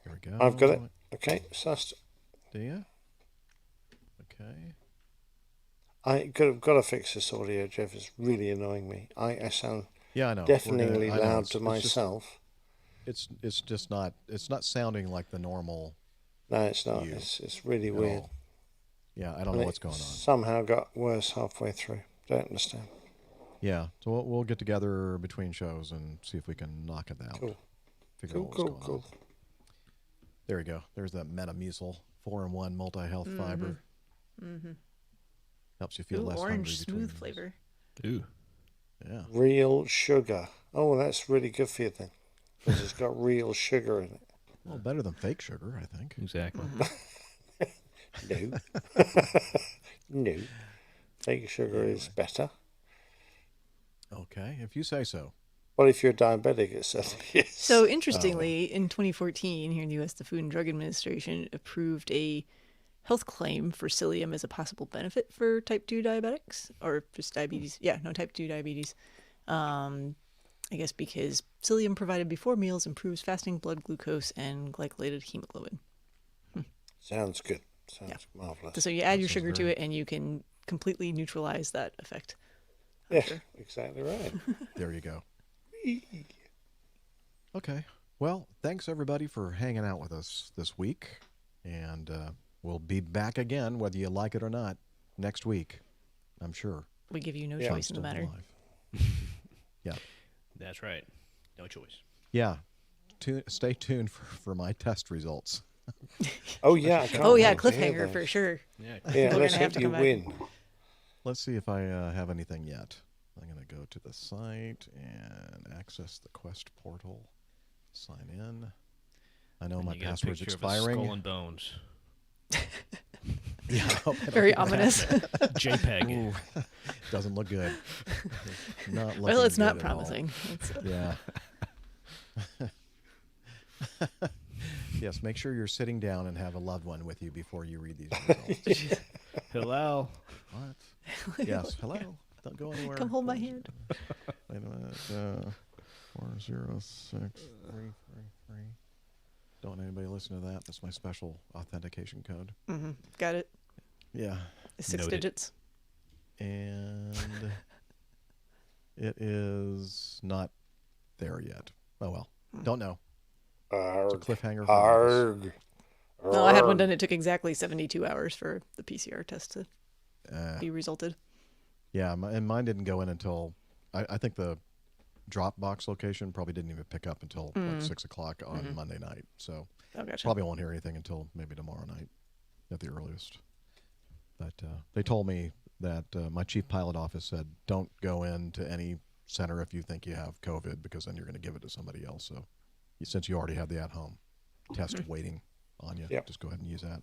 Here we go. I've got it. Okay. Sussed. Do you? Okay. I got to fix this audio, Jeff. It's really annoying me. I sound Yeah, I know. deafeningly I know. loud It's to just- myself. It's just not. It's not sounding like the normal. No, it's not. you It's really at weird. all. Yeah, I don't And know it what's going on. Somehow got worse halfway through. Don't understand. Yeah, so we'll get together between shows and see if we can knock it out. Cool. Figure out Cool, what's going cool. on. There we go. There's that Metamucil 4-in-1 multi-health fiber. Mm-hmm. Helps you feel Ooh, less orange hungry between smooth meals. flavor. Ooh. Yeah. Real sugar. Oh, that's really good for you then. Because it's got real sugar in it. Well, better than fake sugar, I think. Exactly. No. No. Fake sugar is better. Okay, if you say so. Well, if you're diabetic, it certainly is. So interestingly, in 2014, here in the U.S., the Food and Drug Administration approved a health claim for psyllium as a possible benefit for type 2 diabetics, or just diabetes. Yeah, no, type 2 diabetes. I guess because psyllium provided before meals improves fasting blood glucose and glycolated hemoglobin. Sounds good. Sounds marvelous. So you add your sugar to it, and you can completely neutralize that effect. Yeah, exactly right. There you go. Okay. Well, thanks everybody for hanging out with us this week. And we'll be back again, whether you like it or not, next week, I'm sure. We give you no choice in the matter. Yeah. That's right. No choice. Yeah. Stay tuned for my test results. Oh, yeah. Cliffhanger for sure. Yeah, let's hope you win. Let's see if I have anything yet. I'm going to go to the site and access the Quest portal. Sign in. I know my password's expiring. Skull and bones. Yeah, very ominous. JPEG. Ooh, doesn't look good. Not looking well, it's not good promising. Yeah. Yes, make sure you're sitting down and have a loved one with you before you read these results. Hello. What? Yes, hello. Don't go anywhere. Come hold my hand. Wait a minute. 406333. Don't want anybody listen to that. That's my special authentication code. Mm-hmm. Got it. Yeah. It's 6 digits. And it is not there yet. Oh, well. Don't know. It's a cliffhanger. Arg. No, I had one done. It took exactly 72 hours for the PCR test to be resulted. Yeah, and mine didn't go in until, I think the Dropbox location probably didn't even pick up until like 6 o'clock on Monday night. So probably won't hear anything until maybe tomorrow night at the earliest. But they told me that my chief pilot office said, don't go into any center if you think you have COVID, because then you're going to give it to somebody else. So since you already have the at-home test waiting on you, just go ahead and use that.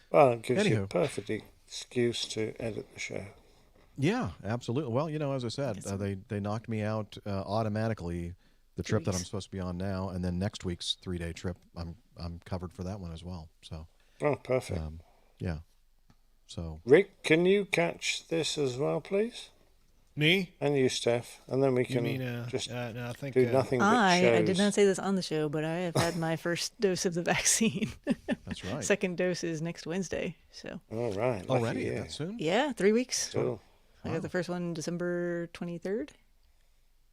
Well, it gives you a perfect excuse to edit the show. Yeah, absolutely. Well, as I said, they knocked me out automatically. The trip that I'm supposed to be on now, and then next week's 3-day trip, I'm covered for that one as well. So. Oh, perfect. Yeah. So. Rick, can you catch this as well, please? Me? And you, Steph, and then we can just no, I think, do nothing but shows. I did not say this on the show, but I have had my first dose of the vaccine. That's right. Second dose is next Wednesday. So. All right. Already? That soon? Yeah, 3 weeks. Cool. I got the first one December 23rd.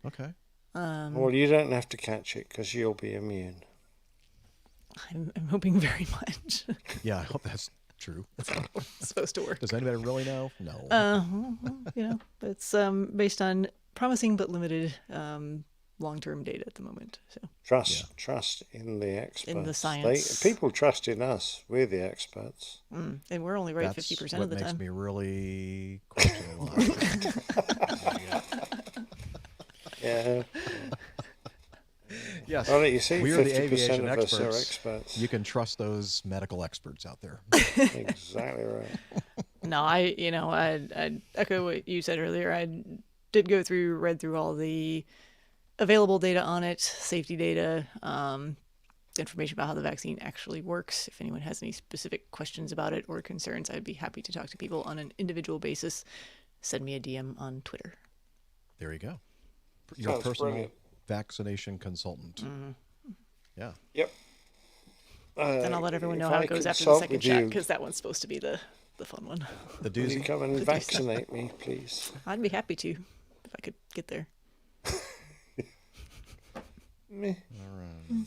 Okay. Well, you don't have to catch it because you'll be immune. I'm hoping very much. Yeah, I hope that's true. It's supposed to work. Does anybody really know? No. It's based on promising but limited long-term data at the moment. So trust in the experts. In the science. People trust in us. We're the experts. And we're only right 50% of the time. That makes me really question a lot. Yeah. Yes. Well, you see, we are the aviation of us are experts. experts. You can trust those medical experts out there. Exactly right. No, I echo what you said earlier. I did read through all the available data on it, safety data, information about how the vaccine actually works. If anyone has any specific questions about it or concerns, I'd be happy to talk to people on an individual basis. Send me a DM on Twitter. There you go. Your personal vaccination consultant. Yeah. Yep. Then I'll let everyone know how it goes after the second shot, because that one's supposed to be the fun one. The doozy. Will you come and vaccinate me, please? I'd be happy to, if I could get there. Me. All right.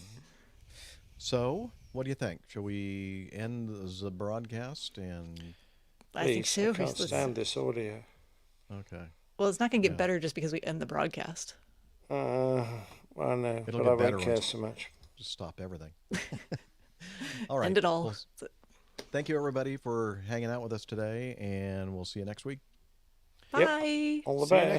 So, what do you think? Shall we end the broadcast? I think so. I can't stand this audio. Okay. Well, it's not going to get better just because we end the broadcast. Well, no, It'll but get I better won't care so much. Just stop everything. All right. End it all. Well, thank you, everybody, for hanging out with us today, and we'll see you next week. Bye. All the best.